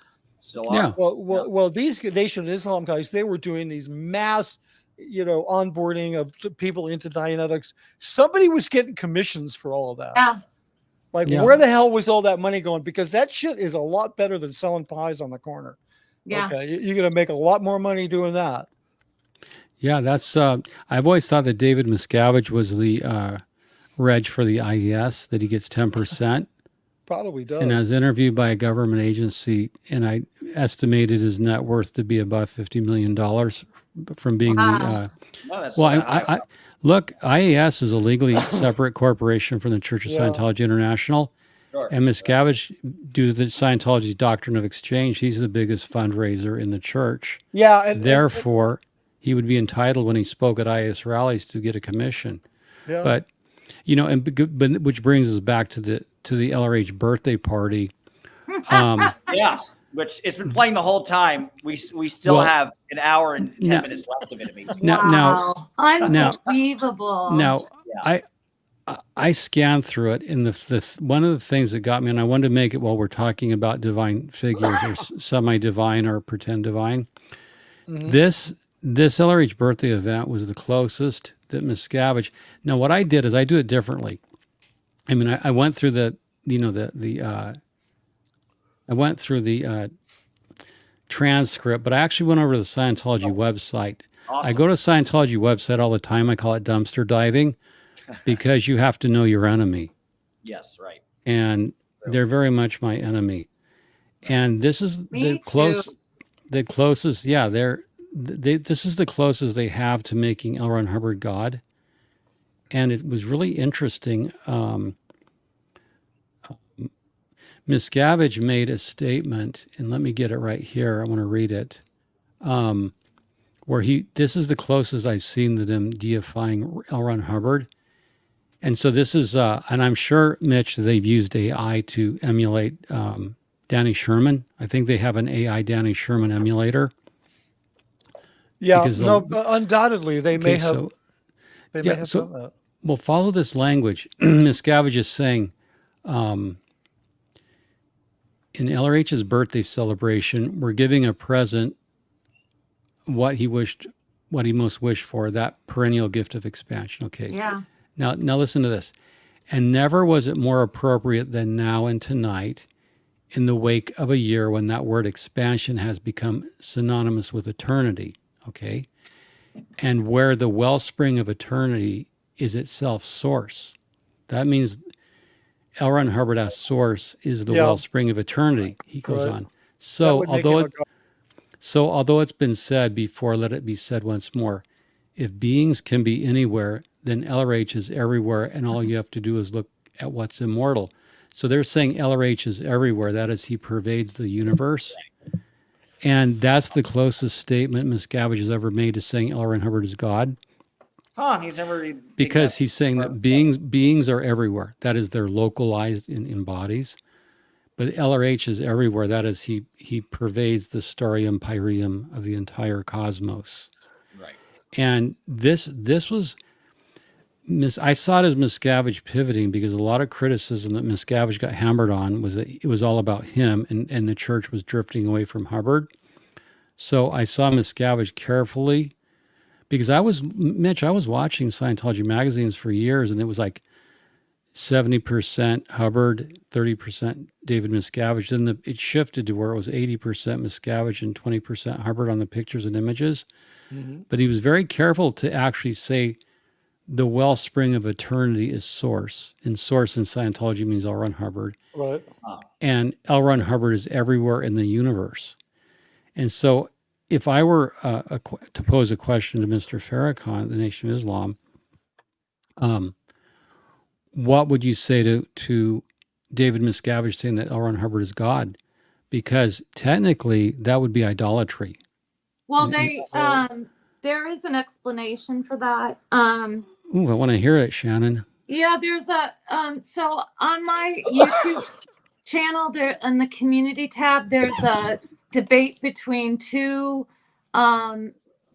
Yeah. Well, these Nation of Islam guys, they were doing these mass, onboarding of people into Dianetics. Somebody was getting commissions for all of that. Yeah. Where the hell was all that money going? Because that shit is a lot better than selling pies on the corner. Yeah. Okay. You're going to make a lot more money doing that. Yeah, that's, I've always thought that David Miscavige was the reg for the IES, that he gets 10%. Probably does. And I was interviewed by a government agency, and I estimated his net worth to be about $50 million from being look, IAS is a legally separate corporation from the Church of Scientology International. Sure. And Miscavige, due to the Scientology's doctrine of exchange, he's the biggest fundraiser in the church. Yeah. And therefore, he would be entitled when he spoke at IAS rallies to get a commission. Yeah. But, which brings us back to the LRH birthday party. Which it's been playing the whole time. We still have an hour and 10 minutes left of it. Amazing. Unbelievable. Now, I scanned through it, and one of the things that got me, and I wanted to make it while we're talking about divine figures or semi-divine or pretend divine. Mm-hmm. This LRH birthday event was the closest that Miscavige. Now, what I did is I do it differently. I mean, I went through the I went through the transcript, but I actually went over to the Scientology website. Awesome. I go to Scientology website all the time. I call it dumpster diving because you have to know your enemy. Yes, right. And they're very much my enemy. And this is the closest. Yeah, this is the closest they have to making L. Ron Hubbard God. And it was really interesting. Miscavige made a statement, and let me get it right here. I want to read it. Where this is the closest I've seen to them deifying L. Ron Hubbard. And so this is, and I'm sure, Mitch, they've used AI to emulate Danny Sherman. I think they have an AI Danny Sherman emulator. Yeah, no, undoubtedly they may have. So, they may have done that. Well, follow this language. Miscavige is saying, in LRH's birthday celebration, we're giving a present what he most wished for, that perennial gift of expansion. Okay. Yeah. Now listen to this. And never was it more appropriate than now and tonight, in the wake of a year when that word expansion has become synonymous with eternity. Okay. And where the wellspring of eternity is itself source. That means L. Ron Hubbard as source is the wellspring of eternity. He goes on. So although it's been said before, let it be said once more. If beings can be anywhere, then LRH is everywhere, and all you have to do is look at what's immortal. So they're saying LRH is everywhere. That is, he pervades the universe. And that's the closest statement Miscavige has ever made to saying L. Ron Hubbard is God. Huh, he's never... Because he's saying that beings are everywhere. That is, they're localized in bodies. But LRH is everywhere. That is, he pervades the stare empyreum of the entire cosmos. Right. And this was... I saw it as Miscavige pivoting, because a lot of criticism that Miscavige got hammered on was that it was all about him, and the church was drifting away from Hubbard. So I saw Miscavige carefully, because Mitch, I was watching Scientology magazines for years, and it was like 70% Hubbard, 30% David Miscavige. Then it shifted to where it was 80% Miscavige and 20% Hubbard on the pictures and images. Mm-hmm. But he was very careful to actually say the wellspring of eternity is source. And source in Scientology means L. Ron Hubbard. Right. And L. Ron Hubbard is everywhere in the universe. And so if I were to pose a question to Mr. Farrakhan, the Nation of Islam, what would you say to David Miscavige saying that L. Ron Hubbard is God? Because technically that would be idolatry. Well, there is an explanation for that. Ooh, I want to hear it, Shannon. Yeah, there's so on my YouTube channel there in the community tab, there's a debate between two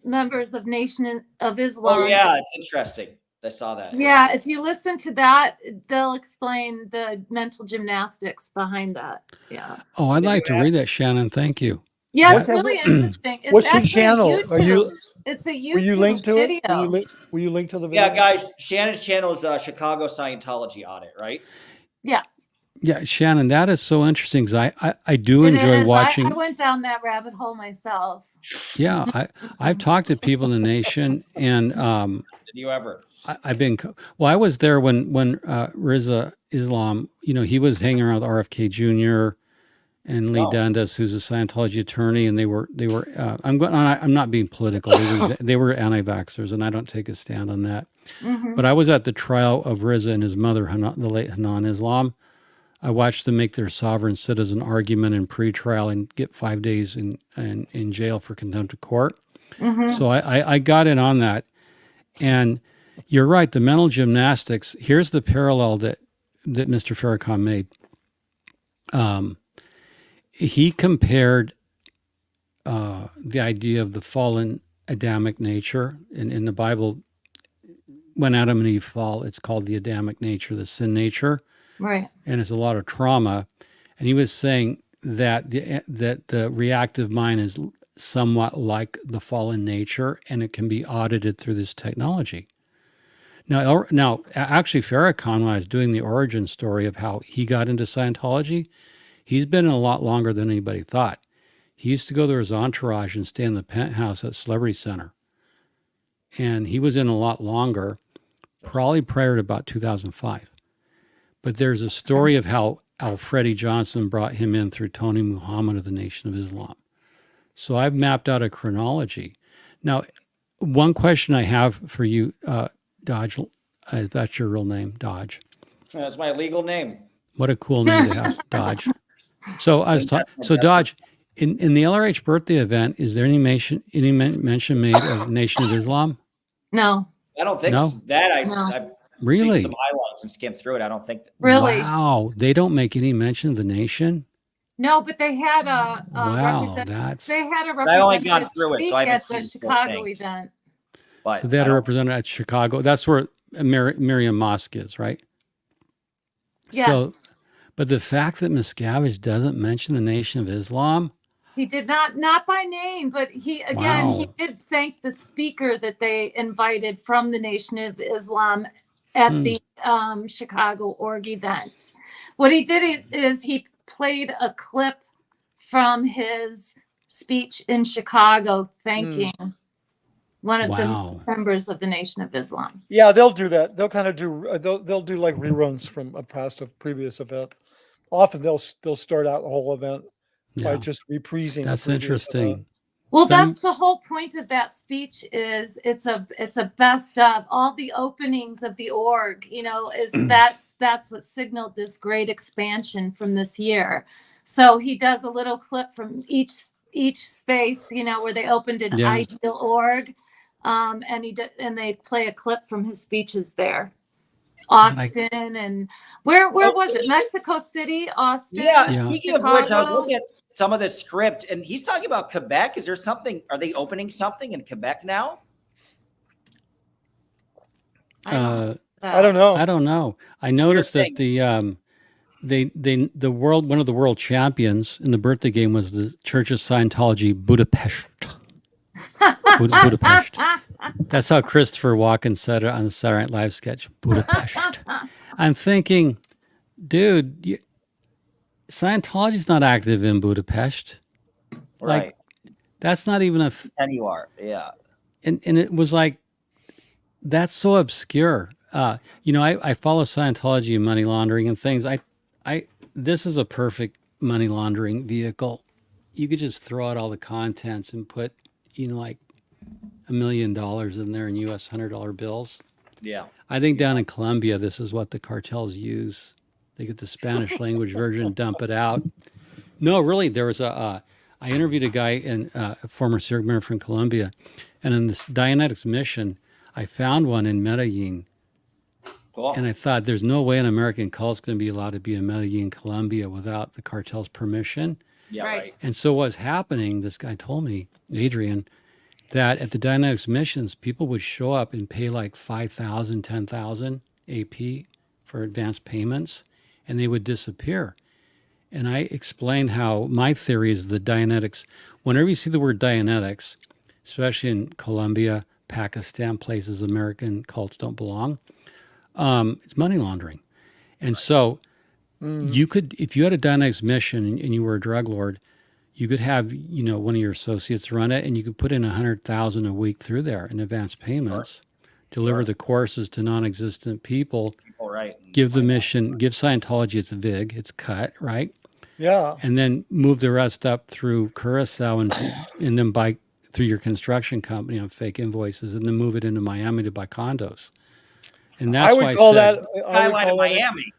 members of Nation of Islam. Oh yeah, it's interesting. I saw that. Yeah, if you listen to that, they'll explain the mental gymnastics behind that. Yeah. Oh, I'd like to read that, Shannon. Thank you. Yeah, it's really interesting. It's what's your channel? YouTube. Are you? It's a YouTube will you link to video. it? Will you link to the video? Yeah, guys, Shannon's channel is Chicago Scientology Audit, right? Yeah. Yeah, Shannon, that is so interesting, because I do enjoy watching. I went down that rabbit hole myself. Yeah, I've talked to people in the Nation, and did you ever? I was there when Riza Islam, he was hanging around with RFK Jr. and Lee Dundas, who's a Scientology attorney, and they were. I'm not being political. They were anti-vaxxers, and I don't take a stand on that. Mm-hmm. But I was at the trial of Riza and his mother, the late Hanan Islam. I watched them make their sovereign citizen argument in pre-trial and get 5 days in jail for contempt of court. Mm-hmm. So I got in on that, and you're right. The mental gymnastics. Here's the parallel that Mr. Farrakhan made. He compared the idea of the fallen Adamic nature. In the Bible, when Adam and Eve fall, it's called the Adamic nature, the sin nature. Right. And it's a lot of trauma. And he was saying that the reactive mind is somewhat like the fallen nature, and it can be audited through this technology. Now, actually, Farrakhan, when I was doing the origin story of how he got into Scientology, He's been in a lot longer than anybody thought. He used to go to his entourage and stay in the penthouse at Celebrity Center. And he was in a lot longer, probably prior to about 2005. But there's a story of how Freddie Johnson brought him in through Tony Muhammad of the Nation of Islam. So I've mapped out a chronology. Now, one question I have for you, Dodge, that's your real name, Dodge. That's my legal name. What a cool name to have, Dodge. So I was so Dodge, in the LRH birthday event, is there any mention made of Nation of Islam? No. I don't think No? that. No. Really? Some highlights and skim through it. I don't think. Really? Wow. They don't make any mention of the nation? No, but they had a Wow, they had a I only gone representative through it, speak so I haven't at seen the the full Chicago thing. event. But So they had a representative at Chicago. That's where Miriam Mosque is, right? Yes. So, but the fact that Miscavige doesn't mention the Nation of Islam, He did not by name, but he Wow. did thank the speaker that they invited from the Nation of Islam at the Chicago org event. What he did is he played a clip from his speech in Chicago thanking one of Wow. the members of the Nation of Islam. Yeah, they'll do that. They'll kind of do they'll do like reruns from a previous event. Often they'll start out the whole event by Yeah. just reprising. That's the previous interesting. event. Well, Some- that's the whole point of that speech is it's a best of all the openings of the org, is that's what signaled this great expansion from this year. So he does a little clip from each space, where they opened an Yeah. ideal org. And they play a clip from his speeches there. Austin and where was it? Mexico City, Austin. Yeah. Yeah. Speaking of which, I was Chicago. looking at some of the script, and he's talking about Quebec. Is there something? Are they opening something in Quebec now? I don't know. I don't know. I noticed that the one of the world champions in the birthday game was the Church of Scientology Budapest. Budapest. That's how Christopher Walken said it on the Saturday Night Live sketch. Budapest. I'm thinking, dude, Scientology's not active in Budapest. Right. Like, that's not even a. And you are. Yeah. And it was like, that's so obscure. I follow Scientology and money laundering and things. This is a perfect money laundering vehicle. You could just throw out all the contents and put, like $1 million in there in US $100 bills. Yeah. I think down in Colombia, this is what the cartels use. They get the Spanish language version, dump it out. No, really, there was I interviewed a guy a former serial member from Colombia, and in this Dianetics mission, I found one in Medellin. Cool. And I thought, there's no way an American cult's going to be allowed to be in Medellin, Colombia, without the cartel's permission. Yeah. Right. And so what's happening, this guy told me, Adrian, that at the Dianetics missions, people would show up and pay like $5,000, $10,000 AP for advance payments, and they would disappear. And I explained how my theory is the Dianetics, whenever you see the word Dianetics, especially in Colombia, Pakistan, places American cults don't belong, it's money laundering. And so you could, if you had a Dianetics mission and you were a drug lord, you could have, one of your associates run it, and you could put in $100,000 a week through there in advance payments, deliver the courses to non-existent people, right. Give the mission, give Scientology its VIG, its cut, right? Yeah. And then move the rest up through Curacao and then buy through your construction company on fake invoices, and then move it into Miami to buy condos. And that's I why would call I said, that Skyline in Miami.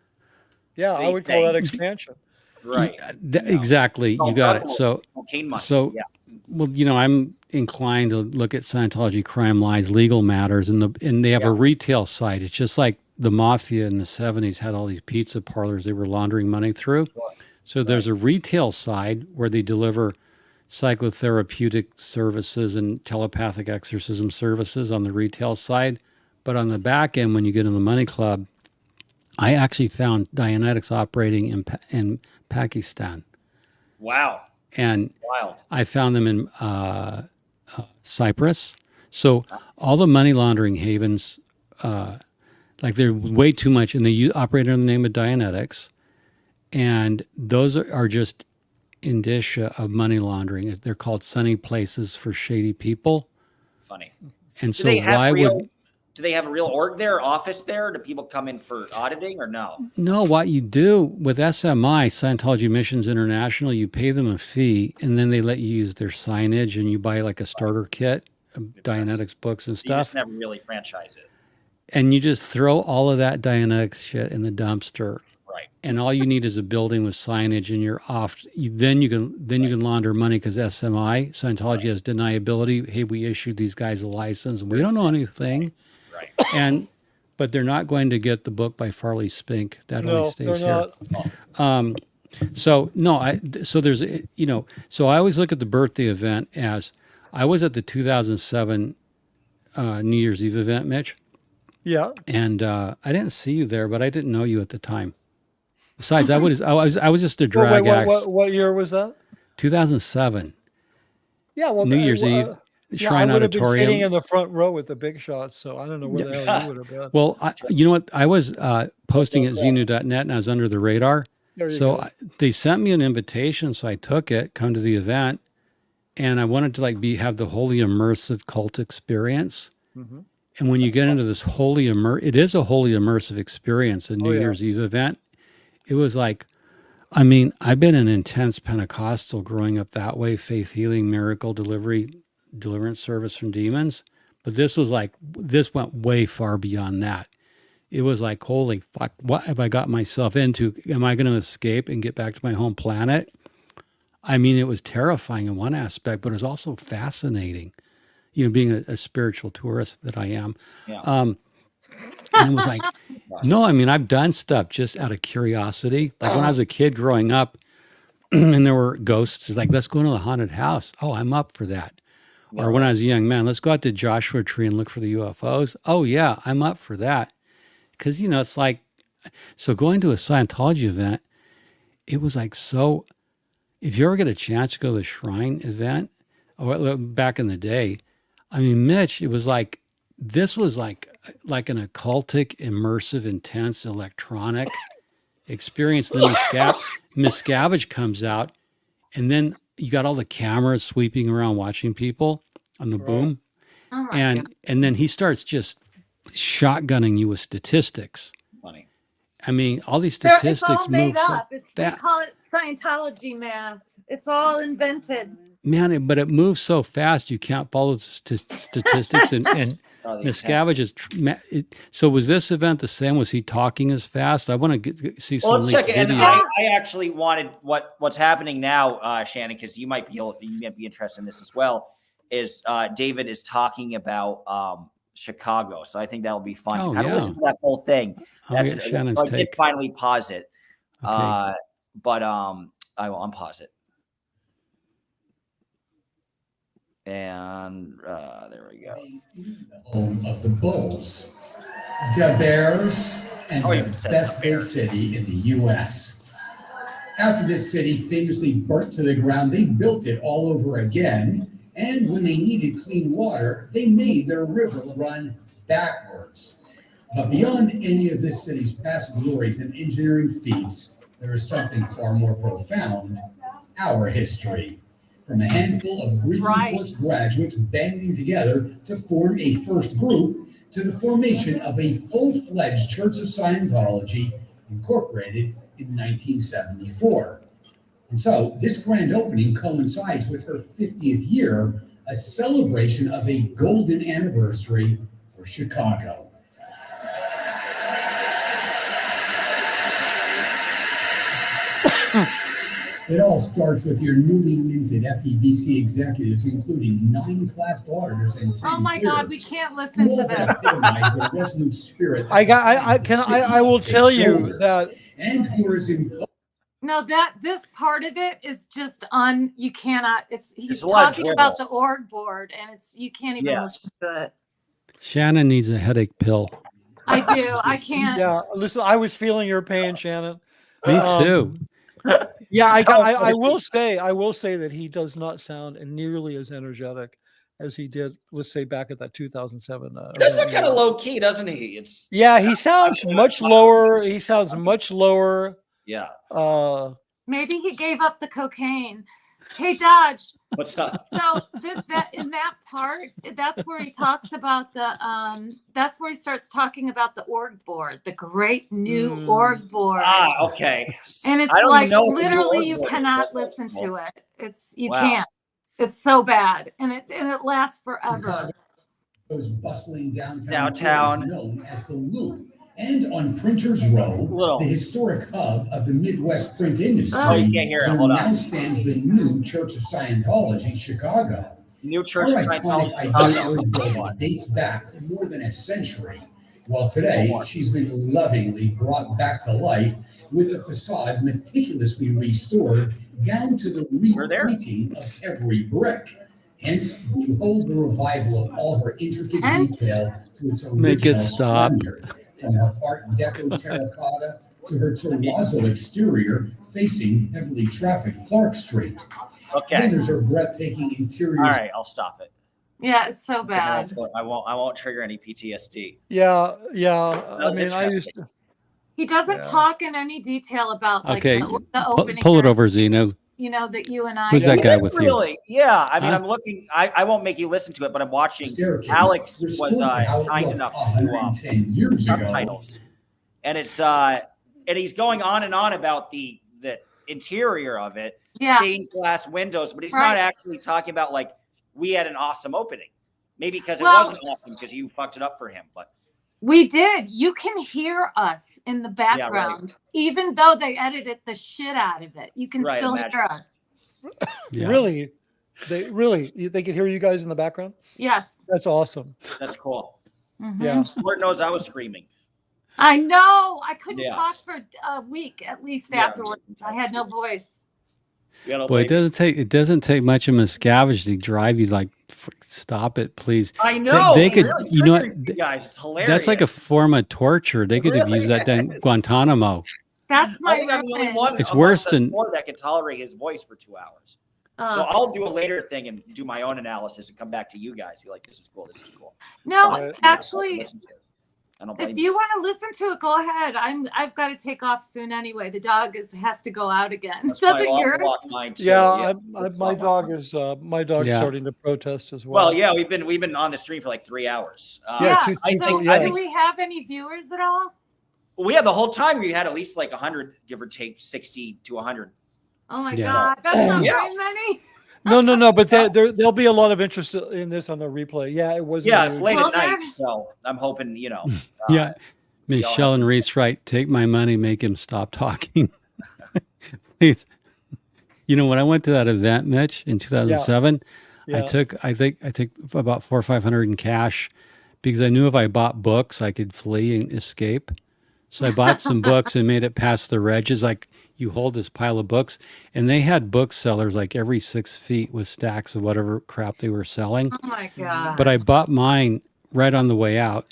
Yeah, I would call that expansion. Right. Exactly. You got it. So, yeah. Well, I'm inclined to look at Scientology crime lies, legal matters, and they have a retail side. It's just like the mafia in the 70s had all these pizza parlors they were laundering money through. So there's a retail side where they deliver psychotherapeutic services and telepathic exorcism services on the retail side. But on the back end, when you get in the money club, I actually found Dianetics operating in Pakistan. Wow. And Wild. I found them in Cyprus. So all the money laundering havens, they're way too much, and they operate under the name of Dianetics. And those are just indicia of money laundering. They're called sunny places for shady people. Funny. And so why would... Do they have a real org there, office there? Do people come in for auditing or no? No, what you do with SMI, Scientology Missions International, you pay them a fee and then they let you use their signage and you buy like a starter kit of Dianetics books and So you just stuff. never really franchise it. And you just throw all of that Dianetics shit in the dumpster. Right. And all you need is a building with signage and you're off. Then you can launder money because SMI, Scientology has deniability. Hey, we issued these guys a license. We don't know anything. Right. But they're not going to get the book by Farley Spink. That only stays here. Not. So there's, so I always look at the birthday event as I was at the 2007 New Year's Eve event, Mitch. Yeah. And I didn't see you there, but I didn't know you at the time. Besides, I was just a drag act. What year was that? 2007. Yeah. Well, New Year's Eve. Shrine I would have been Auditorium. sitting in the front row with the big shots, so I don't know where the hell you would have been. Well, you know what? I was posting at Xenu.net and I was under the radar. So they sent me an invitation, so I took it, come to the event, and I wanted to have the holy immersive cult experience. Mm-hmm. And when you get into this it is a holy immersive experience, a New Year's Eve event. It was like, I mean, I've been an intense Pentecostal growing up that way, faith healing, miracle deliverance service from demons. But this went way far beyond that. It was like, holy fuck, what have I got myself into? Am I going to escape and get back to my home planet? I mean, it was terrifying in one aspect, but it was also fascinating, being a spiritual tourist that I am. Yeah. And it was like, no, I mean, I've done stuff just out of curiosity. Like when I was a kid growing up and there were ghosts, it's like, let's go into the haunted house. Oh, I'm up for that. Or when I was a young man, let's go out to Joshua Tree and look for the UFOs. Oh, yeah, I'm up for that. Because, it's like, so going to a Scientology event, it was like so, if you ever get a chance to go to the Shrine event, or back in the day, I mean, Mitch, it was like, this was like an occultic, immersive, intense, electronic experience. Then Miscavige comes out, and then you got all the cameras sweeping around watching people on the boom. Oh and then he starts just shotgunning you with statistics. Funny. I mean, all these statistics it's all made move up. They call it Scientology math. It's all invented. Man, but it moves so fast you can't follow the statistics. and Miscavige is. So was this event the same? Was he talking as fast? I want to see some linked video. I actually wanted what's happening now, Shannon, because you might be interested in this as well. Is David is talking about Chicago, so I think that'll be fun to kind of listen to that whole thing. That's Shannon's I take. did finally pause it, Okay. but I will unpause it. And there we go. Home of the Bulls, the Bears, and the best big city in the U.S. After this city famously burnt to the ground, they built it all over again. And when they needed clean water, they made their river run backwards. But beyond any of this city's past glories and engineering feats, there is something far more profound: our history. From a handful of briefing course graduates banding together to form a first group, to the formation of a full-fledged Church of Scientology, incorporated in 1974. And so this grand opening coincides with her 50th year, a celebration of a golden anniversary for Chicago. It all starts with your newly minted FEBC executives, including 9 class auditors and 10 Oh my peers. God, we can't listen to that. Epitomize the resolute spirit that I will tell you that. And who is in No, this part of it is just you cannot, he's a lot of talking about the org board and you can't even listen to it. Shannon needs a headache pill. I do. I can't. Yeah, listen, I was feeling your pain, Shannon. Me too. Yeah, I will say that he does not sound nearly as energetic as he did, let's say, back at that 2007. That's kind of low key, doesn't he? He sounds much lower. He sounds much lower. Yeah. Maybe he gave up the cocaine. Hey, Dodge. What's up? So that in that part, that's where he talks about that's where he starts talking about the org board, the great new org board. Ah, okay. And it's like literally you cannot listen to it. You can't. It's so bad, and it lasts forever. Those bustling downtown known as the Loop. And on Printers Row, the historic hub of the Midwest print industry, you can't hear it. Hold now on. stands the new Church of Scientology, Chicago. New Church of Scientology Chicago dates back more than a century. While today, she's been lovingly brought back to life with the facade meticulously restored down to the reprinting of every brick. Hence, behold the revival of all her intricate detail to its original Make it stop. splendor. From her Art Deco terracotta to her terrazzo exterior facing heavily trafficked Clark Street. Okay. Then there's her breathtaking interior. All right, I'll stop it. Yeah, it's so bad. I won't trigger any PTSD. Yeah. I mean, I used to. He doesn't talk in any detail about like the opening. Pull it over, Zeno. You know that you and I. Who's that guy with you? Yeah, I mean, I'm looking. I won't make you listen to it, but I'm watching. Alex was kind enough to subtitles, and it's and he's going on and on about the interior of it, stained glass windows, but he's not actually talking about like we had an awesome opening. Maybe because it wasn't awesome because you fucked it up for him, but. We did. You can hear us in the background, even though they edited the shit out of it. You can still hear us. Yeah. Really, they could hear you guys in the background. Yes, that's awesome. That's cool. Mm-hmm. Yeah, Lord knows I was screaming. I know. I couldn't talk for a week at least afterwards. I had no voice. Boy, it doesn't take much of a scavenge to drive you like stop it, please. I know they could, really you know what, guys, it's hilarious. That's like a form of torture. They could have used that in Guantanamo. That's my. I think I'm the only one. It's worse than that can tolerate his voice for 2 hours. So I'll do a later thing and do my own analysis and come back to you guys. You're like, this is cool. This is cool. No, actually. If you want to listen to it, go ahead. I've got to take off soon anyway. The dog has to go out again. Doesn't yours? Yeah, my dog is starting to protest as well. Well, yeah, we've been on the stream for like 3 hours. I think we have any viewers at all? Well, we have the whole time. We had at least like 100, give or take 60 to 100. Oh my God, that's not very many. No, but there'll be a lot of interest in this on the replay. Yeah, it was. Yeah, it's late at night, so I'm hoping, yeah, Michelle and Reese, right? Take my money, make him stop talking. Please. When I went to that event, Mitch, in 2007, I took about $400 or $500 in cash because I knew if I bought books, I could flee and escape. So I bought some books and made it past the regs. Like, you hold this pile of books, and they had booksellers like every 6 feet with stacks of whatever crap they were selling. Oh my God. But I bought mine right on the way out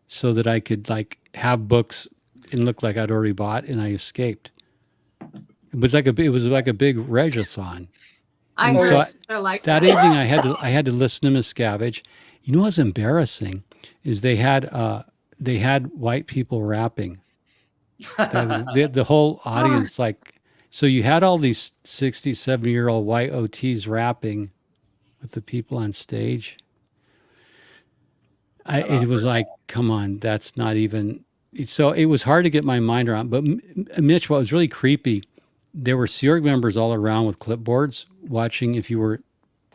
so that I could like have books and look like I'd already bought, and I escaped. It was like a big regathon. That evening I had to listen to Miscavige. You know what's embarrassing is they had white people rapping. The whole audience, so you had all these 60, 70-year-old white OTs rapping with the people on stage. It was like, come on, that's not even. So it was hard to get my mind around. But Mitch, what was really creepy, there were Sea Org members all around with clipboards watching if you were.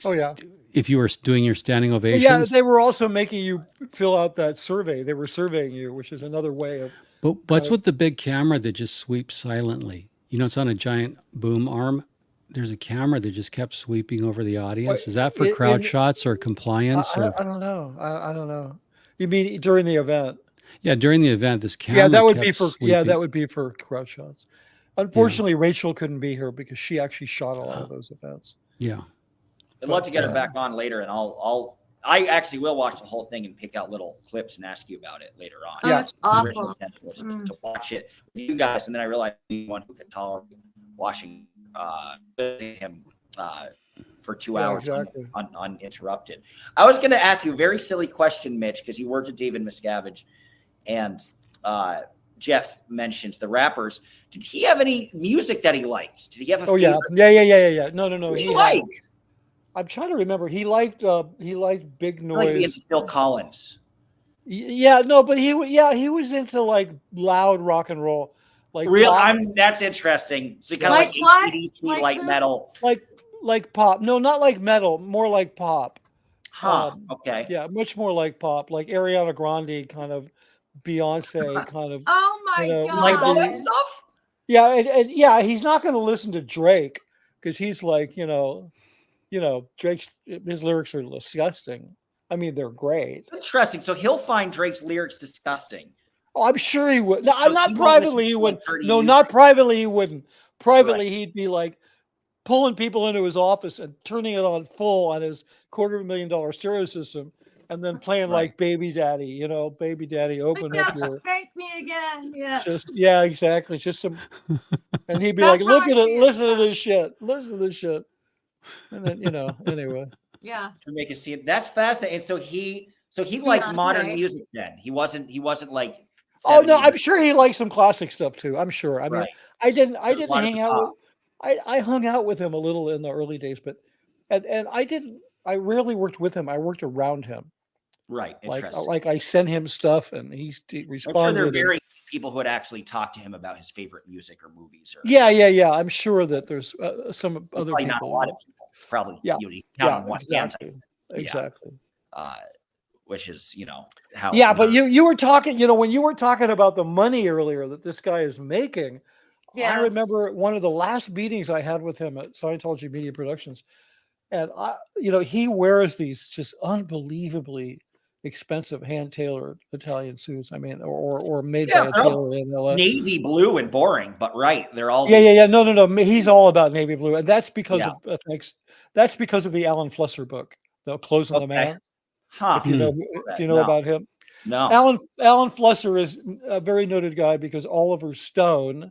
Oh yeah. If you were doing your standing ovations. Yeah, they were also making you fill out that survey. They were surveying you, which is another way of. But what's with the big camera that just sweeps silently? It's on a giant boom arm. There's a camera that just kept sweeping over the audience. Is that for crowd shots or compliance? I don't know. I don't know. You mean during the event? Yeah, during the event, this camera. Yeah, that would be for crowd shots. Unfortunately, Rachel couldn't be here because she actually shot a lot of those events. Yeah. I'd love to get her back on later, and I actually will watch the whole thing and pick out little clips and ask you about it later on. Yeah, that's awful. To watch it with you guys, and then I realized anyone who could tolerate watching him for 2 hours uninterrupted. I was going to ask you a very silly question, Mitch, because you worked with David Miscavige, and Jeff mentioned the rappers. Did he have any music that he liked? Did he have a Oh favorite? yeah. No. What He do you had, like? I'm trying to remember. He liked Big I like being Noise. into Phil Collins. Yeah, no, but he was into like loud rock and roll, like Real, pop, that's interesting. So kind of Like like what? AC/DC, Like light who? metal. like pop. No, not like metal, more like pop. Huh. Okay. Yeah, much more like pop, like Ariana Grande, kind of Beyonce, kind of. Oh my You Likes all that God. stuff. Yeah, and yeah, he's not going to listen to Drake because he's like, Drake's his lyrics are disgusting. I mean, they're great. Interesting. So he'll find Drake's lyrics disgusting. Oh, I'm sure he would. No, So not he won't privately. listen He to, would. like, dirty No, music. not privately. He wouldn't. Privately, Right. he'd be like pulling people into his office and turning it on full on his $250,000 stereo system, and then playing Right. like Baby Daddy. Baby Daddy, open Yes, up your. spank me again. Yeah. Yeah, exactly. Just some, and he'd be That's like, how "Look I at it. see it, Listen to yeah. this shit. Listen to this shit." And then anyway. Yeah. To make it seem that's fascinating. So he likes Yeah, modern right. music. Then he wasn't like. Oh no, 70s. I'm sure he likes some classic stuff too. I'm sure. I mean, Right. I didn't There's a lot of hang the out pop. with. I hung out with him a little in the early days, but and I didn't. I rarely worked with him. I worked around him. Right. Interesting. Like I sent him stuff and he I'm responded. sure there are and- very few people who would actually talk to him about his favorite music or movies. Or yeah. I'm sure that there's some other probably people. not a lot of people. It's probably Yeah. you count on one hand. Exactly. Which is how. Yeah, but you were talking. When you were talking about the money earlier that this guy is making. Yeah. I remember one of the last meetings I had with him at Scientology Media Productions, and he wears these just unbelievably expensive hand-tailored Italian suits. I mean, or made by a tailor in LA. Navy blue and boring, but right, they're all. Yeah. No. He's all about navy blue, and that's because of that's because of the Alan Flusser book, The Clothes on the Man. Huh. If you know about him. No. Alan Flusser is a very noted guy because Oliver Stone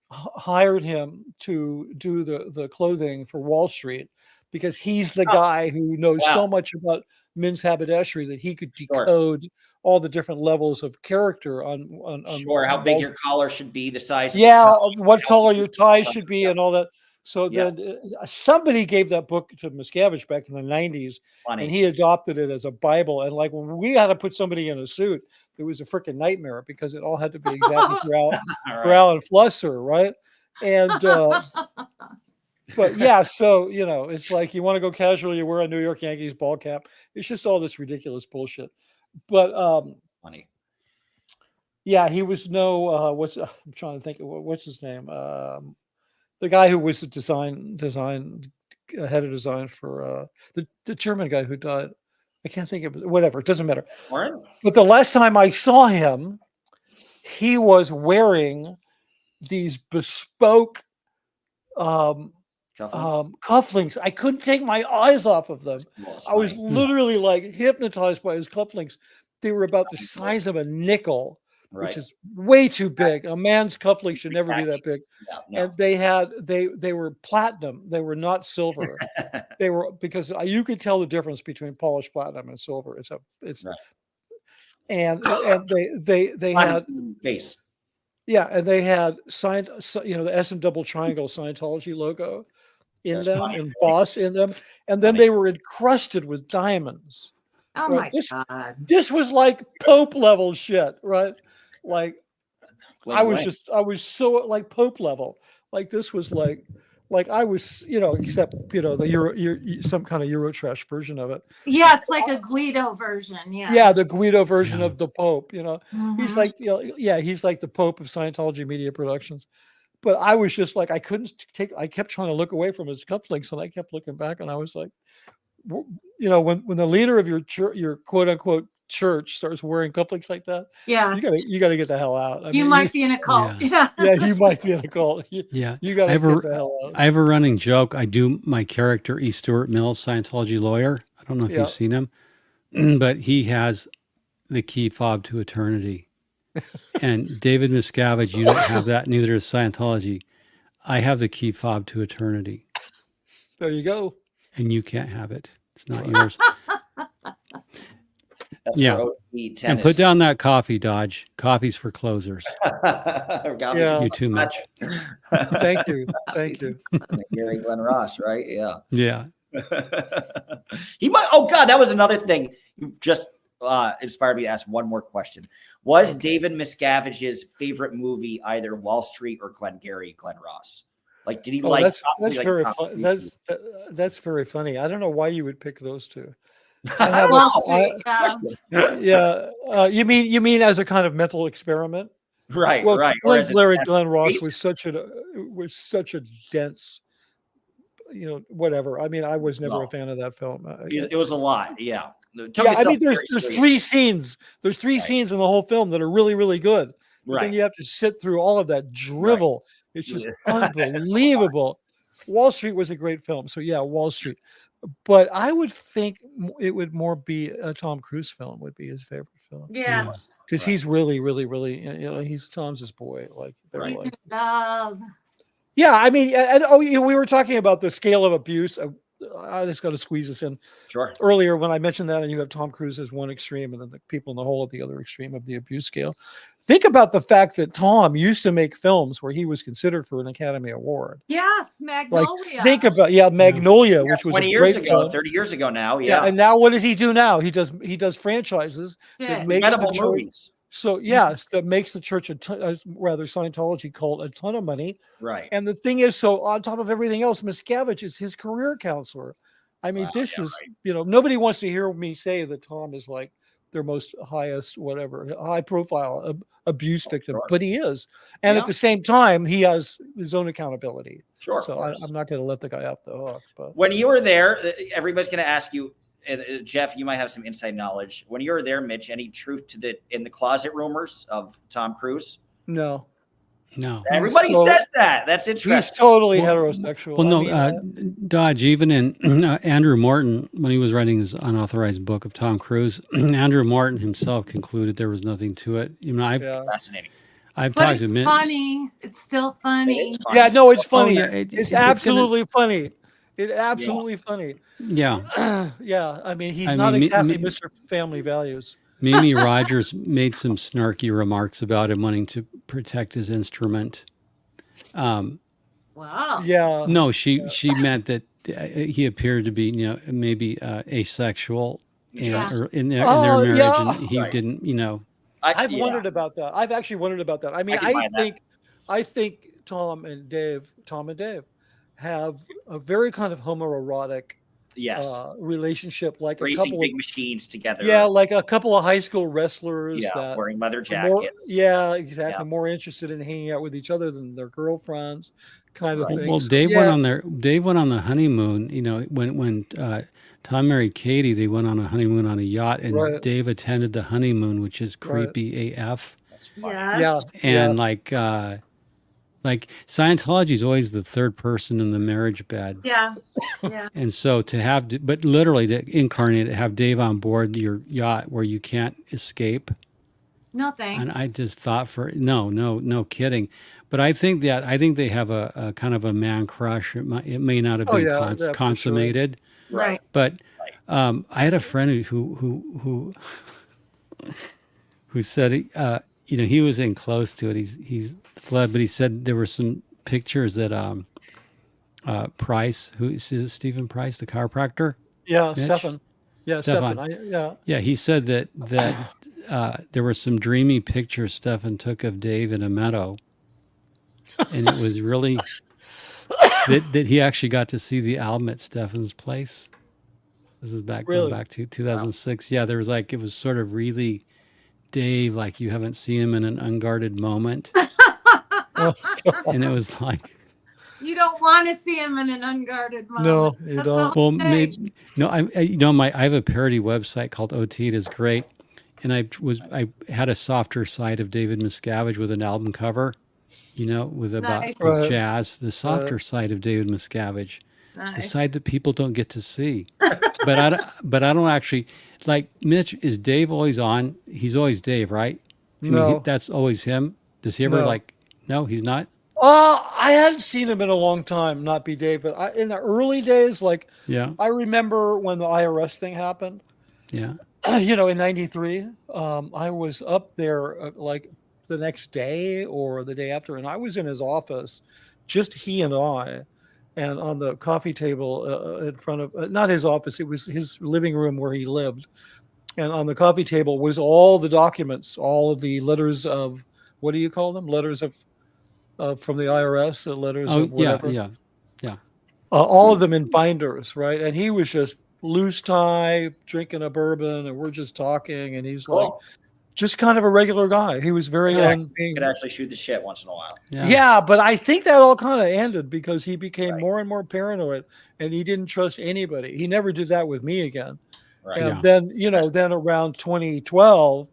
hired him to do the clothing for Wall Street because he's the guy who knows so much about men's haberdashery that he could decode all the different levels of character on how big your collar should be, the size. What color your tie should be, and all that. So then somebody gave that book to Miscavige back in the 90s, and he adopted it as a Bible. And like when we had to put somebody in a suit, it was a freaking nightmare because it all had to be exactly for Alan Flusser, right? And but yeah, so it's like you want to go casual, you wear a New York Yankees ball cap. It's just all this ridiculous bullshit. But funny. Yeah, he was no I'm trying to think of what's his name. The guy who was the head of design for the German guy who died. I can't think of it. Whatever, it doesn't matter. Warren? But the last time I saw him, he was wearing these bespoke cufflinks. I couldn't take my eyes off of them. I was literally like hypnotized by his cufflinks. They were about the size of a nickel. Right. Which is way too big. A man's cufflink should never be that big. And they were platinum. They were not silver. They were because you could tell the difference between polished platinum and silver. And they had face. Yeah, and they had signed the S and double triangle Scientology logo in them, embossed in them, and then they were encrusted with diamonds. Oh my God. This was like Pope level shit, right? Like I was so like Pope level. Like this was like I was, except the Euro, some kind of Eurotrash version of it. Yeah, it's like a Guido version. Yeah. Yeah, the Guido version of the Pope. He's like, he's like the Pope of Scientology Media Productions. But I was just like, I kept trying to look away from his cufflinks, and I kept looking back, and I was like, when the leader of your quote unquote church starts wearing cufflinks like that, you gotta get the hell out. You might be in a cult. Yeah, you might be in a cult. You gotta get the hell out. I have a running joke. I do my character E. Stuart Mills, Scientology lawyer. I don't know if you've seen him, but he has the key fob to eternity. And David Miscavige, you don't have that. Neither does Scientology. I have the key fob to eternity. There you go. And you can't have it. It's not yours. That's Yeah. where OT 10 And put down that coffee, Dodge. Coffee's for closers. Yeah. You too much. Thank you. Thank you. Gary Glenn Ross, right? Yeah. Yeah. He might. Oh God, that was another thing. You just inspired me to ask one more question. Was David Miscavige's favorite movie either Wall Street or Glengarry Glen Ross? Like, did he like? That's like very Tom fun. Cruise? That's very funny. I don't know why you would pick those two. I don't Wall know. Street, Yeah. You mean as a kind of mental experiment? Right, Well, right. Or as a Larry test Glenn Ross case? was such a dense, whatever. I mean, I was never a fan of that film. It was a lot. Yeah. Yeah, I mean, there's three scenes. There's three scenes in the whole film that are really, really good. But then you have to sit through all of that drivel. Right. It's just unbelievable. Wall Street was a great film. So yeah, Wall Street. But I would think it would more be a Tom Cruise film would be his favorite film. Yeah. Because he's really, really, really, he's Tom's his boy. Like they're He's like, in love. yeah. I mean, we were talking about the scale of abuse. I just got to squeeze this in. Sure. Earlier, when I mentioned that, and you have Tom Cruise as one extreme, and then the people in the whole at the other extreme of the abuse scale. Think about the fact that Tom used to make films where he was considered for an Academy Award. Yes, Magnolia. Like, think about Magnolia, which was 20 a years great ago, film. 30 years ago now. Yeah. And now what does he do now? He does franchises that makes incredible the church. movies. So yes, that makes the church rather Scientology cult a ton of money. Right. And the thing is, so on top of everything else, Miscavige is his career counselor. I mean, this is, nobody wants to hear me say that Tom is like their most highest, whatever, high profile abuse victim, but he is. And at the same time, he has his own accountability. Sure. So I'm not going to let the guy off the hook. But when you were there, everybody's going to ask you, Jeff, you might have some inside knowledge. When you were there, Mitch, any truth to in the closet rumors of Tom Cruise? No. Everybody says that. That's interesting. He's totally heterosexual. Well, no, Dodge, even in Andrew Morton, when he was writing his unauthorized book of Tom Cruise, Andrew Morton himself concluded there was nothing to it. Fascinating. I've but talked it's to funny. It's still funny. It is funny. Yeah, no, it's funny. It's absolutely funny. It's absolutely funny. Yeah. Yeah. I mean, he's not exactly Mr. Family Values. Mimi Rogers made some snarky remarks about him wanting to protect his instrument. Wow. Yeah. No, she meant that he appeared to be, maybe asexual in their marriage, and he didn't, I've wondered about that. I've actually wondered about that. I mean, I think Tom and Dave have a very kind of homoerotic relationship, like racing a couple big of machines together. Yeah, like a couple of high school wrestlers. Yeah, wearing leather jackets. Exactly. Yeah. More interested in hanging out with each other than their girlfriends, kind of thing. Well, Dave went on the honeymoon. When Tom married Katie, they went on a honeymoon on a yacht, and Dave attended the honeymoon, which is creepy AF. That's funny. Yes. And like Scientology is always the third person in the marriage bed. Yeah. And so but literally to incarnate it, have Dave on board your yacht where you can't escape. No thanks. And I just thought no kidding. But I think they have a kind of a man crush. It may not have been consummated. Sure. Right. But I had a friend who said he was in close to it. He's fled, but he said there were some pictures that Price, who is Stephen Price, the chiropractor? Yeah, Mitch? Stefan. Yeah, Stefan. Yeah, he said that there were some dreamy pictures Stefan took of Dave in a meadow, and it was really that he actually got to see the album at Stefan's place. This is going back to 2006. Wow. Yeah, there was it was sort of really Dave, like you haven't seen him in an unguarded moment. And it was like, you don't want to see him in an unguarded moment. No, you don't. Well, maybe no. I have a parody website called OT. It is great, and I had a softer side of David Miscavige with an album cover, with jazz. The softer side of David Miscavige, the side that people don't get to see. But I don't actually like Mitch. Is Dave always on? He's always Dave, right? I mean, that's always him. Does he ever No, he's not. I hadn't seen him in a long time, not be Dave, but in the early days, I remember when the IRS thing happened. Yeah. in '93, I was up there like the next day or the day after, and I was in his office, just he and I, and on the coffee table in front of not his office, it was his living room where he lived. And on the coffee table was all the documents, all of the letters of, what do you call them? Letters of from the IRS, the letters Oh, of yeah, whatever. yeah, yeah. All of them in binders, right? And he was just loose tie, drinking a bourbon, and we're just talking. And he's like, Cool. just kind of a regular guy. He was very Could actually shoot the shit once in a while. Yeah, but I think that all kind of ended because he became more and more paranoid, and he didn't trust anybody. He never did that with me again. Right. And then, then around 2011,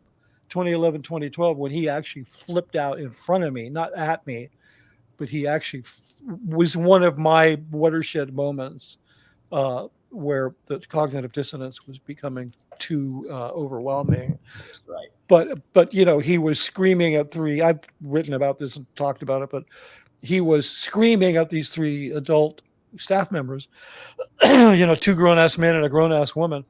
2012, when he actually flipped out in front of me, not at me, but he actually was one of my watershed moments where the cognitive dissonance was becoming too overwhelming. Right. But he was screaming at three. I've written about this and talked about it, but he was screaming at these three adult staff members, two grown-ass men and a grown-ass woman.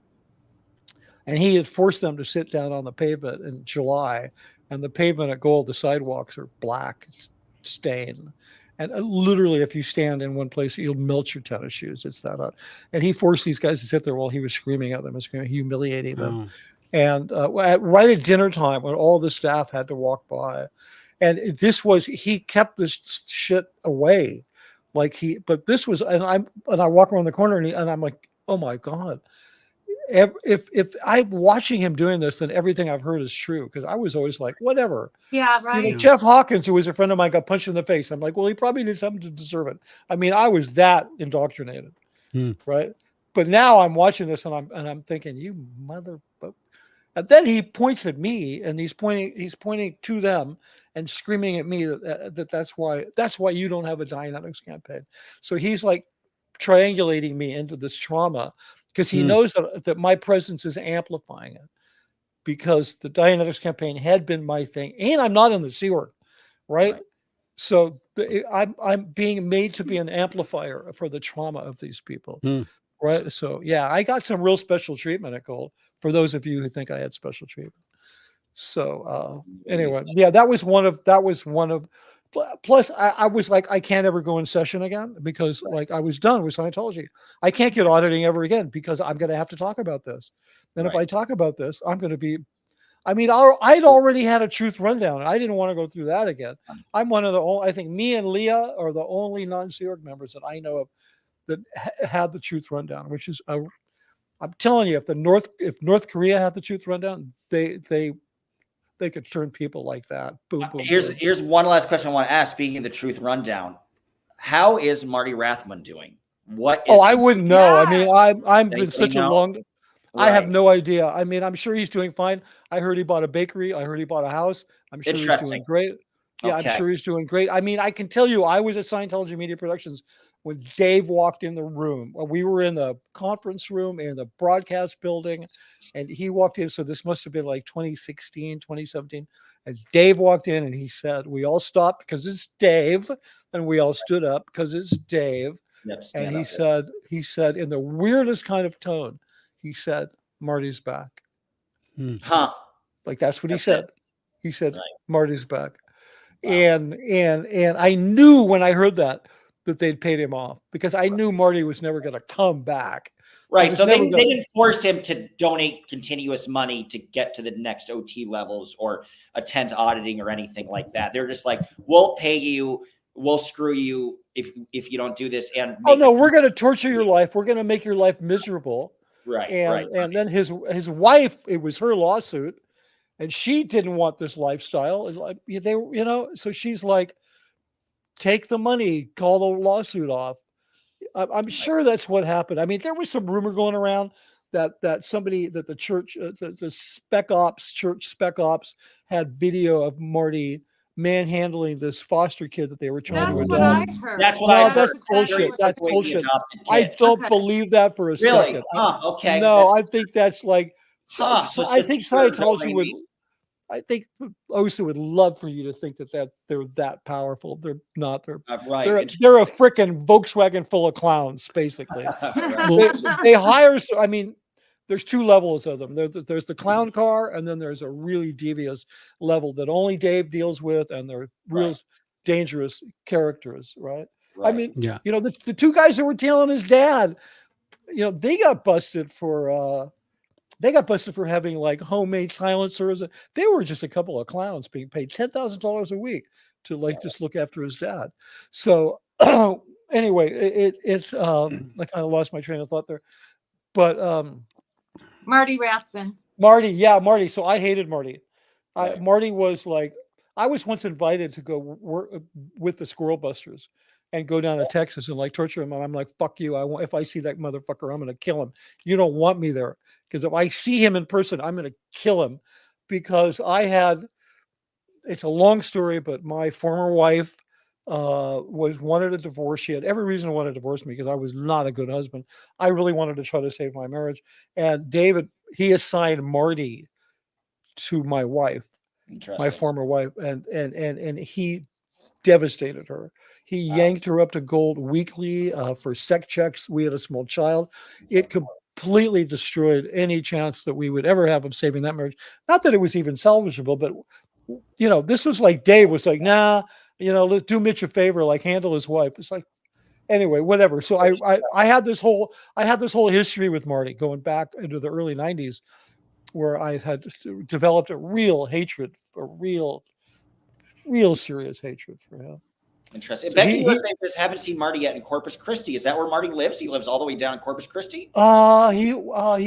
And he had forced them to sit down on the pavement in July, and the pavement at Gold, the sidewalks are black stain. And literally, if you stand in one place, you'll melt your tennis shoes. It's that hot. And he forced these guys to sit there while he was screaming at them and humiliating them. And right at dinner time, when all the staff had to walk by, and he kept this shit away, but this was, and I walk around the corner and I'm like, oh my God. If I'm watching him doing this, then everything I've heard is true. Because I was always like, whatever. Yeah, right. Jeff Hawkins, who was a friend of mine, got punched in the face. I'm like, well, he probably did something to deserve it. I mean, I was that indoctrinated, right? But now I'm watching this and I'm thinking, you mother. And then he points at me and he's pointing to them and screaming at me that's why you don't have a Dianetics campaign. So he's like triangulating me into this trauma. Because he knows that my presence is amplifying it, because the Dianetics campaign had been my thing, and I'm not in the Sea Org, right? So I'm being made to be an amplifier for the trauma of these people, right? So yeah, I got some real special treatment at Gold. For those of you who think I had special treatment. So anyway, yeah, that was one of. Plus, I was like, I can't ever go in session again because like I was done with Scientology. I can't get auditing ever again because I'm going to have to talk about this. And if I talk about this, I'm going to be, I mean, I'd already had a truth rundown. And I didn't want to go through that again. I'm one of the only, I think me and Leah are the only non-Sea Org members that I know of that had the truth rundown, which is, I'm telling you, if North Korea had the truth rundown, they could turn people like that. Boom, boom. Here's one last question I want to ask. Speaking of the truth rundown, how is Marty Rathman doing? I wouldn't know. I mean, I'm been such a long. Right. I have no idea. I mean, I'm sure he's doing fine. I heard he bought a bakery. I heard he bought a house. I'm sure he's doing great. Yeah, I'm sure he's doing great. I mean, I can tell you, I was at Scientology Media Productions when Dave walked in the room. We were in the conference room in the broadcast building, and he walked in. So this must have been like 2016, 2017. And Dave walked in and he said, we all stopped because it's Dave. And we all stood up because it's Dave. And he said in the weirdest kind of tone, he said, Marty's back. Like that's what he said. He said, Marty's back. Wow. And I knew when I heard that they'd paid him off because I knew Marty was never going to come back. Right. So they didn't force him to donate continuous money to get to the next OT levels or attend auditing or anything like that. They're just like, we'll pay you, we'll screw you if you don't do this. And we're going to torture your life. We're going to make your life miserable. Right. And then his wife, it was her lawsuit, and she didn't want this lifestyle. So she's like, take the money, call the lawsuit off. I'm sure that's what happened. I mean, there was some rumor going around that the church, the church spec ops had video of Marty manhandling this foster kid that they were trying to adopt. That's what I heard. That's bullshit. That's bullshit. I don't believe that for a second. Okay. No, I think that's like. So I think Scientology would. I think OSA would love for you to think that they're that powerful. They're not. They're a freaking Volkswagen full of clowns, basically. They hire. I mean, there's two levels of them. There's the clown car, and then there's a really devious level that only Dave deals with, and they're real dangerous characters, right? I mean, you know, the two guys that were tailing his dad, you know, they got busted for having like homemade silencers. They were just a couple of clowns being paid $10,000 a week to like just look after his dad. So anyway, it's I kind of lost my train of thought there, but Marty Rathbun. Marty. So I hated Marty. Marty was like, I was once invited to go work with the Squirrel Busters and go down to Texas and like torture him. And I'm like, fuck you. If I see that motherfucker, I'm going to kill him. You don't want me there. Because if I see him in person, I'm going to kill him. Because it's a long story, but my former wife wanted a divorce. She had every reason to want to divorce me because I was not a good husband. I really wanted to try to save my marriage. And David, he assigned Marty to my wife, my former wife, and he devastated her. He yanked her up to Gold weekly for sex checks. We had a small child. It completely destroyed any chance that we would ever have of saving that marriage. Not that it was even salvageable, but you know, this was like Dave was like, nah, you know, let's do Mitch a favor, like handle his wife. It's like, anyway, whatever. So I had this whole history with Marty going back into the early 90s, where I had developed a real hatred, a real serious hatred for him. Interesting. So Becky was saying this, haven't seen Marty yet in Corpus Christi. Is that where Marty lives? He lives all the way down in Corpus Christi? He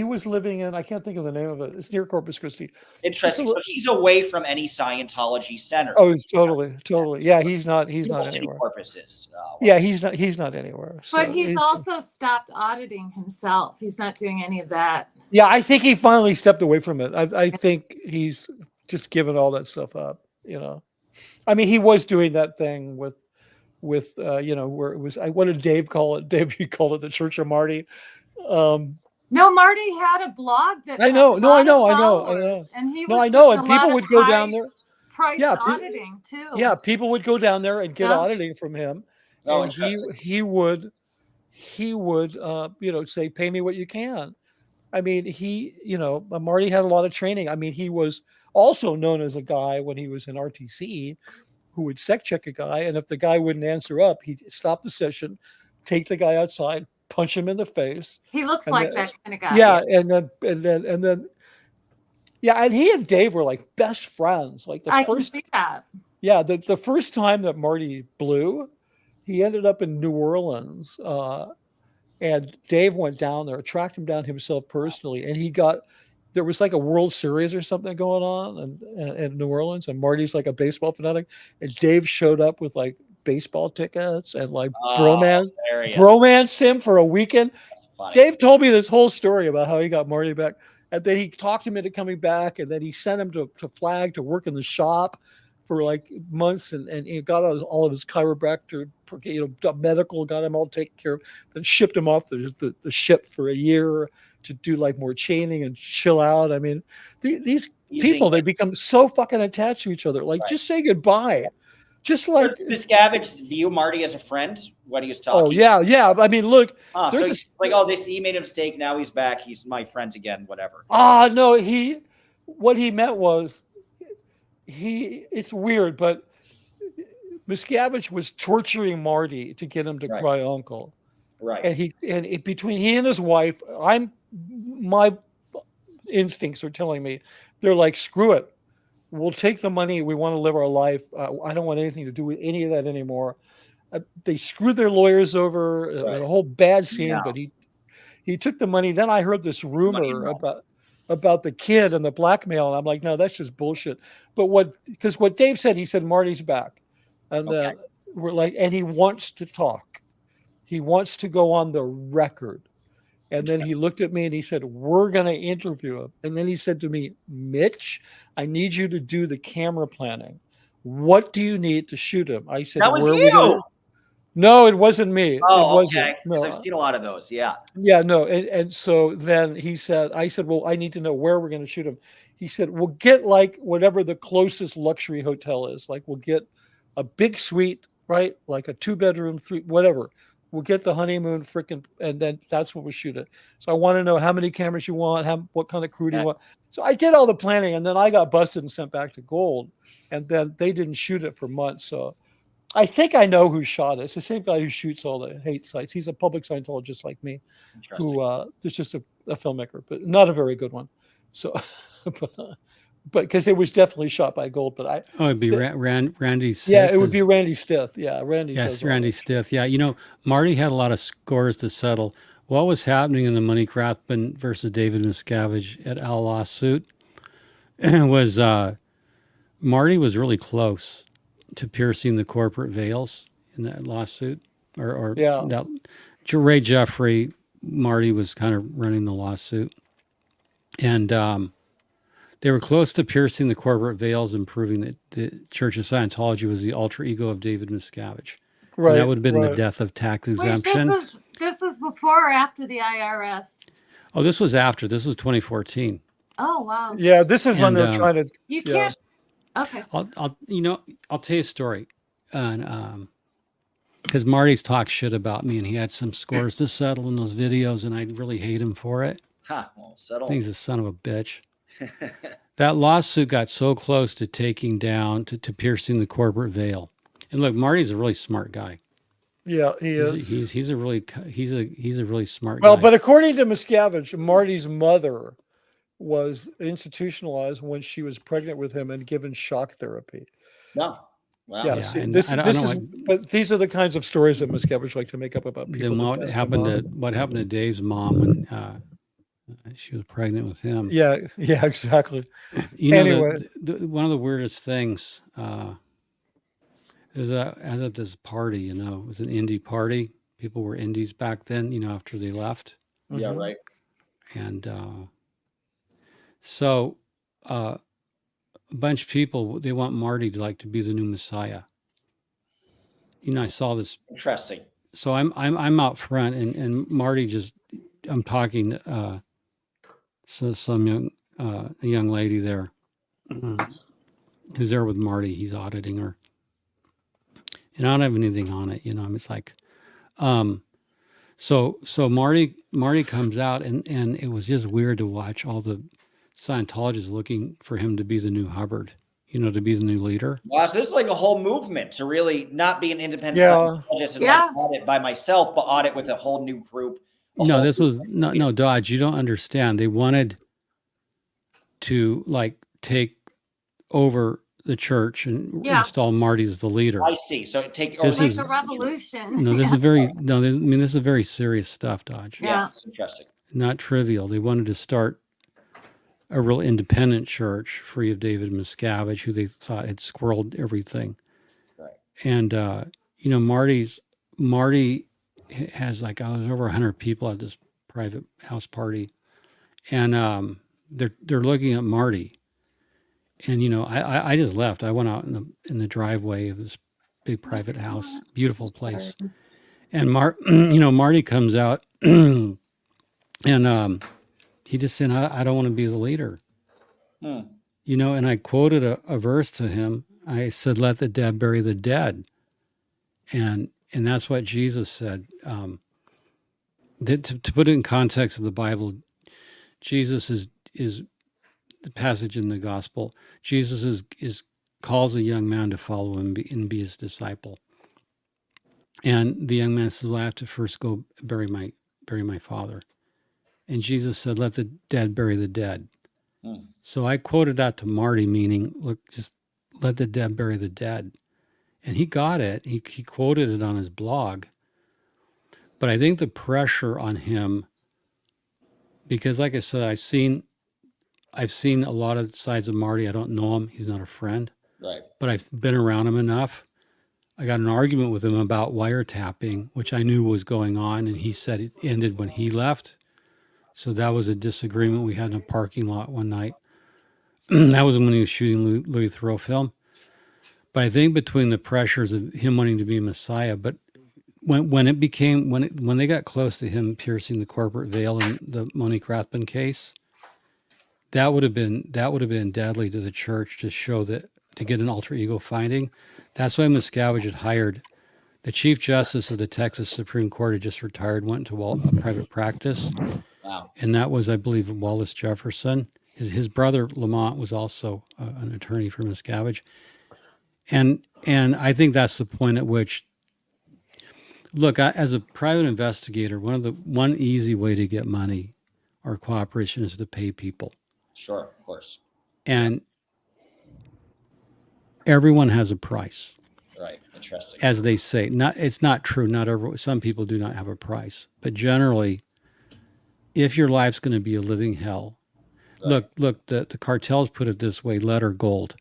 was living in, I can't think of the name of it. It's near Corpus Christi. Interesting. So he's away from any Scientology center. Oh, totally. Yeah, he's not anywhere. Corpus is. Yeah, he's not anywhere. So but he's also stopped auditing himself. He's not doing any of that. Yeah, I think he finally stepped away from it. I think he's just given all that stuff up, you know. I mean, he was doing that thing with you know, where it was, what did Dave call it? Dave, you called it the Church of Marty. No, Marty had a blog that I know. And he was and people would go down there. Price auditing too. Yeah, people would go down there and get auditing from him. Oh, and he would you know, say, pay me what you can. I mean, you know, Marty had a lot of training. I mean, he was also known as a guy when he was in RTC who would sex check a guy, and if the guy wouldn't answer up, he'd stop the session, take the guy outside, punch him in the face. He looks like that kind of guy. Yeah, and then yeah, and he and Dave were like best friends. Like I can see that. Yeah, the first time that Marty blew, he ended up in New Orleans, and Dave went down there, tracked him down himself personally, and there was like a World Series or something going on in New Orleans, and Marty's like a baseball fanatic, and Dave showed up with like baseball tickets and like bromanced him for a weekend. Dave told me this whole story about how he got Marty back, and then he talked him into coming back, and then he sent him to Flag to work in the shop for like months, and he got all of his chiropractor, you know, medical, got him all taken care of, then shipped him off the ship for a year to do like more chaining and chill out. I mean, these people, they become so fucking attached to each other. Like, just say goodbye. Just like Miscavige view Marty as a friend when he was talking. Oh yeah. I mean, look, so he made a mistake. Now he's back. He's my friend again. Whatever. No, what he meant was it's weird, but Miscavige was torturing Marty to get him to cry uncle. Right. And between he and his wife, my instincts are telling me, they're like, screw it. We'll take the money. We want to live our life. I don't want anything to do with any of that anymore. They screwed their lawyers over, a whole bad scene, but he took the money. Then I heard this rumor about the kid and the blackmail, and I'm like, no, that's just bullshit. But because what Dave said, he said Marty's back, and then we're like, and he wants to talk. He wants to go on the record. And then he looked at me and he said, we're going to interview him. And then he said to me, Mitch, I need you to do the camera planning. What do you need to shoot him? I said, that was you. No, it wasn't me. Oh, it wasn't. Okay. No. I've seen a lot of those. Yeah. Yeah, no. And so then I said, well, I need to know where we're going to shoot him. He said, we'll get like whatever the closest luxury hotel is. Like we'll get a big suite, right? Like a 2-bedroom, 3, whatever. we'll get the honeymoon freaking, and then that's what we shoot it. So I want to know how many cameras you want, what kind of crew do you want. So I did all the planning, and then I got busted and sent back to Gold, and then they didn't shoot it for months. So I think I know who shot it. It's the same guy who shoots all the hate sites. He's a public Scientologist like me, who is just a filmmaker, but not a very good one. So, but because it was definitely shot by Gold, but it'd be Randy Stith. Yeah, it would be Randy Stith. Yeah, Randy. Yes, Randy Stith. Yeah, Marty had a lot of scores to settle. What was happening in the Money Crathman versus David Miscavige et al. Lawsuit was Marty was really close to piercing the corporate veils in that lawsuit, or that Ray Jeffery, Marty was kind of running the lawsuit, and they were close to piercing the corporate veils and proving that the Church of Scientology was the alter ego of David Miscavige. Right. And that would have been the death of tax exemption. Wait, this was before or after the IRS? Oh, this was after. This was 2014. Oh, wow. Yeah, this is when they're trying to. You can't. Okay. I'll tell you a story, and because Marty's talked shit about me, and he had some scores to settle in those videos, and I really hate him for it. Well, settle. He's a son of a bitch. That lawsuit got so close to taking down to piercing the corporate veil. And look, Marty's a really smart guy. Yeah, he is. He's a really smart guy. Well, but according to Miscavige, Marty's mother was institutionalized when she was pregnant with him and given shock therapy. No. Wow. Yeah, but these are the kinds of stories that Miscavige like to make up about people. Then what happened to Dave's mom when she was pregnant with him? Yeah, exactly. Anyway, one of the weirdest things is I was at this party. It was an indie party. People were indies back then. After they left. Yeah, right. And so a bunch of people, they want Marty to be the new Messiah. I saw this. Interesting. So I'm out front, and Marty I'm talking so some young lady there who's there with Marty. He's auditing her, and I don't have anything on it. It's like, so Marty comes out, and it was just weird to watch all the Scientologists looking for him to be the new Hubbard, to be the new leader. Wow, so this is like a whole movement to really not be an independent Scientologist and not audit by myself, but audit with a whole new group. No, this was no Dodge. You don't understand. They wanted to take over the church and install Marty as the leader. I see. So take over a revolution. No, this is very this is very serious stuff, Dodge. Yeah, it's interesting. Not trivial. They wanted to start a real independent church free of David Miscavige, who they thought had squirreled everything. Right. And Marty has I was over 100 people at this private house party, and they're looking at Marty, and I just left. I went out in the driveway of this big private house, beautiful place, and Marty comes out, and he just said, I don't want to be the leader. And I quoted a verse to him. I said, "Let the dead bury the dead," and that's what Jesus said. To put it in context of the Bible, Jesus is the passage in the gospel. Jesus calls a young man to follow him and be his disciple. And the young man says, "Well, I have to first go bury my father." And Jesus said, "Let the dead bury the dead." So I quoted that to Marty, meaning, look, just let the dead bury the dead. And he got it. He quoted it on his blog. But I think the pressure on him, because like I said, I've seen a lot of sides of Marty. I don't know him. He's not a friend. Right. But I've been around him enough. I got an argument with him about wiretapping, which I knew was going on. And he said it ended when he left. So that was a disagreement we had in a parking lot one night. That was when he was shooting Louis Theroux film. But I think between the pressures of him wanting to be a Messiah, but when they got close to him piercing the corporate veil in the Moni Crathman case, that would have been deadly to the church to show that, to get an alter ego finding. That's why Miscavige had hired The Chief Justice of the Texas Supreme Court had just retired, went to a private practice. Wow. And that was, I believe, Wallace Jefferson. His brother, Lamont, was also an attorney for Miscavige. And I think that's the point at which, look, as a private investigator, one easy way to get money or cooperation is to pay people. Sure, of course. And everyone has a price. Right. Interesting. As they say, it's not true. Some people do not have a price, but generally, if your life's going to be a living hell, Right. look, the cartels put it this way: lead or gold.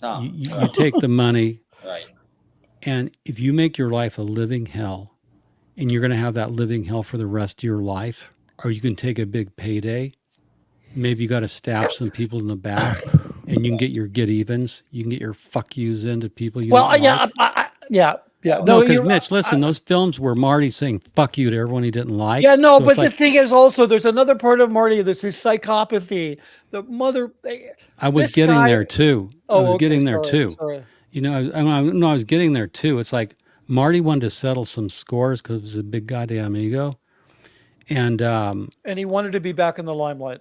Oh, You take the money, right. and if you make your life a living hell, and you're going to have that living hell for the rest of your life, or you can take a big payday. Maybe you got to stab some people in the back, and you can get your get-evens. You can get your fuck yous into people you don't yeah, like. yeah. No, because you're- Mitch, listen, those films where Marty's saying "fuck you" to everyone he didn't like. Yeah, no, So but it's like, the thing is also there's another part of Marty. This is psychopathy. The mother. I was this getting guy- there too. I Oh, was okay, getting there sorry, too. Sorry. You know, I was getting there too. It's like Marty wanted to settle some scores because it was a big goddamn ego, and And he wanted to be back in the limelight.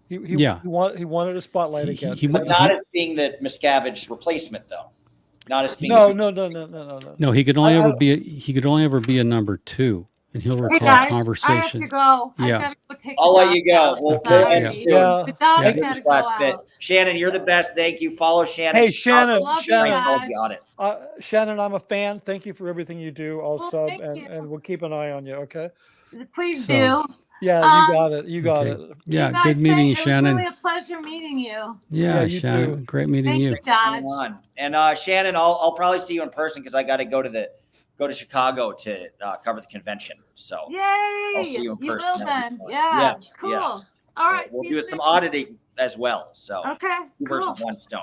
He wanted a spotlight again. But not as being the Miscavige replacement, though. Not as being. No. no, he could only ever be a number two, and he'll Hey recall guys, I have conversation. to go. Yeah. I've got to go take I'll the let you dog go. out. We'll Sorry. end soon. Yeah. The dog Thank you had this to go last bit. out. Shannon, you're the best. Thank you. Follow Shannon. Hey, Shannon, Love you guys. Scientology audit. Shannon, I'm a fan. Thank you for everything you do. I'll Well, sub thank you. and we'll keep an eye on you. Okay. Please So, do. Yeah, Um, you got it. You got Okay. it. Yeah, You guys good meeting you, it was Shannon. really a pleasure meeting you. Yeah, you Shannon, too. great meeting Thank you. you, Dodge. Hang on. And Shannon, I'll probably see you in person because I got to go to Chicago to cover the convention. So Yay! I'll see you in You person. will That'll be then. fun. Yeah. Yes, Cool. yes. All right. We'll see do you some soon. auditing as well. So Okay. two birds Cool. with one stone.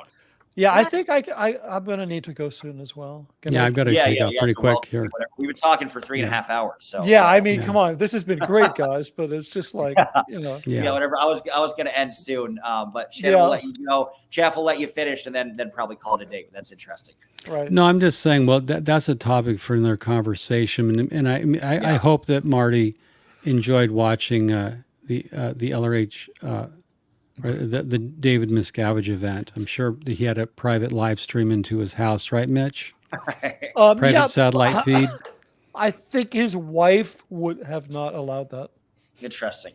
Yeah, I Yeah. think I'm gonna need to go soon as well. Yeah, I've got to take off pretty so quick welcome. here. Whatever. We've been talking for 3.5 hours. So Yeah, I mean, Yeah. come on, this has been great, guys, but it's just like yeah, Yeah. whatever. I was going to end soon, but Shannon will let you go. Jeff will let you finish, and then probably call it a day. But that's interesting. right. No, I'm just saying. Well, that's a topic for another conversation, and I hope that Marty enjoyed watching the LRH or the David Miscavige event. I'm sure that he had a private live stream into his house, right, Mitch? Private Yeah, satellite feed. I think his wife would have not allowed that. Interesting.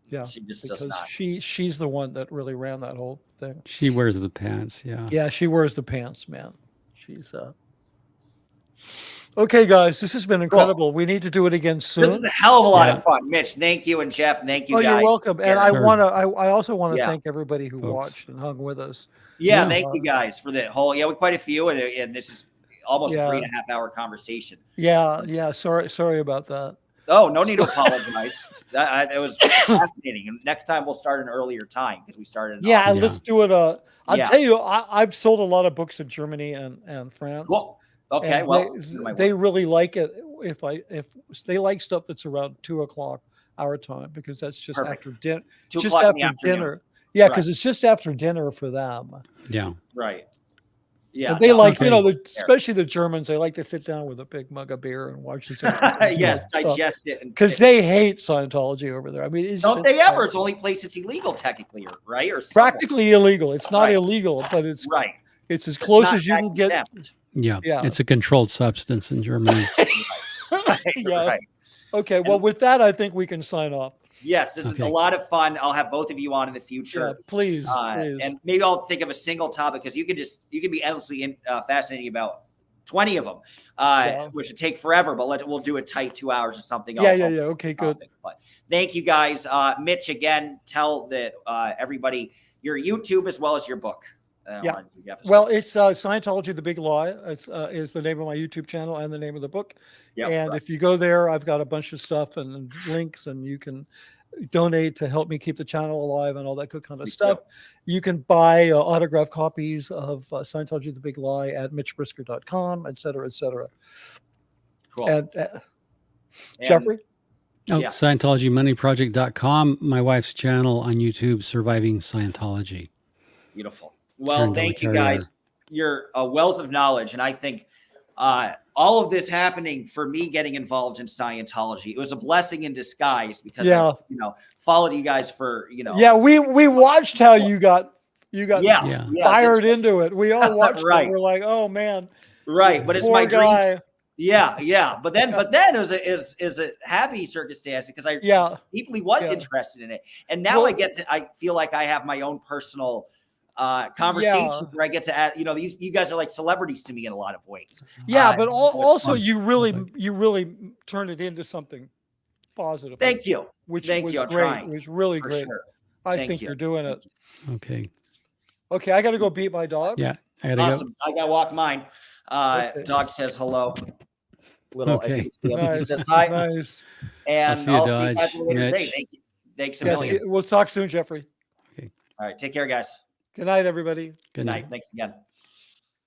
Yeah, She just does because not. she's the one that really ran that whole thing. She wears the pants. Yeah. Yeah, she wears the pants, man. She's okay, guys. This has been incredible. We need to do it again This is soon. a hell of a lot Yeah. of fun, Mitch. Thank you, and Jeff. Thank you, Oh, guys. you're welcome. And Sure. I also want to Yeah. thank everybody who Folks. watched and hung with us. Yeah, Yeah. thank you guys for the whole. Yeah, we quite a few, and this is almost Yeah. a 3.5 hour conversation. Yeah. Sorry about that. Oh, no need to apologize. It was fascinating. And next time we'll start an earlier time because we started. in Yeah, August. and let's do it. I'll Yeah. tell you, I've sold a lot of books in Germany and France. Cool. Okay. And Well, they really like it if they like stuff that's around 2:00 our time, because that's just Perfect. after dinner. 2 Just o'clock in the after afternoon. dinner. Yeah, Right. because it's just after dinner for them. Yeah. Right. Yeah. And they no, like, okay. especially the Germans, they like to sit down with a big mug of beer and watch this. yes, digest it. Because they hate Scientology over there. I mean, it's don't just they ever? like It's the only place it's illegal, technically, right? Or somewhere. practically illegal. It's not Right. illegal, but it's right. as It's close not as you can tax get. exempt. Yeah. Yeah. It's a controlled substance in Germany. Right. Yeah. Right. Okay, well, with that, I think we can sign off. Yes, this is a Okay. lot of fun. I'll have both of you on in the Yeah, future. please. And maybe I'll think of a single topic because you can be endlessly fascinating about 20 of them, which would take forever. But we'll do it tight 2 hours or something. Yeah. Okay, good. But thank you guys, Mitch. Again, tell that everybody your YouTube as well as your book. Yeah. Well, it's Scientology: The Big Lie. It's is the name of my YouTube channel and the name of the book. Yep, and right. if you go there, I've got a bunch of stuff and links, and you can donate to help me keep the channel alive and all that good kind of Me stuff. too. You can buy autographed copies of Scientology: The Big Lie at mitchbrisker.com, et cetera, et cetera. Cool. And And- Jeffrey? Oh, Yeah. ScientologyMoneyProject.com, my wife's channel on YouTube, Surviving Scientology. Beautiful. Well, Karen thank you DelaCar. guys. You're a wealth of knowledge, and I think all of this happening for me getting involved in Scientology. It was a blessing in disguise because I, followed you guys for, Yeah, we watched how you got fired into it. We all watched it. We're like, oh man. Right. But it's my guy. dream. Yeah. But then it was a happy circumstance because I deeply was interested in it. And now I feel like I have my own personal conversations where I get to add, you guys are like celebrities to me in a lot of ways. Yeah, but also you really turned it into something positive. Thank you. Which was great. It was really great. Sure. I think you're doing it. Okay. Okay, I got to go beat my dog. Yeah, I got to go. I got to walk mine. Dog says hello. Okay. Nice. He says hi. Nice. And I'll see you, Dodge. guys later today. Thank you. Thanks a million. We'll talk soon, Jeffrey. Okay. All right. Take care, guys. Good night, everybody. Good night. Thanks again.